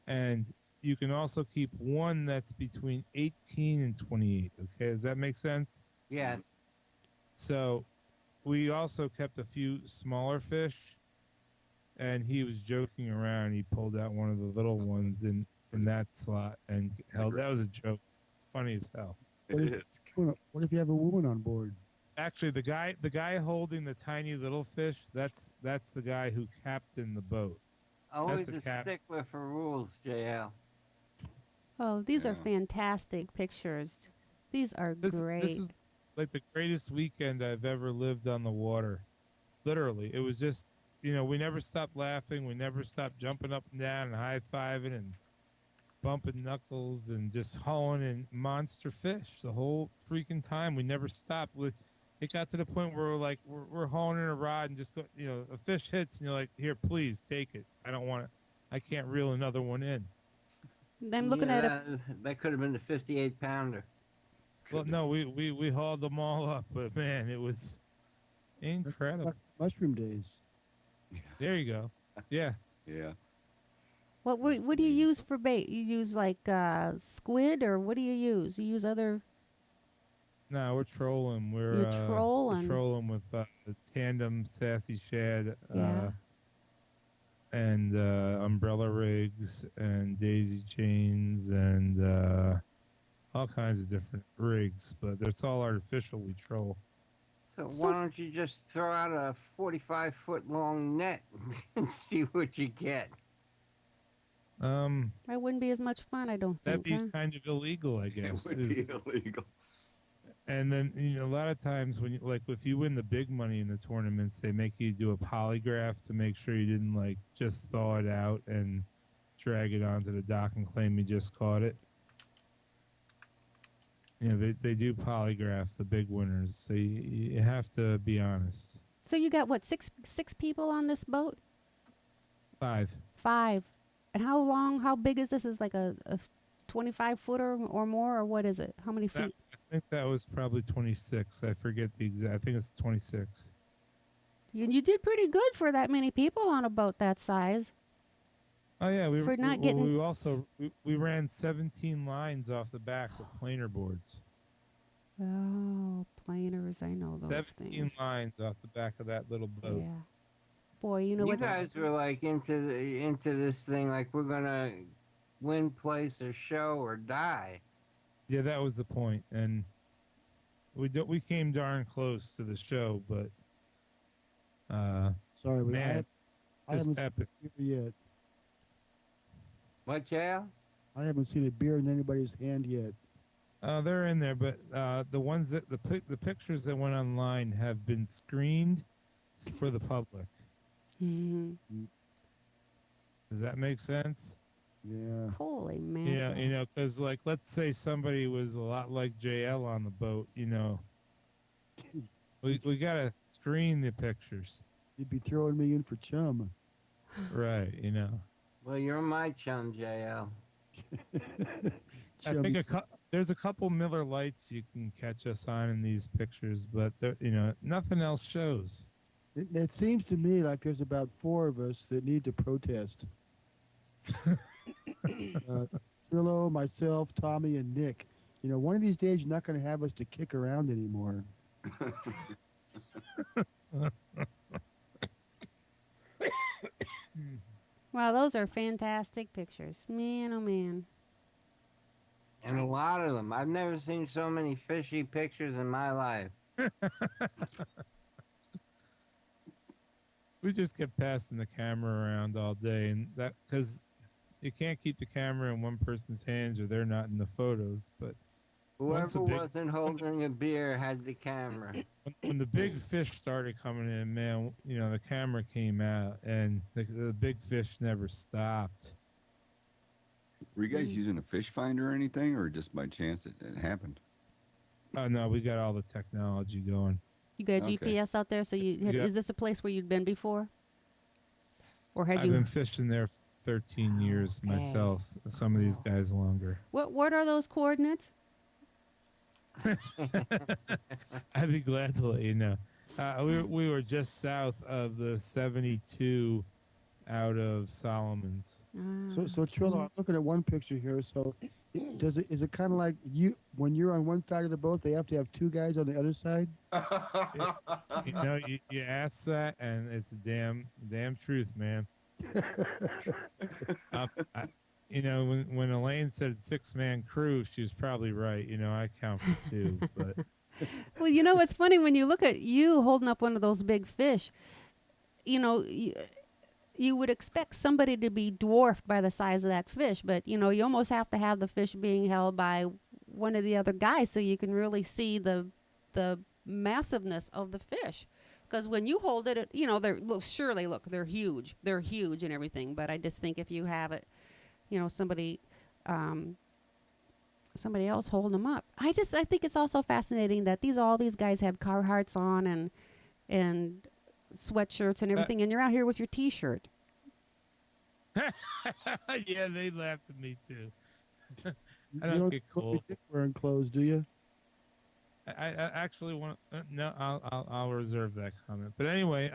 And you can also keep one that's between 18 and 28, okay? Does that make sense? Yes. So we also kept a few smaller fish, and he was joking around. He pulled out one of the little ones in that slot and held. That was a joke. It's funny as hell. What if you have a woman on board? Actually, the guy holding the tiny little fish, that's the guy who captained the boat. Always That's a stickler for rules, JL. Oh, these are fantastic pictures. These are great. This is like the greatest weekend I've ever lived on the water. Literally, it was just, we never stopped laughing. We never stopped jumping up and down and high-fiving and bumping knuckles and just hauling in monster fish the whole freaking time. We never stopped. It got to the point where we're hauling in a rod and just go, a fish hits and you're like, here, please take it. I don't want it. I can't reel another one in. I'm looking at it. That could have been the 58 pounder. Well, no, we hauled them all up, but man, it was incredible. Like mushroom days. There you go. Yeah. Yeah. What do you use for bait? You use like squid, or what do you use? You use other. No, we're trolling. You're trolling. We're trolling with the tandem sassy shad. Yeah. And umbrella rigs and daisy chains and all kinds of different rigs, but it's all artificial. We troll. So why don't you just throw out a 45-foot long net and see what you get? That wouldn't be as much fun, I don't That'd think. be kind of illegal, I guess. It would be illegal. And then a lot of times when if you win the big money in the tournaments, they make you do a polygraph to make sure you didn't just thaw it out and drag it onto the dock and claim you just caught it. They do polygraph the big winners, so you have to be honest. So you got what, six people on this boat? 5. 5. And how big is this? Is like a 25-footer or more, or what is it? How many feet? I think that was probably 26. I forget the exact. I think it's 26. You did pretty good for that many people on a boat that size. Oh yeah, we ran 17 lines off the back with planer boards. Oh, planers, I know those 17 things. lines off the back of that little boat. Yeah. Boy, you know You what? guys were like into this thing, like we're gonna win, place, or show, or die. Yeah, that was the point, and we came darn close to the show, but sorry, but man, I haven't epic. seen a beer yet. What, JL? I haven't seen a beer in anybody's hand yet. They're in there, but the ones that the pictures that went online have been screened for the public. Mm-hmm. Does that make sense? Yeah. Holy man. Yeah, because let's say somebody was a lot like JL on the boat, we gotta screen the pictures. You'd be throwing me in for chum. Right, Well, you're my chum, JL. I think there's a couple Miller Lights you can catch us on in these pictures, but nothing else shows. It seems to me like there's about 4 of us that need to protest. Trillo, myself, Tommy, and Nick. One of these days you're not going to have us to kick around anymore. Wow, those are fantastic pictures. Man, oh man. And a lot of them. I've never seen so many fishy pictures in my life. We just kept passing the camera around all day, and that because you can't keep the camera in one person's hands or they're not in the photos. But Whoever wasn't holding a beer had the camera. when the big fish started coming in, man, the camera came out, and the big fish never stopped. Were you guys using a fish finder or anything, or just by chance it happened? Oh no, we got all the technology going. You got Okay. GPS out there, so is this a place where you'd been before? Or had I've you? been fishing there for 13 years myself. Some of these guys longer. What are those coordinates? I'd be glad to let you know. We were just south of the 72 out of Solomon's. So Trillo, I'm looking at one picture here. So, is it kind of like when you're on one side of the boat, they have to have two guys on the other side? You know, you ask that, and it's a damn truth, man. You know, when Elaine said 6-man crew, she was probably right. You know, I count for 2, but. Well, you know what's funny when you look at you holding up one of those big fish. You know, you would expect somebody to be dwarfed by the size of that fish, but you know, you almost have to have the fish being held by one of the other guys so you can really see the massiveness of the fish. Because when you hold it, you know, they're huge, and everything. But I just think if you have it, you know, somebody else holding them up. I think it's also fascinating that all these guys have Carhartts on and sweatshirts and everything, and you're out here with your T-shirt. Yeah, they laughed at me too. I You don't get cold. wearing clothes, do you? I actually want. No, I'll reserve that comment. But anyway,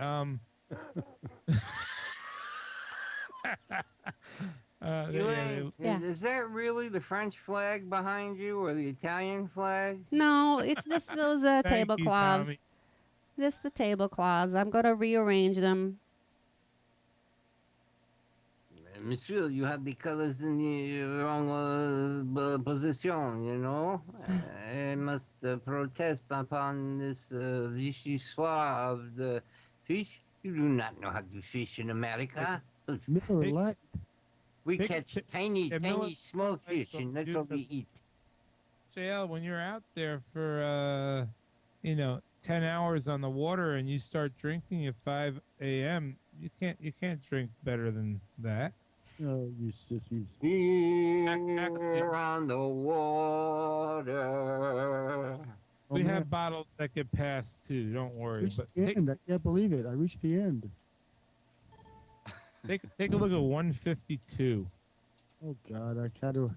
Is that really the French flag behind you or the Italian flag? No, it's just those tablecloths. Tommy. Just the tablecloths. I'm going to rearrange them. Monsieur, you have the colors in the wrong position, you know? I must protest upon this vichyssoise of the fish. You do not know how to fish in America. Miller Lite. We catch tiny Miller small fish, and that's what we eat. JL, when you're out there for, 10 hours on the water and you start drinking at 5 a.m., you can't drink better than that. Oh, you sissies. Here on the water. We have bottles that get passed too. Don't worry. Reached But the end. I can't believe it. I reached the end. take a look at 152. Oh God, I got to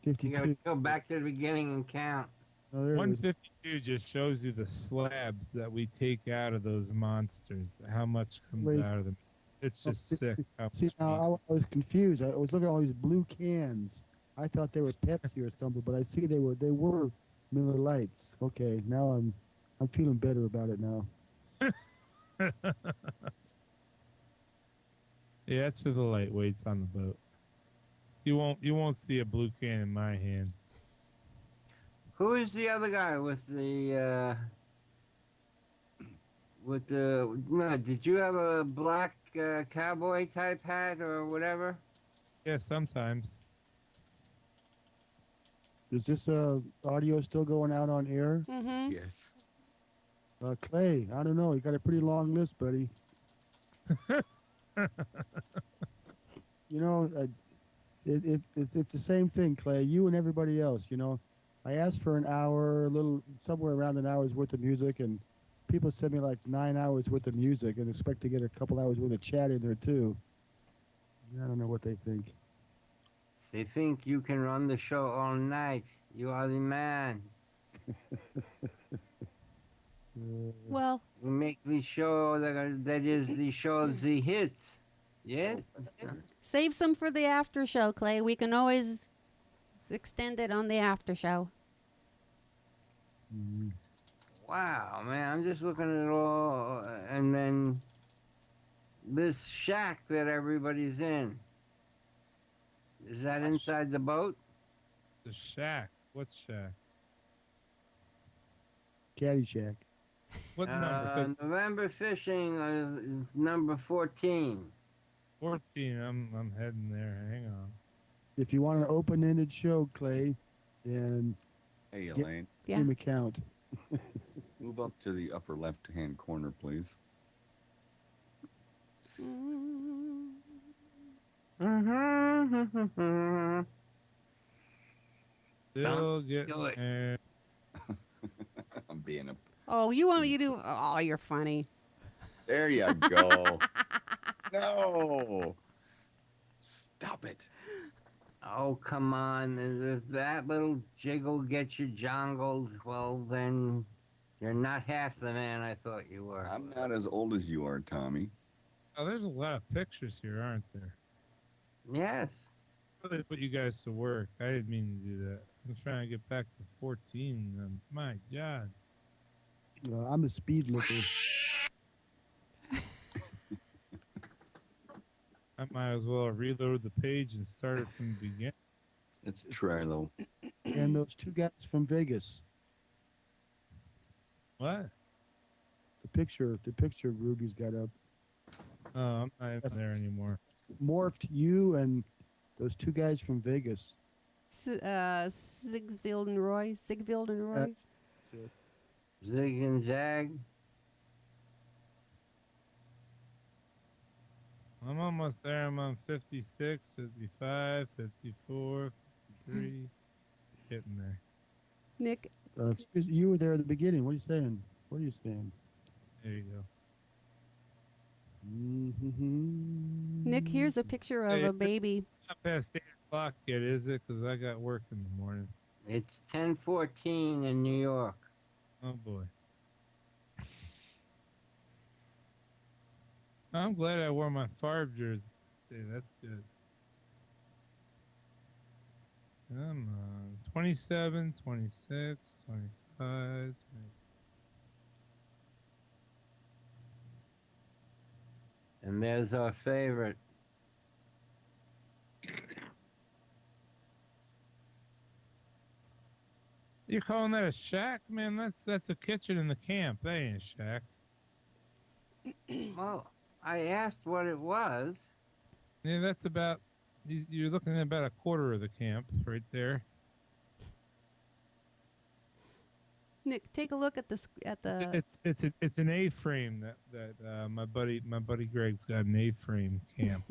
52. You gotta go back to the beginning and count. Oh, there it is. 152 just shows you the slabs that we take out of those monsters. How much comes out of them? It's just sick. See, now I was confused. I was looking at all these blue cans. I thought they were Pepsi or something, but I see they were Miller Lights. Okay, now I'm feeling better about it now. Yeah, that's for the lightweights on the boat. You won't see a blue can in my hand. Who is the other guy with the did you have a black cowboy type hat or whatever? Yeah, sometimes. Is this audio still going out on air? Mm-hmm. Yes. Clay, I don't know. You got a pretty long list, buddy. You know, it's the same thing, Clay. You and everybody else. You know, I asked for an hour, somewhere around an hour's worth of music, and people send me like 9 hours worth of music and expect to get a couple hours worth of chat in there too. I don't know what they think. They think you can run the show all night. You are the man. Well, you make the show that is the show of the hits. Yes. save some for the after show, Clay. We can always extend it on the after show. Wow, man, I'm just looking at it all, and then this shack that everybody's in. Is that inside the boat? The shack. What shack? Caddy Shack. What number? November fishing is number 14. 14. I'm heading there. Hang on. If you want an open-ended show, Clay, then Hey, Elaine. give him a count. Move up to the upper left-hand corner, please. Mm-hmm. Still Don't getting do it. there. I'm being a. Oh, you want me to do? Oh, you're funny. There you go. No. Stop it. Oh, come on. If that little jiggle gets you jongled, well, then you're not half the man I thought you were. I'm not as old as you are, Tommy. Oh, there's a lot of pictures here, aren't there? Yes. Really put you guys to work. I didn't mean to do that. I'm trying to get back to 14. My God. I'm a speed looker. I might as well reload the page and start it from the beginning. Let's try, though. And those two guys from Vegas. What? The picture Ruby's got up. Oh, I'm not even there anymore. Morphed you and those two guys from Vegas. Sigfield and Roy. Sigfield and Roy. That's it. Zig and Zag. I'm almost there. I'm on 56, 55, 54, 53. Getting there. Nick. You were there at the beginning. What are you saying? What are you saying? There you go. Nick, here's a picture of a baby. It's not past 8 o'clock yet, is it? Because I got work in the morning. It's 10:14 in New York. Oh, boy. I'm glad I wore my Favre jersey today. That's good. Come on. 27, 26, 25, 20. And there's our favorite. You're calling that a shack? Man, that's a kitchen in the camp. That ain't a shack. Well, I asked what it was. Yeah, that's about, you're looking at about a quarter of the camp right there. Nick, take a look at the It's an A-frame that my buddy Greg's got an A-frame camp.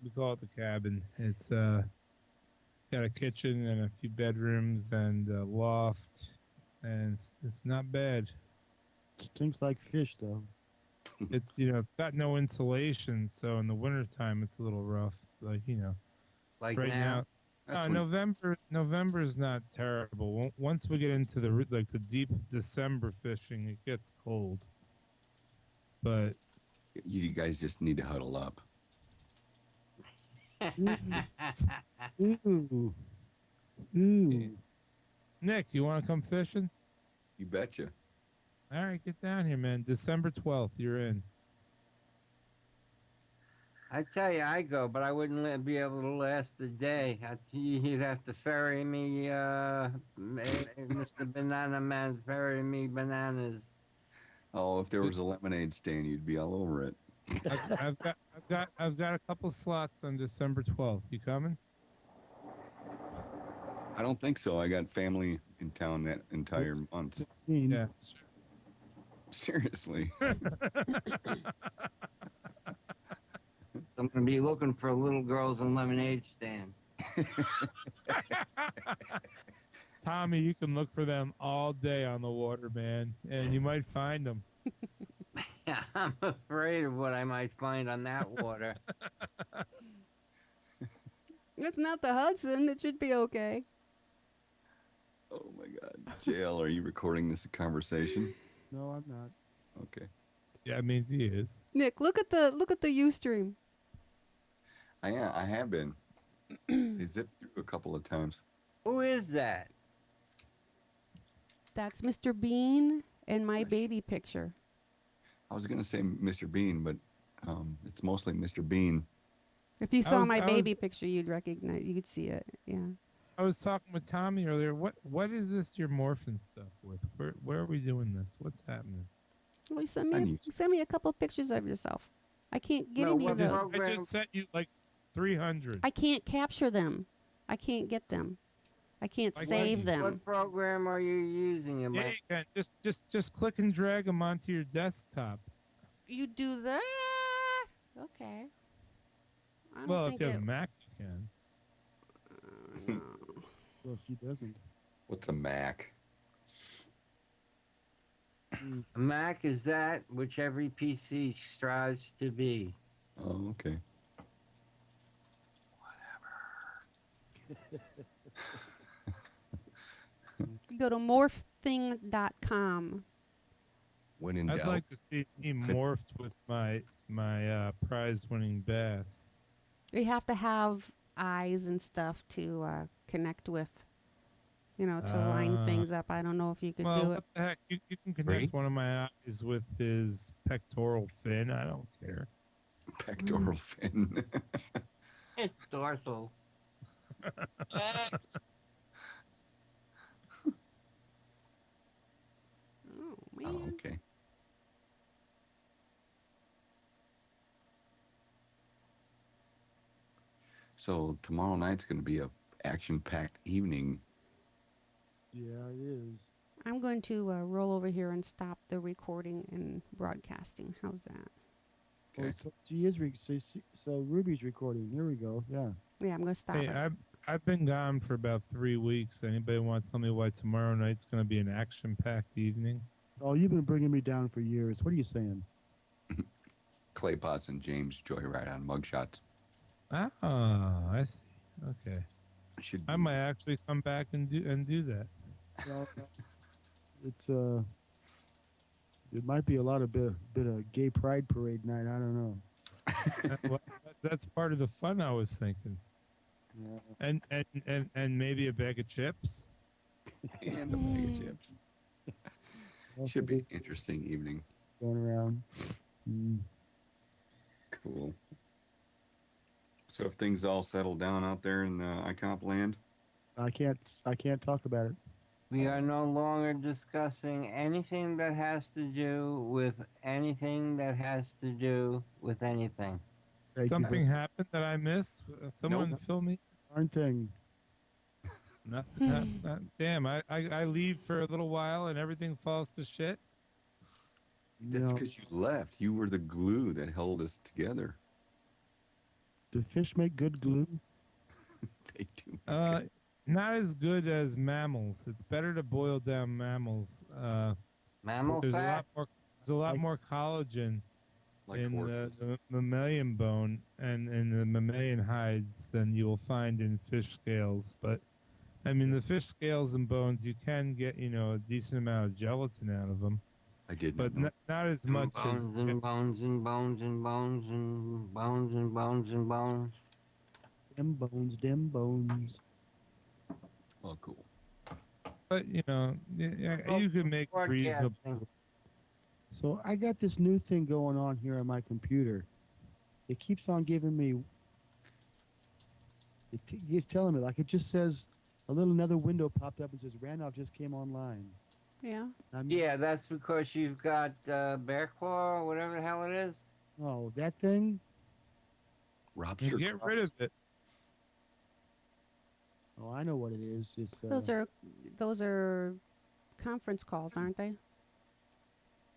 We call it the cabin. It's got a kitchen and a few bedrooms and a loft, and it's not bad. Stinks like fish though. It's it's got no insulation, so in the wintertime it's a little rough. Like Like right now? November is not terrible. Once we get into the deep December fishing, it gets cold. But you guys just need to huddle up. Ooh. Nick, you want to come fishing? You betcha. All right, get down here, man. December 12th, you're in. I tell you, I go, but I wouldn't be able to last a day. You'd have to ferry me, Mr. Banana Man, ferry me bananas. Oh, if there was a lemonade stand, you'd be all over it. I've got a couple slots on December 12th. You coming? I don't think so. I got family in town that entire month. Yeah. Seriously. I'm going to be looking for little girls in lemonade stand. Tommy, you can look for them all day on the water, man, and you might find them. Yeah, I'm afraid of what I might find on that water. It's not the Hudson. It should be okay. Oh my God. JL, are you recording this conversation? No, I'm not. Okay. Yeah, it means he is. Nick, look at the Ustream. I have been. They zipped through a couple of times. Who is that? That's Mr. Bean and my baby picture. I was going to say Mr. Bean, but it's mostly Mr. Bean. If you saw my baby picture, you'd recognize. You could see it. Yeah. I was talking with Tommy earlier. What is this you're morphing stuff with? Where are we doing this? What's happening? Well, send me a couple of pictures of yourself. I can't get any of those. I just sent you like 300. I can't capture them. I can't get them. I can't save them. What program are you using? Yeah, you can. Just click and drag them onto your desktop. You do that? Okay. I don't Well, if think you have it. a Mac, you can. Well, she doesn't. What's a Mac? A Mac is that which every PC strives to be. Oh, okay. Go to morphthing.com. When in I'd doubt. like to see me morphed with my prize-winning bass. You have to have eyes and stuff to connect with, to line things up. I don't know if you could Well, do what it. the heck? You can connect one of my eyes with his pectoral fin. I don't care. Pectoral fin. Dorsal. Oh, man. Oh, okay. So tomorrow night's going to be a action-packed evening. Yeah, it is. I'm going to roll over here and stop the recording and broadcasting. How's that? Oh, so she is. So Ruby's recording. Here we go. Yeah. Yeah, I'm going to stop Hey, it. I've been gone for about 3 weeks. Anybody want to tell me why tomorrow night's going to be an action-packed evening? Oh, you've been bringing me down for years. What are you saying? Clay Potts and James Joyride on mugshots. Ah, I see. Okay. I be. might actually come back and do that. Well, it's it might be a lot of bit of gay pride parade night. I don't know. Well, that's part of the fun, I was thinking. Yeah. And maybe a bag of chips. And a bag of chips. Should be an interesting evening. Going around. Cool. So if things all settle down out there in ICOP land? I can't talk about it. We are no longer discussing anything that has to do with anything that has to do with anything. Something happened that I missed? Someone fill me? Darn thing. Nothing. Damn, I leave for a little while and everything falls to shit. That's because you left. You were the glue that held us together. Do fish make good glue? They do. Not as good as mammals. It's better to boil down mammals. Mammal there's fat? There's a lot more collagen in the mammalian bone and in the mammalian hides than you will find in fish scales. But I mean, the fish scales and bones, you can get a decent amount of gelatin out of them. I did, but not as much as bones and bones and bones and bones and bones and bones and bones. Them bones. Oh, cool. But you can make reasonable. So I got this new thing going on here on my computer. It keeps on giving me. It's telling me, like, it just says another window popped up and says Randolph just came online. Yeah. Yeah, that's because you've got Bear Claw or whatever the hell it is. Oh, that thing? Get rid of it. Oh, I know what it is. It's Those are conference calls, aren't they?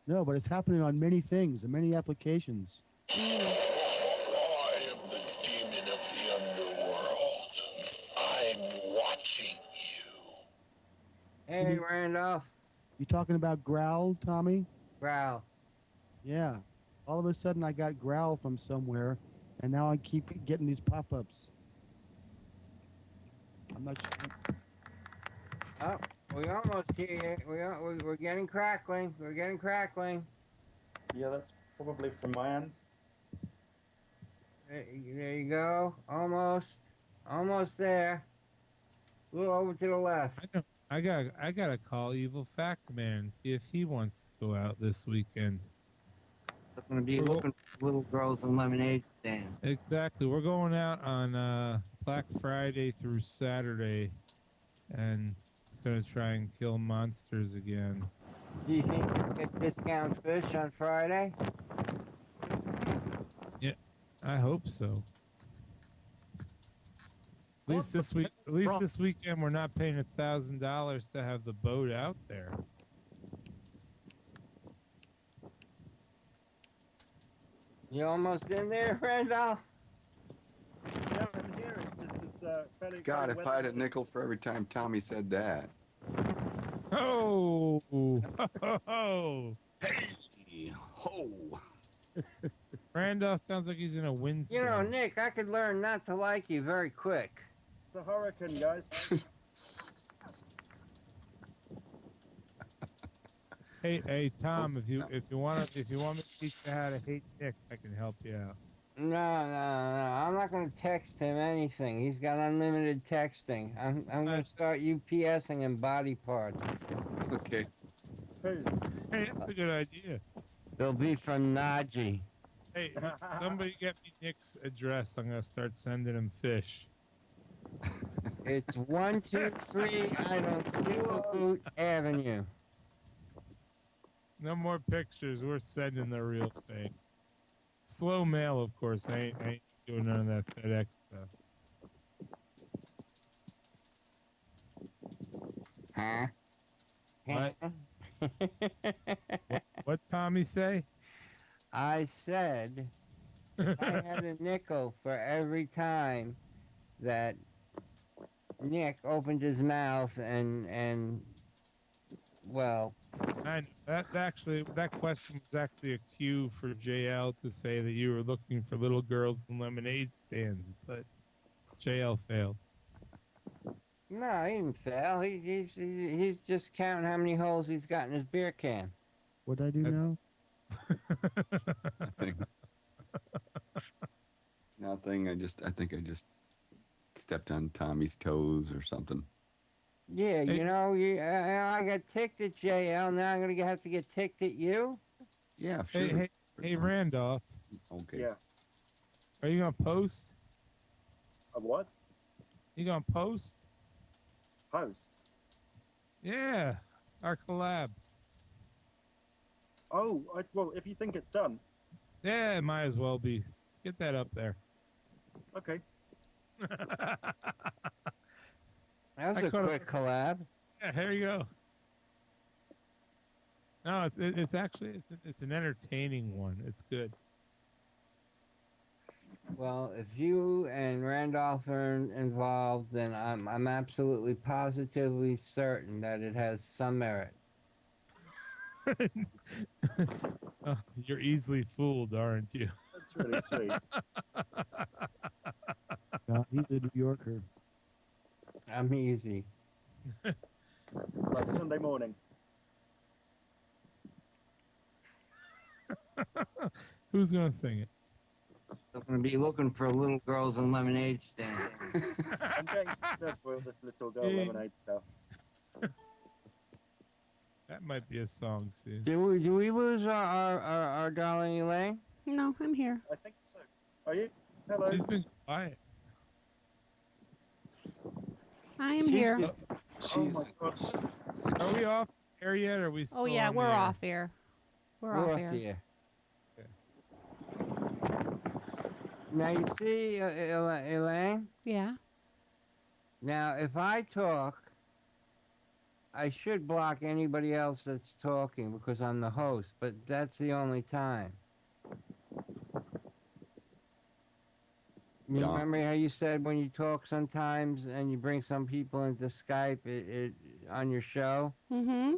No, but it's happening on many things and many applications. I am the demon of the underworld. I'm watching you. Hey, Randolph. You talking about Growl, Tommy? Growl. Yeah. All of a sudden I got Growl from somewhere, and now I keep getting these pop-ups. I'm not sure. Oh, we almost here. We're getting crackling. We're getting crackling. Yeah, that's probably from my end. There you go. Almost there. A little over to the left. I gotta call Evil Fact Man and see if he wants to go out this weekend. I'm gonna be looking for little girls and lemonade stand. Exactly. We're going out on Black Friday through Saturday, and gonna try and kill monsters again. Do you think you can get discount fish on Friday? Yeah, I hope so. At least this weekend we're not paying $1,000 to have the boat out there. You almost in there, Randolph? here. It's just this fairly God, exciting if I had a weather. nickel for every time Tommy said that. Oh, ho. Hey, ho. Randolph sounds like he's in a wind You know, Nick, I could learn not to like you very quick. It's a hurricane, guys. Hey, Tom, if you want me to teach you how to hate Nick, I can help you out. No. I'm not going to text him anything. He's got unlimited texting. I'm going to start UPSing him body parts. Okay. Hey, that's a good idea. They'll be from Najee. Hey, somebody get me Nick's address. I'm gonna start sending him fish. It's 123 Idlewood Avenue. No more pictures. We're sending the real thing. Slow mail, of course. I ain't doing none of that FedEx stuff. Huh? What Tommy say? I said if I had a nickel for every time that Nick opened his mouth and well, that question was actually a cue for JL to say that you were looking for little girls in lemonade stands, but JL failed. no, he didn't fail. He's just counting how many holes he's got in his beer can. What'd I do now? Nothing. I think I just stepped on Tommy's toes or something. Yeah, you know, I got ticked at JL. Now I'm gonna have to get ticked at you. Yeah, sure. Hey, Randolph. Okay. Yeah. Are you gonna post? A what? You gonna post? Post? Yeah, our collab. Oh, well, if you think it's done. Yeah, it might as well be. Get that up there. Okay. That was a quick collab. Yeah, here you go. No, it's actually it's an entertaining one. It's good. Well, if you and Randolph are involved, then I'm absolutely positively certain that it has some merit. Oh, you're easily fooled, aren't you? That's really sweet. No, he's a New Yorker. I'm easy. Like Sunday morning. Who's gonna sing it? I'm gonna be looking for little girls in lemonade stands. I'm getting disturbed by all this little girl Hey. lemonade stuff. That might be a song soon. Do we lose our darling Elaine? No, I'm here. I think so. Are you? Hello. She's been quiet. I am here. Oh my God. Are we off air yet? Or are we still Oh yeah, on we're the air? off air. We're off air. Now you see, Elaine? Yeah. Now, if I talk, I should block anybody else that's talking because I'm the host, but that's the only time. You remember how you said when you talk sometimes and you bring some people into Skype it on your show? Mm-hmm.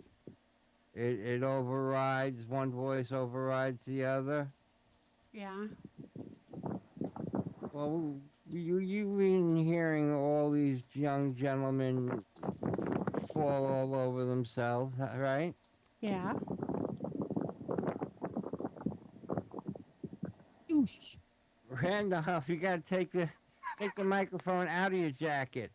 It overrides, one voice overrides the other? Yeah. Well, you've been hearing all these young gentlemen fall all over themselves, right? Yeah. Randolph, you gotta take the microphone out of your jacket.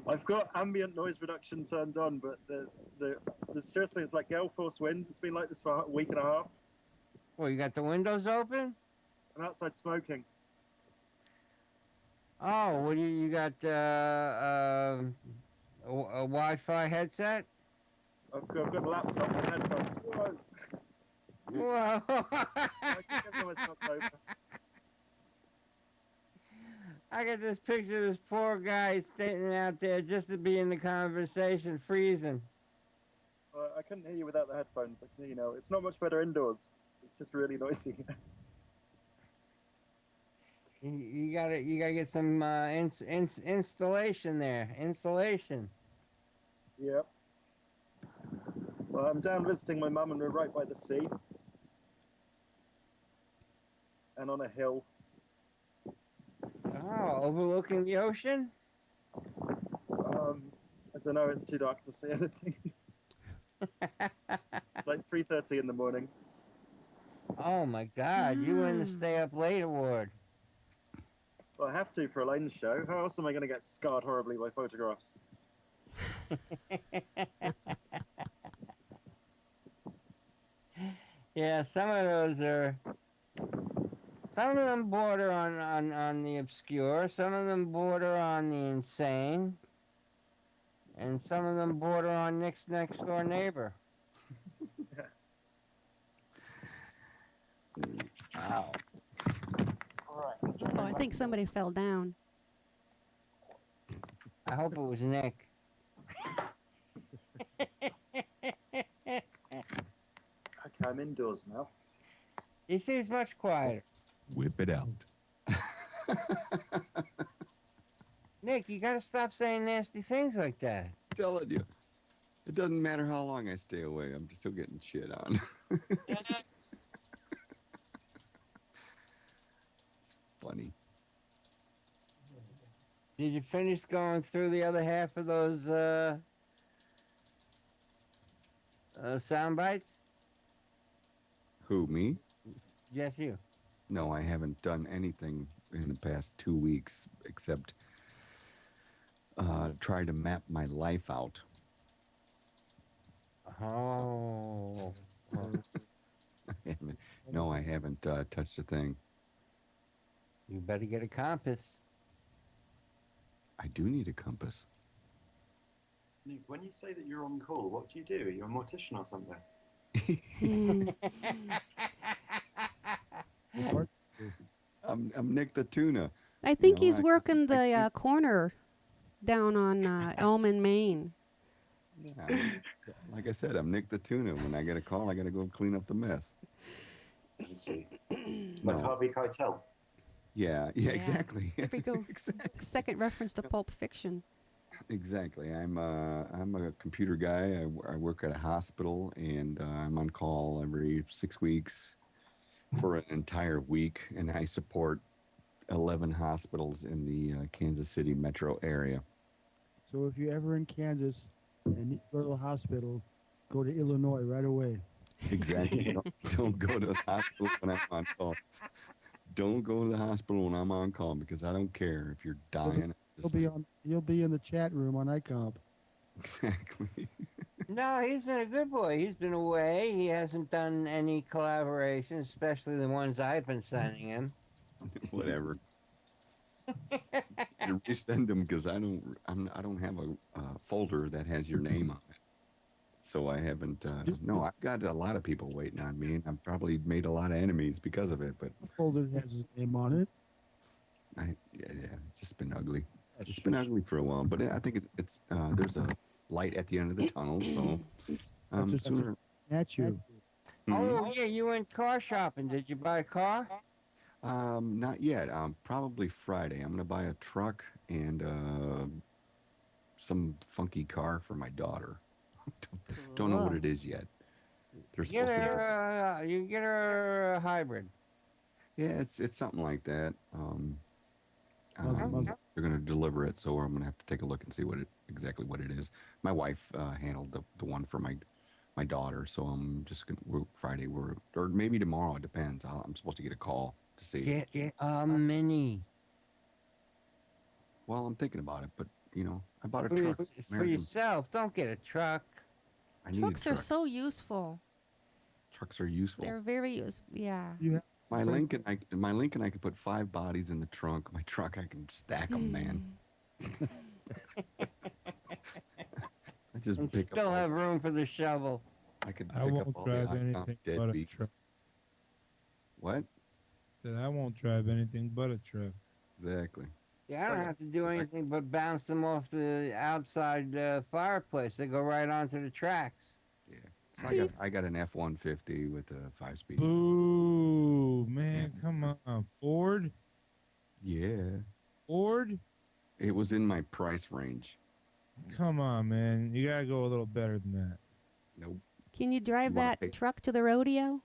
I've got ambient noise reduction turned on, but the seriously, it's like gale force winds. It's been like this for a week and a half. Well, you got the windows open? I'm outside smoking. Oh, what do you got? A Wi-Fi headset? I've got a laptop and headphones. Whoa. Whoa! I think everyone's knocked over. I got this picture of this poor guy standing out there just to be in the conversation, freezing. I couldn't hear you without the headphones. I can hear you now. It's not much better indoors. It's just really noisy. You gotta get some installation there. Installation. Yep. Well, I'm down visiting my mum, and we're right by the sea. And on a hill. Oh, overlooking the ocean? I don't know, it's too dark to see anything. It's like 3:30 in the morning. Oh my God, you win the Stay Up Late award. Well, I have to for Elaine's show. How else am I going to get scarred horribly by photographs? Yeah, some of them border on the obscure, some of them border on the insane, and some of them border on Nick's next door neighbor. Wow. Oh, I think somebody fell down. I hope it was Nick. Okay, I'm indoors now. He seems much quieter. Whip it out. Nick, you gotta stop saying nasty things like that. I'm telling you. It doesn't matter how long I stay away. I'm just still getting shit on. It's funny. Did you finish going through the other half of those sound bites? Who, me? Yes, you. No, I haven't done anything in the past 2 weeks except try to map my life out. Oh. No, I haven't touched a thing. You better get a compass. I do need a compass. Nick, when you say that you're on call, what do you do? You're a mortician or something? I'm Nick the Tuna. I think he's working the corner down on Elm in Maine. Like I said, I'm Nick the Tuna. When I get a call, I got to go clean up the mess. I see. Like Harvey Keitel. Yeah, exactly. There we go. Second reference to Pulp Fiction. Exactly. I'm a computer guy. I work at a hospital, and I'm on call every 6 weeks for an entire week, and I support 11 hospitals in the Kansas City metro area. So if you're ever in Kansas and need to go to the hospital, go to Illinois right away. Exactly. Don't go to the hospital when I'm on call. Don't go to the hospital when I'm on call because I don't care if you're dying. You'll be in the chat room on iComp. Exactly. No, he's been a good boy. He's been away. He hasn't done any collaborations, especially the ones I've been sending him. Whatever. You resend them because I don't have a folder that has your name on it. So I haven't. No, I've got a lot of people waiting on me, and I've probably made a lot of enemies because of it. But The folder has his name on it. Yeah, it's just been ugly. It's been ugly for a while, but I think it's there's a light at the end of the tunnel. So sooner. At you. Oh yeah, you went car shopping. Did you buy a car? Not yet. Probably Friday. I'm gonna buy a truck and some funky car for my daughter. Don't know what it is yet. They're Get supposed to. her, you get her a hybrid. Yeah, it's something like that. They're going to deliver it, so I'm going to have to take a look and see exactly what it is. My wife handled the one for my daughter, so I'm just going to Friday or maybe tomorrow. It depends. I'm supposed to get a call to see. Get a Mini. Well, I'm thinking about it, but I bought a For, truck. for yourself. Don't get a truck. I need Trucks a truck. are so useful. Trucks are useful. They're very useful. Yeah. My Lincoln, I could put 5 bodies in the trunk. My truck, I can stack them, man. I just And pick still up. have room for the shovel. I could. I pick won't up all drive the anything but a deadbeats. truck. What? Said I won't drive anything but a truck. Exactly. Yeah, I don't have to do anything but bounce them off the outside fireplace. They go right onto the tracks. Yeah. So I got an F-150 with a 5-speed. Ooh, man, come on, Ford. Yeah. Ford? It was in my price range. Come on, man. You gotta go a little better than that. Nope. Can you drive You wanna that pay- truck to the rodeo?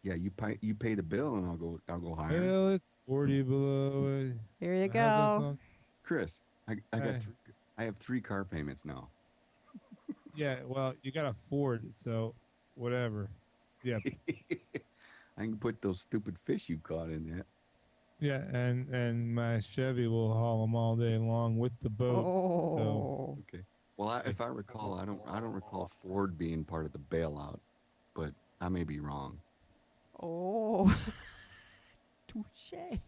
Yeah, you pay the bill, and I'll go higher. Well, it's 40 below. There you How's that go. song? Chris, I Hey. have 3 car payments now. Yeah, well, you got a Ford, so whatever. Yeah, I can put those stupid fish you caught in that. yeah, and my Chevy will haul them all day long with the boat. So Oh. Okay. Well, if I recall, I don't recall Ford being part of the bailout, but I may be wrong. Oh. Touche.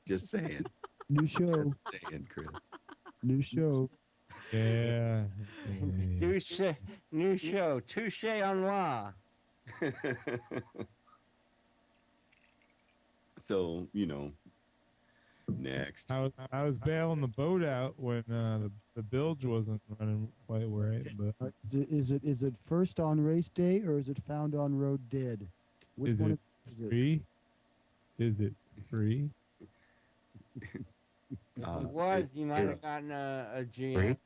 Just saying. New show. Just saying, Chris. New show. yeah. Touche. New show. Touche en moi. So, next. I was bailing the boat out when the bilge wasn't running quite right, but Is it first on race day or is it found on road dead? Which is one it is it? free? Is it free? If it was, you might have gotten a GM.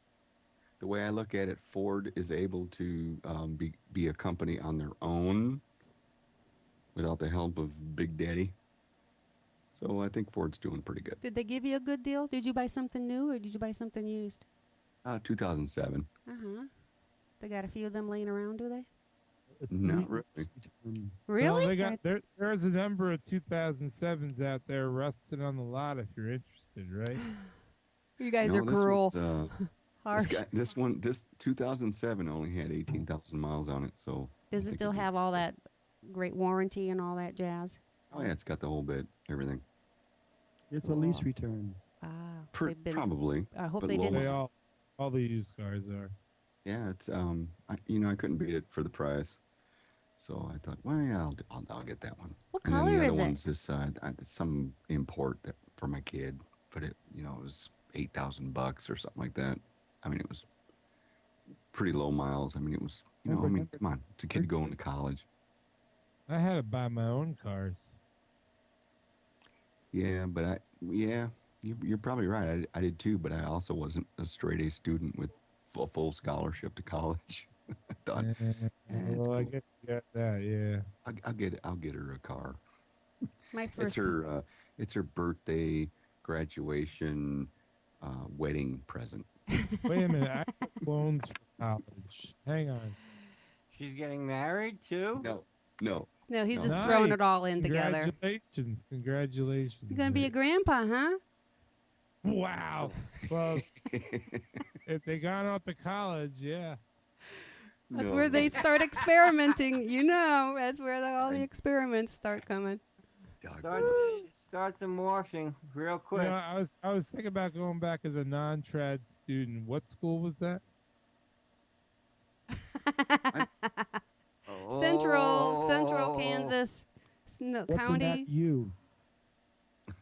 The way I look at it, Ford is able to be a company on their own without the help of Big Daddy. So I think Ford's doing pretty good. Did they give you a good deal? Did you buy something new or did you buy something used? 2007. Uh-huh. They got a few of them laying around, do they? Not really. Really? Well, they got there's a number of 2007s out there rusting on the lot if you're interested, right? You guys No, are this cruel. one's, Harsh. This 2007 only had 18,000 miles on it, so. Does it still have all that great warranty and all that jazz? Oh yeah, it's got the whole bit, everything. It's a lease return. Ah. Probably. I hope but they lower. didn't. All the used cars are. Yeah, it's I couldn't beat it for the price, so I thought, well, yeah, I'll get that one. What and then color the other is it? one's this some import for my kid, but it was $8,000 or something like that. I mean, it was pretty low miles. I mean, it was come on, it's a kid going to college. I had to buy my own cars. Yeah, but you're probably right. I did too, but I also wasn't a straight A student with full scholarship to college. I thought, well, I guess you got that, yeah. I'll get her a car. My first. It's her birthday, graduation, wedding present. Wait a minute, I got loans for college. Hang on. She's getting married too? No. No, he's just throwing it all in together. Congratulations. You're going to be a grandpa, huh? Wow. Well, if they gone off to college, yeah. That's where they start experimenting. That's where all the experiments start coming. Start the morphing real quick. I was thinking about going back as a non-trad student. What school was that? Central Kansas What's County. in that you?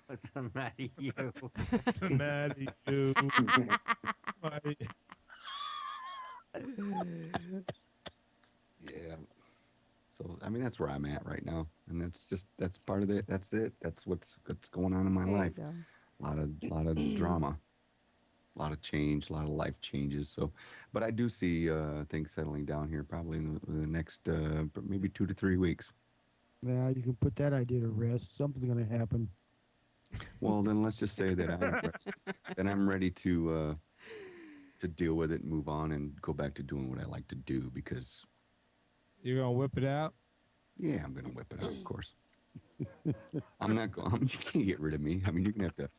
What's the matter, you? What's the matter, you? Yeah. So I mean, that's where I'm at right now, and that's part of it. That's it. That's what's going on in my life. A lot of drama, a lot of change, a lot of life changes. So, but I do see things settling down here probably in the next maybe 2 to 3 weeks. Now you can put that idea to rest. Something's going to happen. Well, then let's just say that I'm ready to deal with it and move on and go back to doing what I like to do because. You're gonna whip it out? Yeah, I'm gonna whip it out, of course. I'm not going. You can't get rid of me. I mean, you're gonna have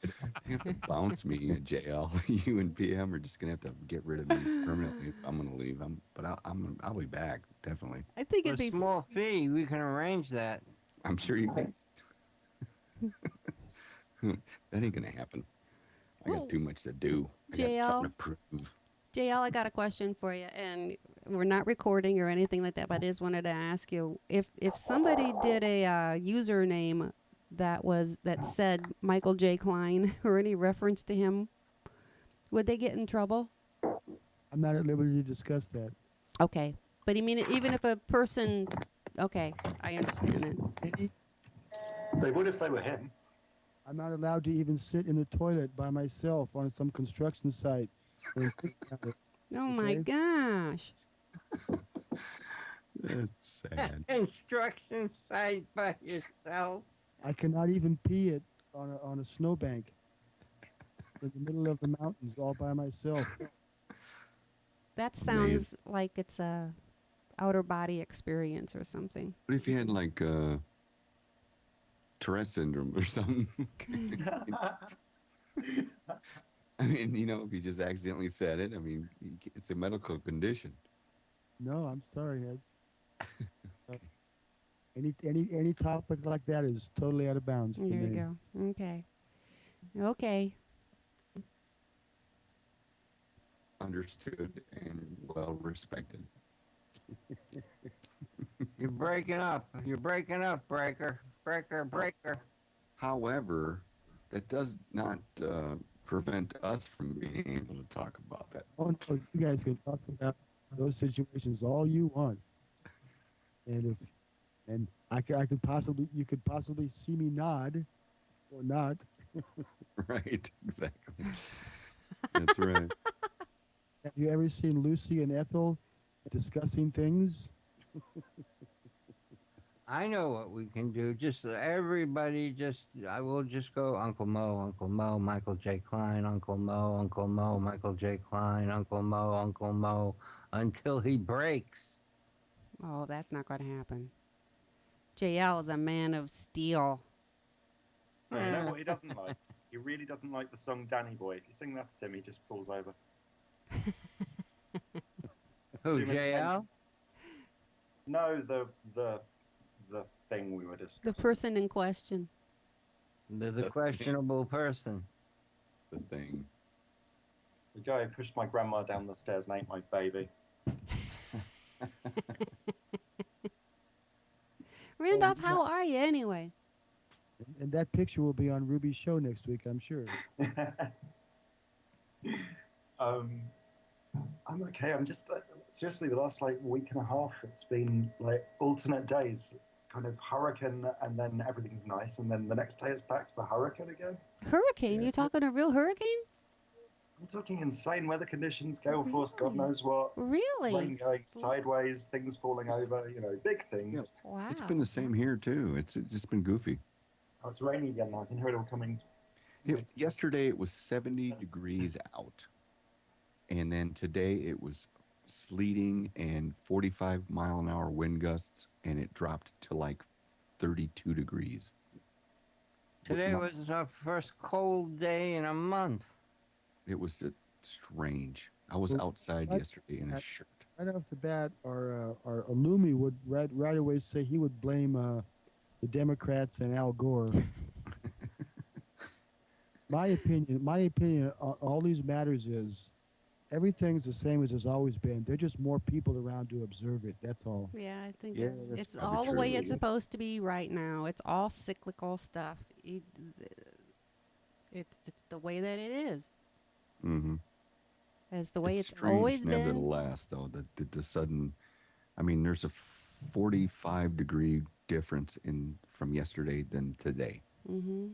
to bounce me in jail. You and PM are just gonna have to get rid of me permanently. If I'm gonna leave. I'll be back definitely. I think For a small fee, we can arrange that. I'm sure you can. That ain't gonna happen. I got too much to do. I got something to prove. JL, I got a question for you, and we're not recording or anything like that, but I just wanted to ask you if somebody did a username that said Michael J. Klein or any reference to him, would they get in trouble? I'm not at liberty to discuss that. Okay, but you mean even if a person? Okay, I understand it. They would if they were him. I'm not allowed to even sit in the toilet by myself on some construction site. and think about it, Oh my okay? gosh. That's sad. Construction site by yourself. I cannot even pee it on a snowbank in the middle of the mountains all by myself. That sounds like it's a outer body experience or something. What if you had like Tourette syndrome or something? I mean, you know, if you just accidentally said it, I mean, it's a medical condition. No, I'm sorry, Ed. Any topic like that is totally out of bounds for There me. you go. Okay. Okay. Understood and well respected. You're breaking up. You're breaking up, Breaker. Breaker. However, that does not prevent us from being able to talk about that. Oh no, you guys can talk about those situations all you want, and you could possibly see me nod, or not. Right, exactly. That's right. Have you ever seen Lucy and Ethel discussing things? I know what we can do. Just everybody, I will just go Uncle Mo, Michael J. Klein, Uncle Mo, Michael J. Klein, Uncle Mo, until he breaks. Oh, that's not going to happen. JL is a man of steel. No, you know what he doesn't like? He really doesn't like the song Danny Boy. If you sing that to him, he just falls over. Who, JL? No, the thing we were discussing. The person in question. The questionable person. The thing. The guy who pushed my grandma down the stairs and ate my baby. Randolph, how are you anyway? And that picture will be on Ruby's show next week, I'm sure. I'm okay. I'm just seriously, the last like week and a half, it's been like alternate days, kind of hurricane, and then everything's nice, and then the next day it's back to the hurricane again. Hurricane? You talking a real hurricane? I'm talking insane weather conditions, gale force, God knows what. Really? Rain going sideways, things falling over, you know, big things. Yeah, Wow. it's been the same here too. It's just been goofy. Oh, it's raining again now. I can hear it all coming. Yesterday it was 70 degrees out. And then today it was sleeting and 45-mile-an-hour wind gusts, and it dropped to like 32 degrees. Today was our first cold day in a month. It was just strange. I was outside yesterday in a shirt. Right off the bat, our Illumi would right away say he would blame the Democrats and Al Gore. My opinion on all these matters is everything's the same as it's always been. There's just more people around to observe it. That's all. Yeah, I think Yeah, it's that's all the probably way true. it's supposed to be right now. It's all cyclical stuff. It's the way that it is. Mm-hmm. It's the way it's strange, always been. nevertheless, though, the sudden, I mean, there's a 45-degree difference from yesterday than today, Mm-hmm.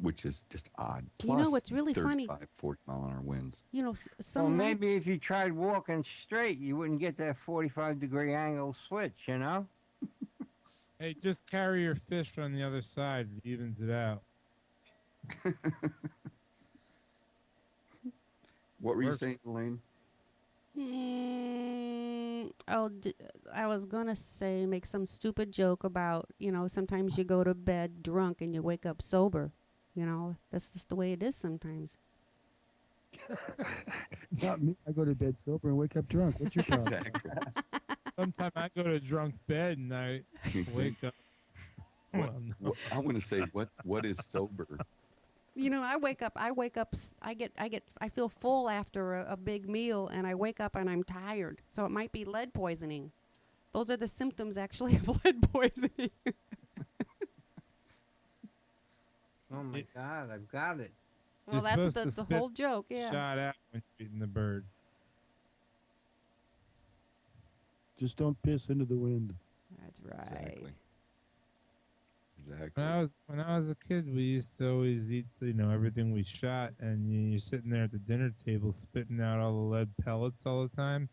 which is just odd. You know what's really funny? 40-mile-an-hour winds. You know, Well, some nights- maybe if you tried walking straight, you wouldn't get that 45-degree angle switch, you know? Hey, just carry your fish on the other side. It evens it out. What were you saying, Elaine? I was gonna say make some stupid joke about, you know, sometimes you go to bed drunk and you wake up sober. You know, that's just the way it is sometimes. Not me. I go to bed sober and wake up drunk. What's your problem? Exactly. Sometimes I go to drunk bed and I wake up. I want to say, what is sober? You know, I feel full after a big meal, and I wake up and I'm tired. So it might be lead poisoning. Those are the symptoms, actually, of lead poisoning. Oh my God, I've got it. Well, that's the whole joke, yeah. Shot out when you're eating the bird. Just don't piss into the wind. That's right. Exactly. When I was a kid, we used to always eat, everything we shot, and you're sitting there at the dinner table spitting out all the lead pellets all the time.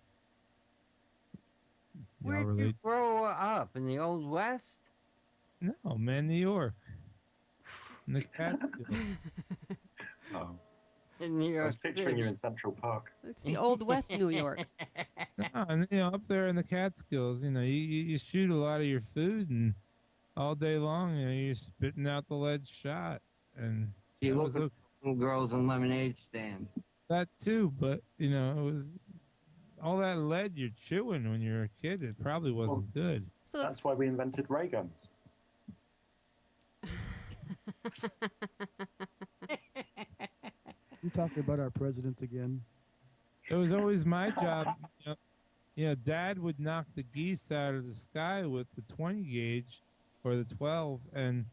Y'all Where'd you relate? grow up? In the Old West? No, man, New York. In the Catskills. Oh. In New I York was picturing you City. in Central Park. It's the Old West New York. No, and up there in the Catskills, you shoot a lot of your food, and all day long, you're spitting out the lead shot, and You it look was at little girls in lemonade stands. that too. But it was all that lead you're chewing when you're a kid. It probably wasn't good. So That's why we invented ray guns. You talking about our presidents again? It was always my job. Dad would knock the geese out of the sky with the 20 gauge or the 12, and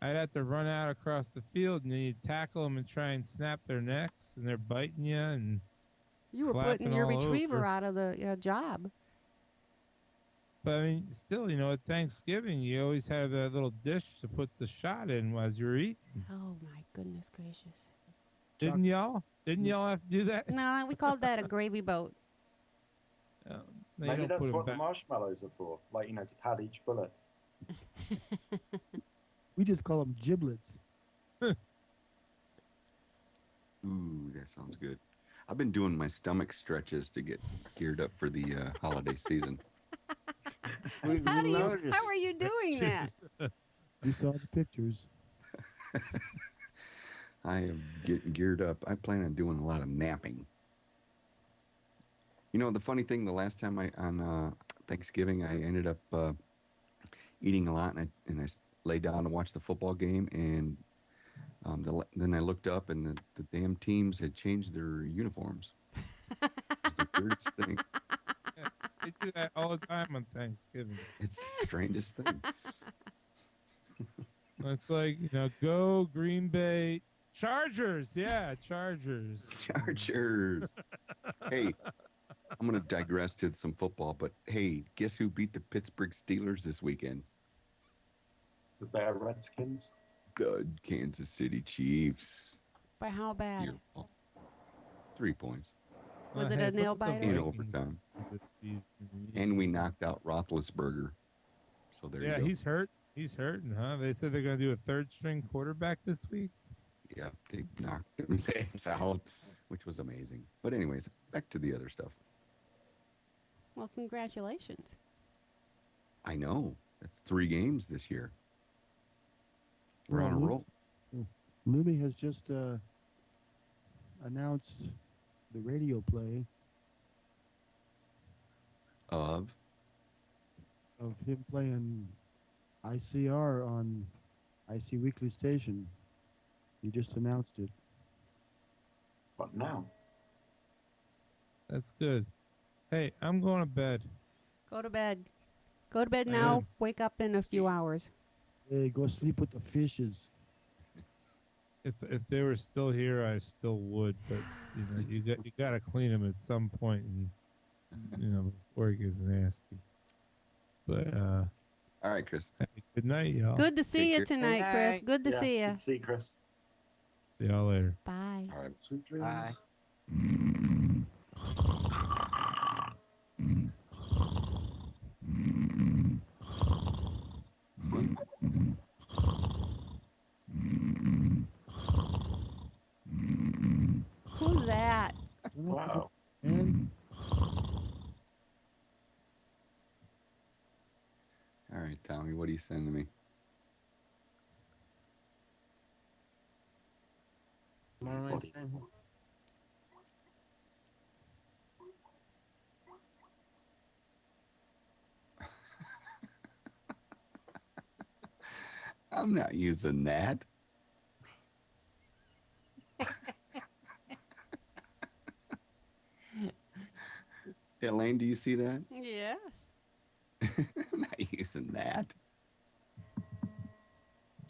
I'd have to run out across the field, and then you'd tackle them and try and snap their necks, and they're biting you and You were flapping putting your all retriever over. out of the job. But I mean, still, at Thanksgiving, you always have that little dish to put the shot in as you're eating. Oh my goodness gracious! Didn't y'all? Didn't y'all have to do that? No, we called that a gravy boat. Maybe that's what the marshmallows are for, to pad each bullet. We just call them giblets. Ooh, that sounds good. I've been doing my stomach stretches to get geared up for the holiday season. How are you doing that? We saw the pictures. I am getting geared up. I plan on doing a lot of napping. The funny thing, the last time on Thanksgiving, I ended up eating a lot, and I lay down to watch the football game, and then I looked up, and the damn teams had changed their uniforms. It's the weirdest thing. Yeah, they do that all the time on Thanksgiving. It's the strangest thing. It's like, go Green Bay Chargers. Yeah, Chargers. Chargers. Hey, I'm going to digress to some football, but hey, guess who beat the Pittsburgh Steelers this weekend? The Bear Redskins. The Kansas City Chiefs. By how bad? Your fault. 3 points. Was it a nail biter? In overtime. And we knocked out Roethlisberger. So there you go. Yeah, he's hurt. He's hurting, huh? They said they're going to do a third-string quarterback this week. Yeah, they knocked his ass out, which was amazing. But anyways, back to the other stuff. Well, congratulations. I know. That's 3 games this year. We're on a roll. Lumi has just announced the radio play of him playing ICR on IC Weekly Station. He just announced it. What now? That's good. Hey, I'm going to bed. Go to bed. Go to bed now. Wake up in a few hours. Hey, go sleep with the fishes. If they were still here, I still would. But you got to clean them at some point, and before it gets nasty. But all right, Chris. Hey, good night, y'all. Good to see you tonight, Chris. Good to see you. Good to see you, Chris. See y'all later. Bye. All right, sweet dreams. Bye. Who's that? Wow. All right, Tommy, what are you sending me? What am I saying? I'm not using that. Elaine, do you see that? Yes. I'm not using that.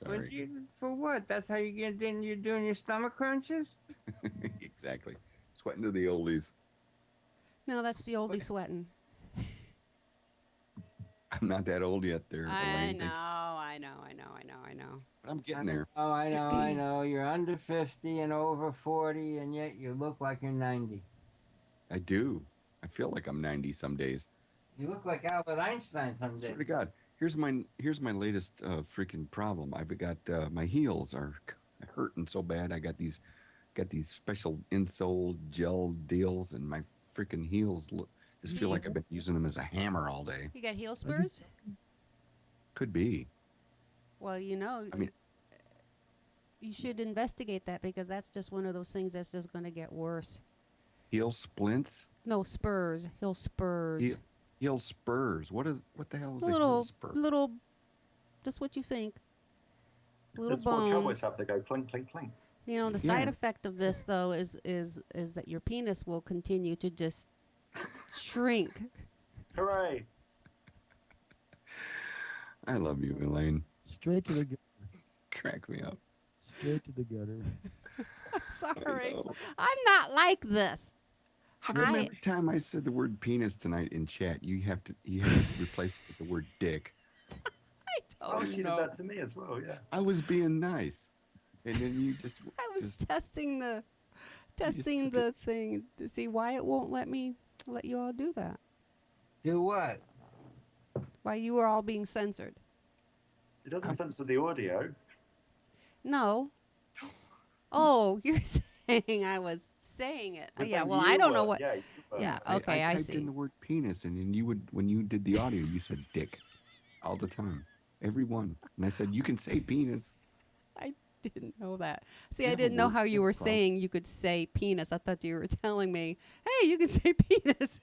Sorry. For what? That's how you're doing your stomach crunches? Exactly. Sweating to the oldies. No, that's the oldie sweating. I'm not that old yet there, I Elaine. know. know. I'm getting there. Oh, I know. You're under 50 and over 40, and yet you look like you're 90. I do. I feel like I'm 90 some days. You look like Albert Einstein some Swear days. to God. Here's my latest freaking problem. I've got my heels are hurting so bad. I got these special insole gel deals, and my freaking heels just feel like I've been using them as a hammer all day. You got heel spurs? Could be. Well, you know, I mean, you should investigate that because that's just one of those things that's just going to get worse. heel splints. No, spurs. Heel spurs. Heel spurs. What the hell is a little, heel spur? little, just what you think. Little That's what cowboys bones. have. They go clink, clink, clink. You know, the side effect of this though is that your penis will continue to just shrink. Hooray! I love you, Elaine. Straight to the gutter. Crack me up. Straight to the gutter. I'm sorry. I'm not like this. Remember every time I said the word penis tonight in chat, you have to replace it with the word dick. Oh, she did that to me as well. Yeah. I was being nice, and then you just. I was testing the thing to see why it won't let you all do that. Do what? Why you were all being censored. It doesn't censor the audio. No. Oh, you're saying I was saying it. It's Yeah, like well, you I don't were. know what. Yeah, you were. Yeah, okay, I I typed see. in the word penis, and then you would, when you did the audio, you said dick all the time, every one. And I said you can say penis. I didn't know that. See, You I have a didn't know word how you for were it, Carl. saying you could say penis. I thought you were telling me, hey, you can say penis.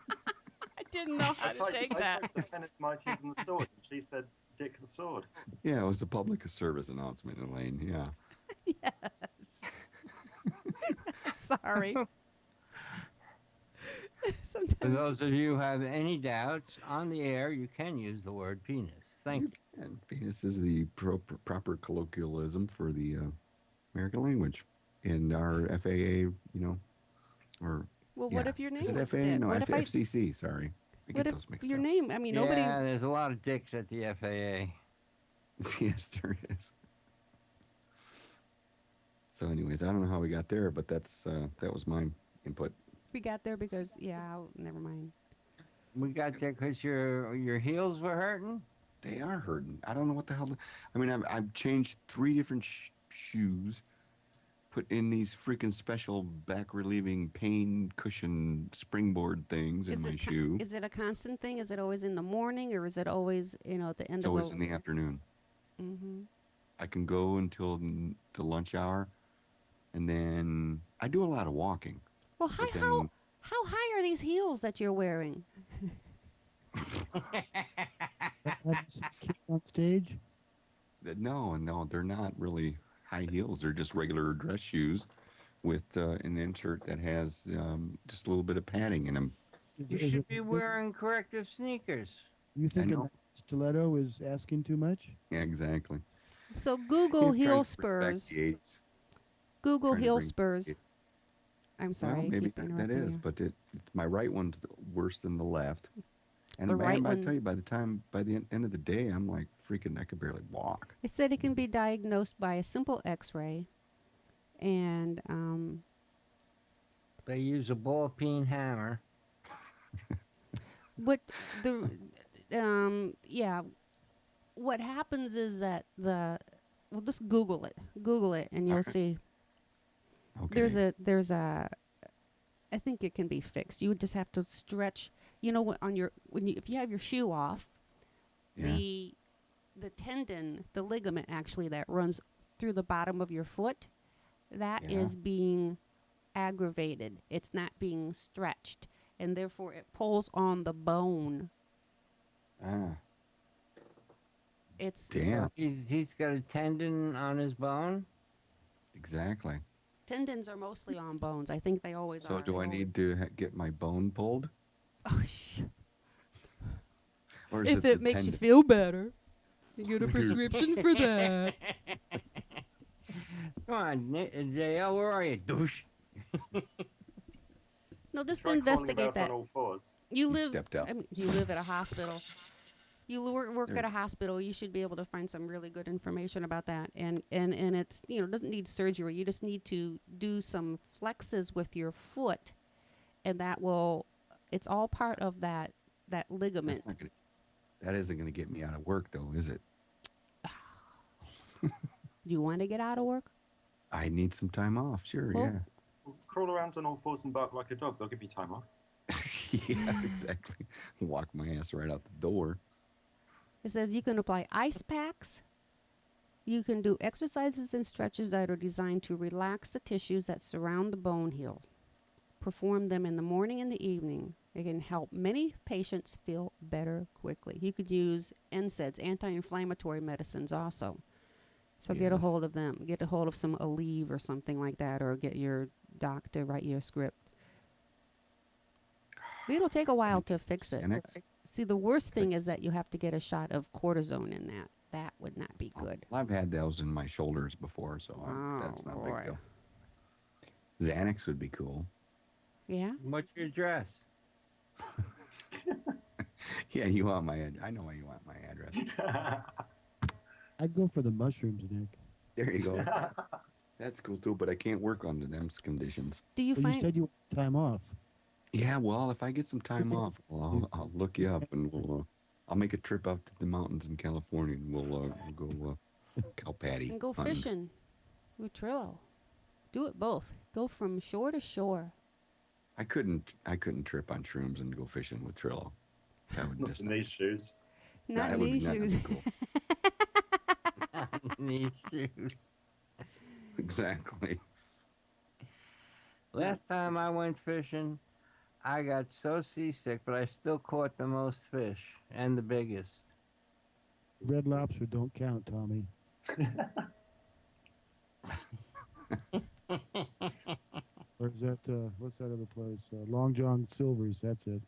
I didn't know how to take I that. typed the pen, it's mightier than the sword, and she said dick the sword. Yeah, it was a public service announcement, Elaine. Yeah. Yes. Sorry. For those of you who have any doubts, on the air, you can use the word penis. Thank you. And penis is the proper colloquialism for the American language. In our FAA, or Well, what if your name is it was FAA? Dick? No, What if I- FCC. Sorry, I What get if those mixed your up. name? I mean, nobody. Yeah, there's a lot of dicks at the FAA. Yes, there is. So, anyways, I don't know how we got there, but that was my input. We got there because never mind. We got there because your heels were hurting? They are hurting. I don't know what the hell. I mean, I've changed 3 different shoes, put in these freaking special back relieving pain cushion springboard things in my shoe. Is it a constant thing? Is it always in the morning, or is it always at the end of the? It's always in the afternoon. Mm-hmm. I can go until the lunch hour, and then I do a lot of walking. Well, how high are these heels that you're wearing? On stage? No, they're not really high heels. They're just regular dress shoes with an insert that has just a little bit of padding in them. You should be wearing corrective sneakers. You think I a know. stiletto is asking too much? Yeah, exactly. So Google Yeah, heel trying to bring back spurs. the 80s. Google Trying to heel bring spurs. it- I'm sorry. Well, I maybe keep that interrupting is, you. but my right one's worse than the left. And The right I one- tell you, by the end of the day, I'm like freaking. I could barely walk. It said it can be diagnosed by a simple X-ray, and They use a ball peen hammer. what what happens is that just Google it, and you'll Alright. see. Okay. There's a I think it can be fixed. You would just have to stretch. You know what if you have your shoe off, the tendon, the ligament actually that runs through the bottom of your foot, that is being aggravated. It's not being stretched, and therefore it pulls on the bone. Ah. It's Damn. He's got a tendon on his bone? Exactly. Tendons are mostly on bones. I think they always So are. do I need to get my bone pulled? Oh, Or is if the it makes you tendon? feel better, you get a prescription for that. Come on, JL, where are you, douche? No, just Try crawling investigate about that. on all fours. You He live. stepped out. I mean, you live at a hospital. You work at a hospital. You should be able to find some really good information about that. And it's, doesn't need surgery. You just need to do some flexes with your foot, and it's all part of that ligament. That isn't gonna get me out of work, though, is it? Do you want to get out of work? I need some time off. Sure, Well, yeah. Well, crawl around on all fours and bark like a dog. They'll give you time off. Yeah, exactly. Walk my ass right out the door. It says you can apply ice packs. You can do exercises and stretches that are designed to relax the tissues that surround the bone heal. Perform them in the morning and the evening. It can help many patients feel better quickly. You could use NSAIDs, anti-inflammatory medicines also. So get a hold of them. Get a hold of some Aleve or something like that, or get your doctor write you a script. It'll take a while to fix it. See, the worst thing is that you have to get a shot of cortisone in that. That would not be good. Well, I've had those in my shoulders before, so that's not a big deal. Xanax would be cool. Yeah? What's your address? Yeah, you want my address. I know why you want my address. I'd go for the mushrooms, Nick. There you go. That's cool too, but I can't work under them conditions. Do you You said you want time off. Yeah, well, if I get some time off, I'll look you up and I'll make a trip out to the mountains in California and we'll go cow patty. And go hunting. fishing with Trillo. Do it both. Go from shore to shore. I couldn't trip on shrooms and go fishing with Trillo. That would just in these shoes. Not that in these that'd shoes. be cool. These shoes. Exactly. Last time I went fishing, I got so seasick, but I still caught the most fish and the biggest. Red Lobster don't count, Tommy. Or is that, what's that other place? Long John Silver's, that's it.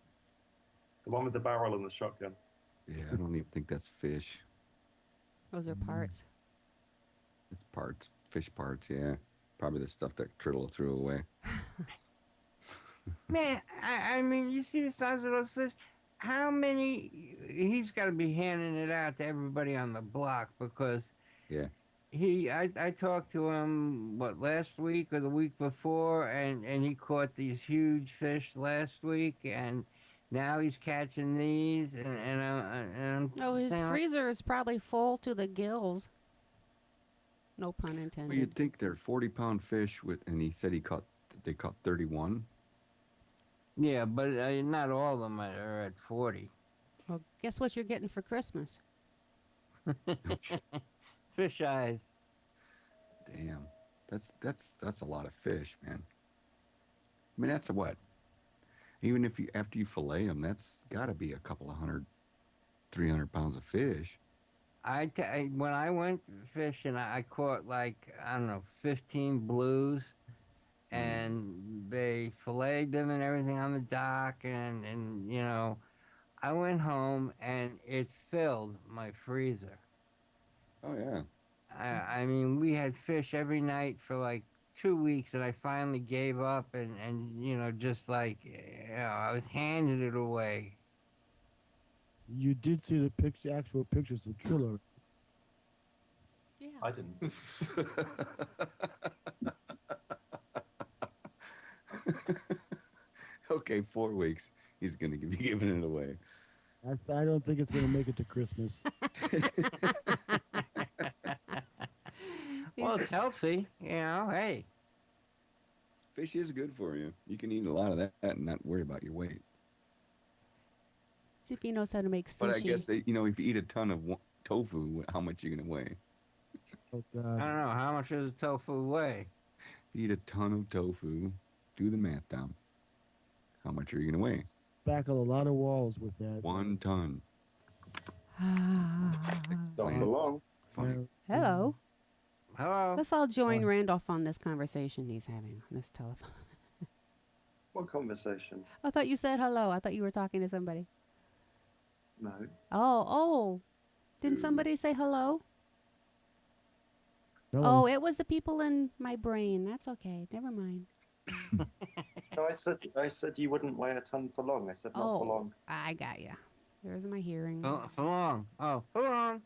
The one with the barrel and the shotgun. Yeah, I don't even think that's fish. Those are parts. It's parts. Fish parts, yeah. Probably the stuff that Trillo threw away. Man, I mean, you see the size of those fish? How many? He's got to be handing it out to everybody on the block because Yeah. I talked to him, last week or the week before, and he caught these huge fish last week, and now he's catching these, and I'm Oh, his saying, freezer is probably full to the gills. No pun intended. Well, you'd think they're 40-pound fish and he said they caught 31. Yeah, but not all of them are at 40. Well, guess what you're getting for Christmas? Fish eyes. Damn. That's a lot of fish, man. I mean, that's what? Even if after you fillet them, that's got to be a couple of 300 pounds of fish. When I went fishing, I caught 15 blues, and they filleted them and everything on the dock, and I went home and it filled my freezer. Oh yeah. I mean, we had fish every night for 2 weeks, and I finally gave up, and I was handing it away. You did see the actual pictures of Trillo. Yeah. I didn't. Okay, 4 weeks. He's going to be giving it away. I don't think it's going to make it to Christmas. Well, it's healthy, hey. Fish is good for you. You can eat a lot of that and not worry about your weight. See if he knows how to make sushi. But I guess, if you eat a ton of tofu, how much are you going to weigh? Oh, God. I don't know. How much does the tofu weigh? If you eat a ton of tofu, do the math, Tom. How much are you going to weigh? Back a lot of walls with that. 1 ton. Don't belong. Funny. Hello. Hello. Let's all join Randolph on this conversation he's having on this telephone. What conversation? I thought you said hello. I thought you were talking to somebody. No. Oh. Didn't somebody say hello? No. Oh, it was the people in my brain. That's okay. Never mind. No, I said you wouldn't weigh a ton for long. I said not for long. I got ya. There's my hearing. Long. Oh, long.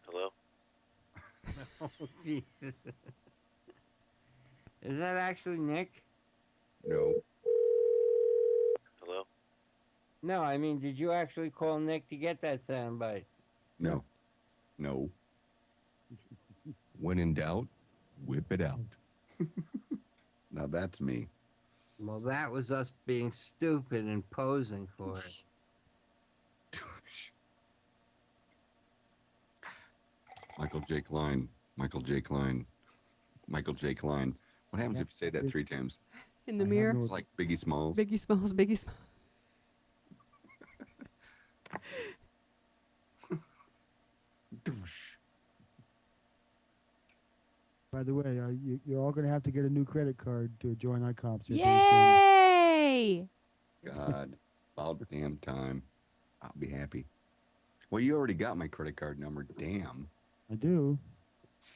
Hello? Oh, Jesus. Is that actually Nick? No. Hello? No, I mean, did you actually call Nick to get that soundbite? No. No. When in doubt, whip it out. Now that's me. Well, that was us being stupid and posing for it. Michael J. Klein. Michael J. Klein. Michael J. Klein. What happens if you say that 3 times? In the mirror? It's like Biggie Smalls. Biggie Smalls, Biggie Smalls. By the way, you're all going to have to get a new credit card to join ICOMS. here pretty Yay! God, about damn time. I'll be happy. Well, you already got my credit card number. Damn. I do.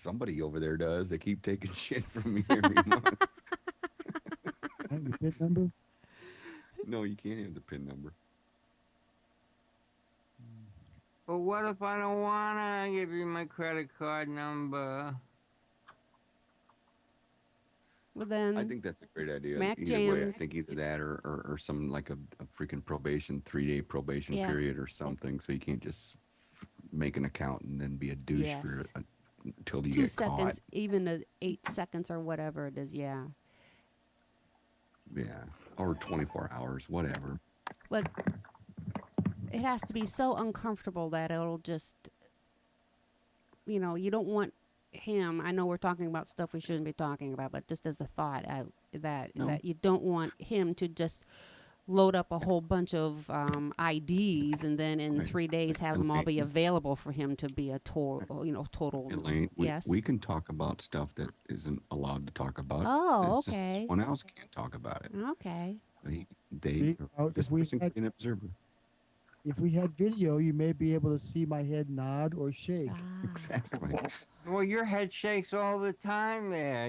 Somebody over there does. They keep taking shit from me every month. Have your PIN number? No, you can't have the PIN number. But what if I don't want to give you my credit card number? Well, then. I think that's a great idea. Mac Either way, I Jams. think either that or some like a freaking probation, 3-day probation Yeah. period or something. So you can't just make an account and then be a douche Yes. for until you 2 get seconds, caught. even 8 seconds or whatever it is, yeah. Yeah, or 24 hours, whatever. But it has to be so uncomfortable that it'll just, you know, you don't want him. I know we're talking about stuff we shouldn't be talking about, but just as a thought, that you don't want him to just load up a whole bunch of IDs and then in 3 days have them all be available for him to be a total. Elaine, yes. we can talk about stuff that isn't allowed to talk about. Oh, It's just okay. someone else can't talk about it. Okay. This person can be an observer. If we had video, you may be able to see my head nod or shake. Exactly. Well, your head shakes all the time there.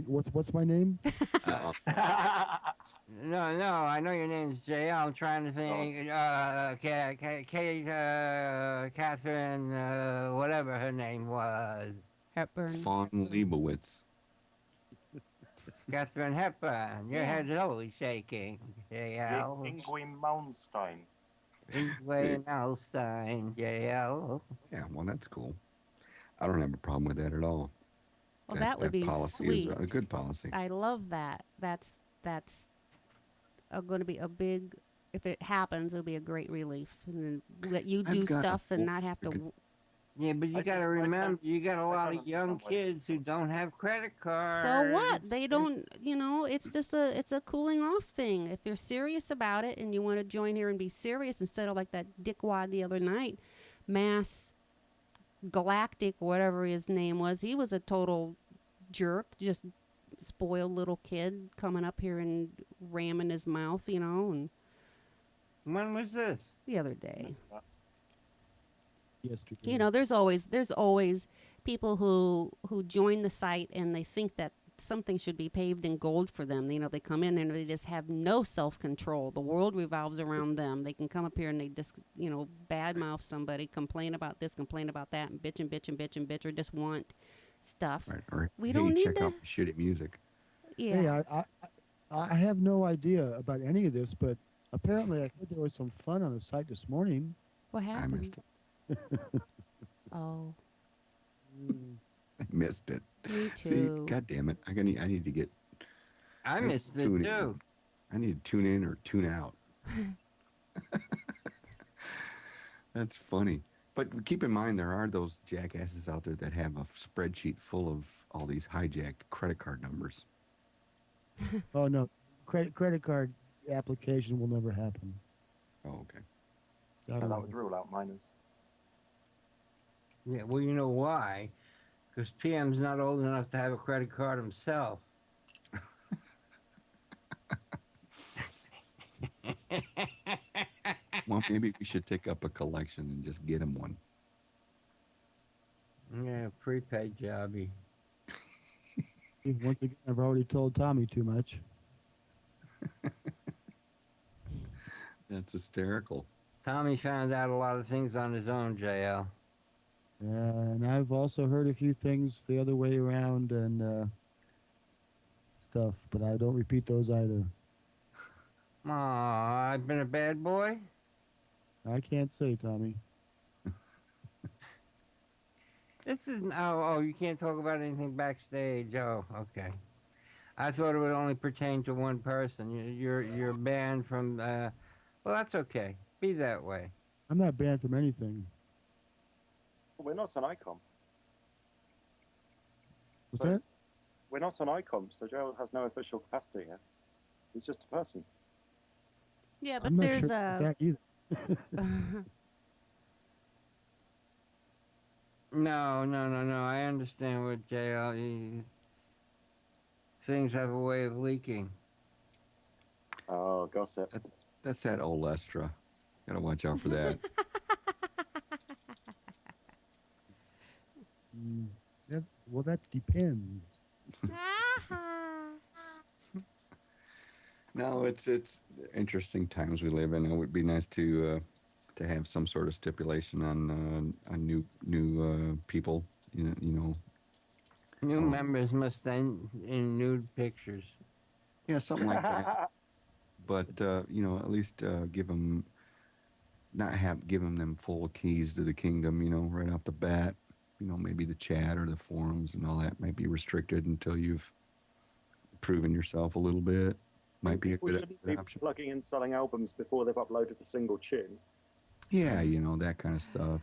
What's my name? No, I know your name's JL. I'm trying to think. Kate, Catherine, whatever her name was. Hepburn. Fawn Leibowitz. Catherine Hepburn. Your head's always shaking. JL. Ingrid Malmsteen. Ingrid Malmsteen. JL. Yeah, well, that's cool. I don't have a problem with that at all. Well, that would be policy sweet. is a good policy. I love that. That's going to be a big. If it happens, it'll be a great relief. And then let you do stuff and not have to. Yeah, but you got to remember, you got a lot of young kids who don't have credit cards. So what? They don't. You know, it's just it's a cooling off thing. If you're serious about it and you want to join here and be serious instead of like that dickwad the other night, Mass Galactic, whatever his name was, he was a total jerk, just spoiled little kid coming up here and ramming his mouth, you know. And when was this? The other day. Yesterday. You know, there's always people who join the site and they think that something should be paved in gold for them. You know, they come in and they just have no self-control. The world revolves around them. They can come up here and they just, you know, badmouth somebody, complain about this, complain about that, and bitch and bitch and bitch and bitch, or just want stuff. Right. Or, we hey, don't need check to. out the shitty music. Yeah. Hey, I have no idea about any of this, but apparently I heard there was some fun on the site this morning. What happened? I missed it. Oh. I missed it. Me See, too. God damn it! I need to get. I missed it tune too. in. I need to tune in or tune out. That's funny. But keep in mind, there are those jackasses out there that have a spreadsheet full of all these hijacked credit card numbers. Oh no, credit card application will never happen. Oh, okay. That would rule out minors. Yeah, well, you know why? Because PM's not old enough to have a credit card himself. Well, maybe we should take up a collection and just get him one. Yeah, prepaid jobby. Once again, I've already told Tommy too much. That's hysterical. Tommy found out a lot of things on his own, JL. And I've also heard a few things the other way around and stuff, but I don't repeat those either. Aw, I've been a bad boy? I can't say, Tommy. This is you can't talk about anything backstage. Oh, okay. I thought it would only pertain to one person. You're banned from. Well, that's okay. Be that way. I'm not banned from anything. We're not on ICOM. What's that? We're not on ICOM, so Joe has no official capacity here. He's just a person. Yeah, but I'm not there's sure about that either. No. I understand what JL. Things have a way of leaking. Oh, gossip. That's that old Lestra. Gotta watch out for that. Well, that depends. No, it's interesting times we live in. It would be nice to have some sort of stipulation on new people. New members must send in nude pictures. Yeah, something like that. But at least give them them full keys to the kingdom. Right off the bat. Maybe the chat or the forums and all that might be restricted until you've proven yourself a little bit. Might be a People good shouldn't be option. plugging and selling albums before they've uploaded a single tune. Yeah, that kind of stuff.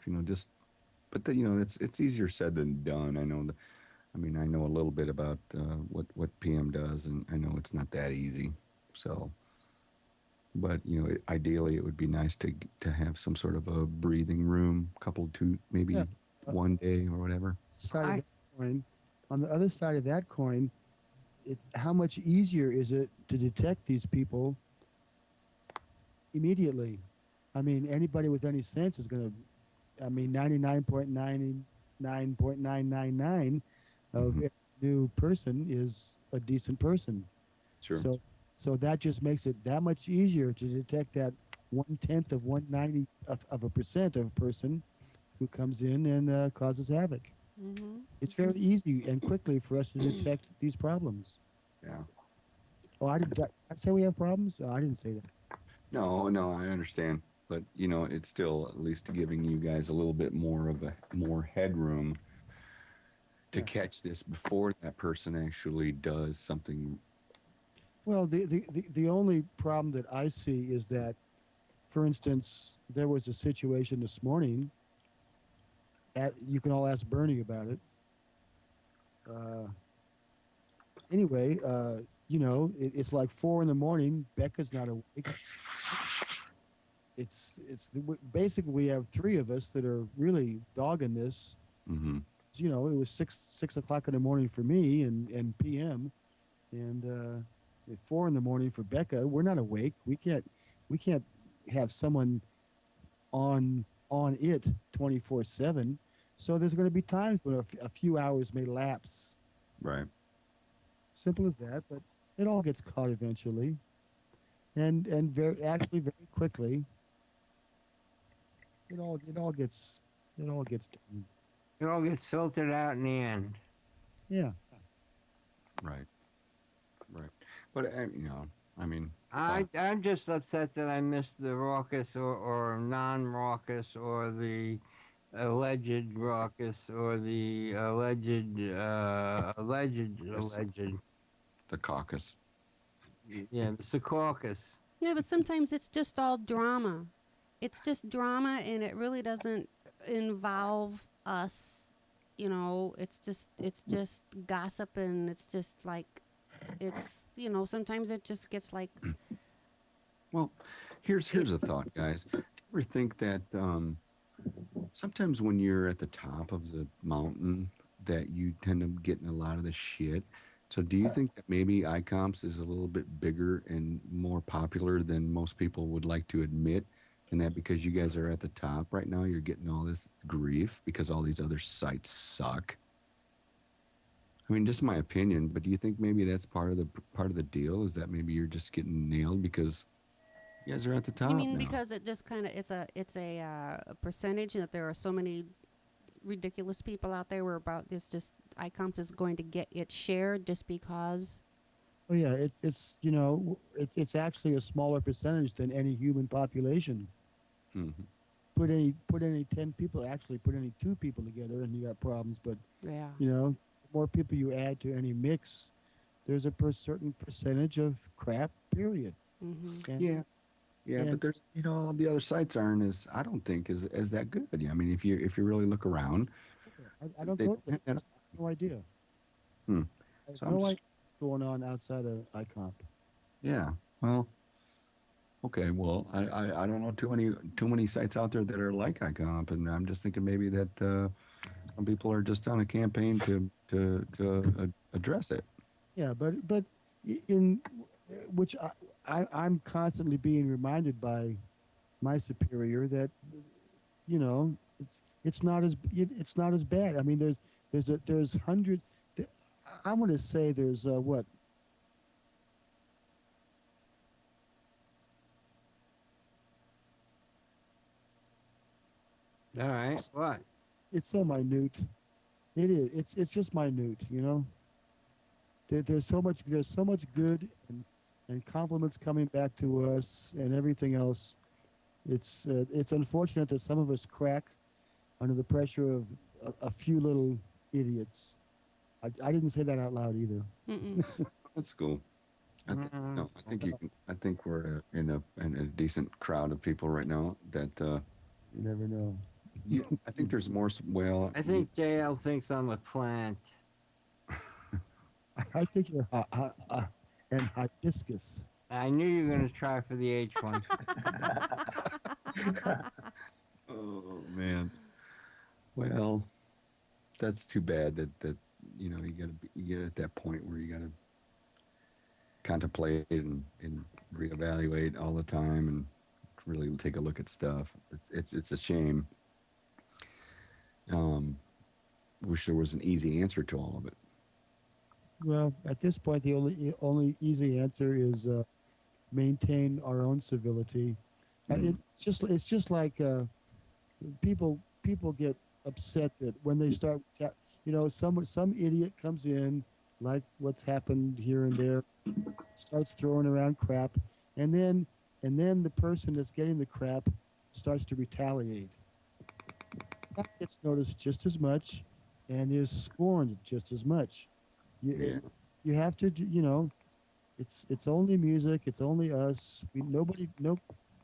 But it's easier said than done. I know I know a little bit about what PM does, and I know it's not that easy. So, but ideally, it would be nice to have some sort of a breathing room, maybe one day or whatever. Side of that coin, on the other side of that coin, how much easier is it to detect these people immediately? I mean, anybody with any sense is going to, 99.99.999 of every new person is a decent person. Sure. So that just makes it that much easier to detect that 1/10 of 1/90 of a percent of a person who comes in and causes havoc. Mm-hmm. It's very easy and quickly for us to detect these problems. Yeah. Oh, did I say we have problems? Oh, I didn't say that. No, I understand. But, it's still at least giving you guys a little bit more headroom to catch this before that person actually does something. Well, the only problem that I see is that, for instance, there was a situation this morning. You can all ask Bernie about it. Anyway, it's like 4 a.m. Becca's not awake. Basically we have 3 of us that are really dogging this. Mm-hmm. It was 6 o'clock in the morning for me and PM, and at 4 a.m. for Becca. We're not awake. We can't have someone on it 24/7. So there's going to be times when a few hours may lapse. Right. Simple as that, but it all gets caught eventually, and very quickly. It all gets done. It all gets filtered out in the end. Yeah. Right. But I'm just upset that I missed the raucous or non-raucous or the alleged raucous or the alleged. The caucus. Yeah, the caucus. Yeah, but sometimes it's just all drama. It's just drama, and it really doesn't involve us. It's just gossip, and it's just like, sometimes it just gets like. Well, here's a thought, guys. Do you ever think that sometimes when you're at the top of the mountain, that you tend to get in a lot of the shit? So do you think that maybe ICOMS is a little bit bigger and more popular than most people would like to admit? And that because you guys are at the top right now, you're getting all this grief because all these other sites suck? Just my opinion, but do you think maybe that's part of the deal? Is that maybe you're just getting nailed because You guys are at the top You mean now. because it just kind of it's a percentage, and that there are so many ridiculous people out there where about this just ICOMS is going to get its share just because. Oh yeah, it's you know it's actually a smaller percentage than any human population. Mm-hmm. Put any 10 people, actually put any 2 people together, and you got problems. But Yeah. you know, the more people you add to any mix, there's a certain percentage of crap. Period. Mm-hmm. And, Yeah, but there's the other sites aren't as I don't think as that good. Yeah, I mean if you really look around, I don't they know. don't I have have no idea. Hmm. I have So I'm no just idea what's going on outside of ICOMP. yeah. Well, okay. Well, I don't know too many sites out there that are like ICOMP, and I'm just thinking maybe that some people are just on a campaign to address it. Yeah, but in which I'm constantly being reminded by my superior that it's not as bad. I mean, there's hundreds. I'm going to say there's what. All right. What? It's so minute. It is. It's just minute. You know. There's so much good and compliments coming back to us and everything else. It's unfortunate that some of us crack under the pressure of a few little idiots. I didn't say that out loud either. That's cool. No, I think you can. I think we're in a decent crowd of people right now. That you never know. I think there's more. Well, I think JL thinks I'm a plant. I think you're and hibiscus. I knew you were going to try for the H one. Oh man. Well, that's too bad that you get at that point where you gotta contemplate and reevaluate all the time and really take a look at stuff. It's a shame. Wish there was an easy answer to all of it. Well, at this point, the only easy answer is maintain our own civility. It's just like people get upset that when they start, some idiot comes in, like what's happened here and there, starts throwing around crap, and then the person that's getting the crap starts to retaliate. That gets noticed just as much, and is scorned just as much. You have to, it's only music. It's only us.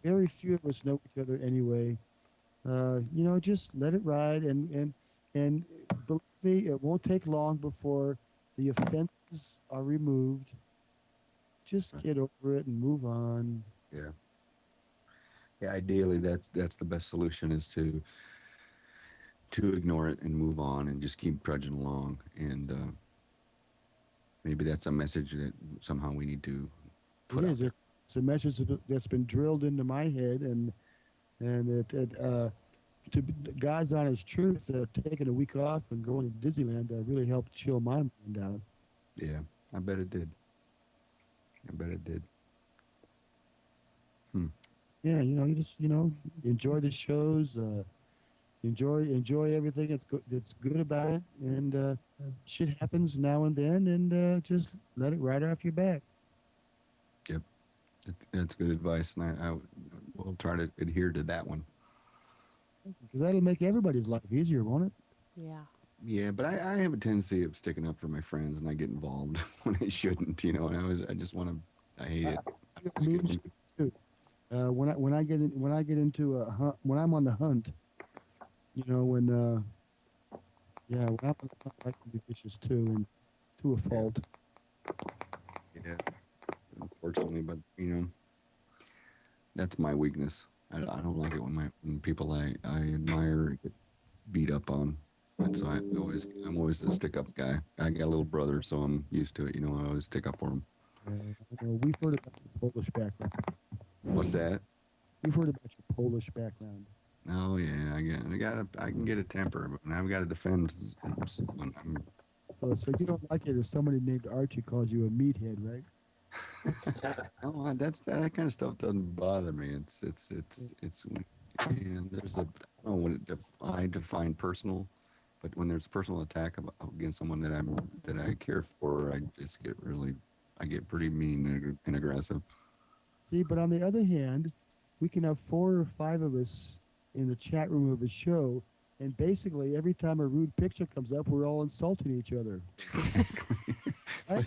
Very few of us know each other anyway. Just let it ride, and believe me, it won't take long before the offenses are removed. Just get over it and move on. Yeah. Yeah. Ideally, that's the best solution is to ignore it and move on and just keep trudging along. And maybe that's a message that somehow we need to put out there. It's a message that's been drilled into my head, and to God's honest truth, taking a week off and going to Disneyland really helped chill my mind down. Yeah, I bet it did. Yeah, you just enjoy the shows, enjoy everything that's good about it, and shit happens now and then, and just let it ride off your back. Yep, that's good advice, and I will try to adhere to that one. Because that'll make everybody's life easier, won't it? Yeah. Yeah, but I have a tendency of sticking up for my friends, and I get involved when I shouldn't, and I just want to. I hate it. Me too. When I get into a hunt, when I'm on the hunt, when I'm on the hunt, I can be vicious too, and to a fault. Yeah, unfortunately, but that's my weakness. I don't like it when people I admire get beat up on. And so I'm always the stick up guy. I got a little brother, so I'm used to it. I always stick up for him. We've heard about your Polish background. What's that? We've heard about your Polish background. Oh yeah, I can get a temper, but I've got to defend someone. So you don't like it if somebody named Archie calls you a meathead, right? No, that kind of stuff doesn't bother me. There's a, I don't know what I define personal, but when there's a personal attack against someone that I care for, I get pretty mean and aggressive. See, but on the other hand, we can have 4 or 5 of us in the chat room of a show, and basically every time a rude picture comes up, we're all insulting each other. But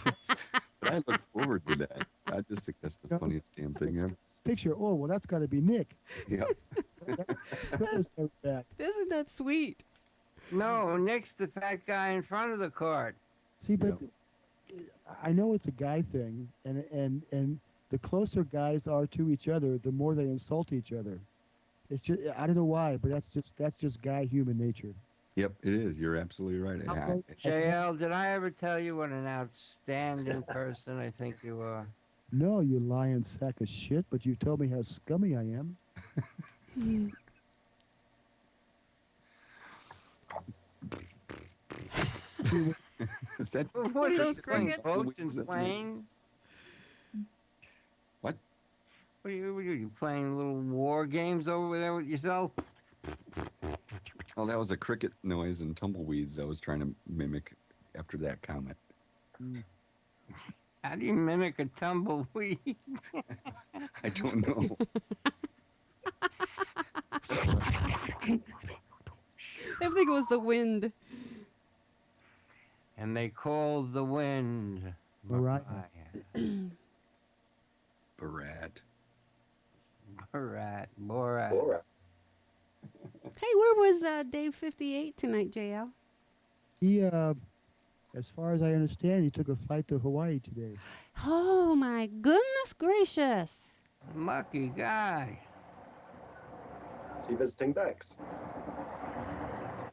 I look forward to that. I just think that's the funniest damn thing ever. This picture, oh, well, that's got to be Nick. Yeah. Isn't that sweet? No, Nick's the fat guy in front of the cart. See, but I know it's a guy thing, and the closer guys are to each other, the more they insult each other. It's just, I don't know why, but that's just guy human nature. Yep, it is. You're absolutely right. JL, did I ever tell you what an outstanding person I think you are? No, you lying sack of shit, but you told me how scummy I am. Is that what are those crickets? Boats and planes? What? What are you playing little war games over there with yourself? Oh, that was a cricket noise and tumbleweeds I was trying to mimic after that comment. How do you mimic a tumbleweed? I don't know. I think it was the wind. And they called the wind. Right. Barat. Borat. Hey, where was Dave 58 tonight, JL? He, as far as I understand, he took a flight to Hawaii today. Oh, my goodness gracious. Lucky guy. Is he visiting Bex?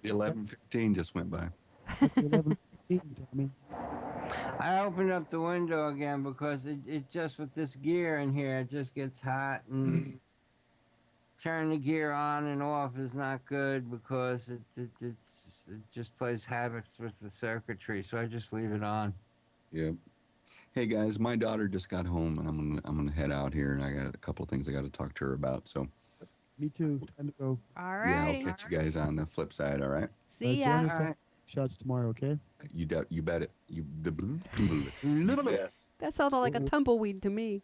The 11:15 just went by. It's 11:15, Tommy. I opened up the window again because it just, with this gear in here, it just gets hot, and turning the gear on and off is not good because it just plays havoc with the circuitry, so I just leave it on. Yep. Hey guys, my daughter just got home, and I'm gonna head out here, and I got a couple of things I got to talk to her about. So. Me too. Time to go. All Yeah, right. I'll catch you guys on the flip side. All right. See Join ya. us on Shots tomorrow, okay? You bet it. Yes. That sounded like a tumbleweed to me.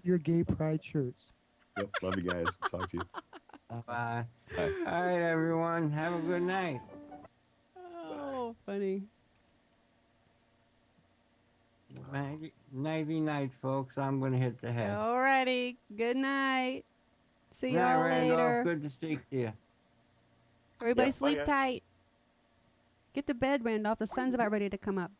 Your gay pride shirts. Yep. Love you guys. Talk to you. Bye. Bye. All right, everyone. Have a good night. Oh, funny. Nighty night, folks. I'm going to hit the head. Alrighty. Good night. See Good night, y'all Randolph. later. Good to speak to you. Everybody Yeah, bye, sleep guys. tight. Get to bed, Randolph. The sun's about ready to come up.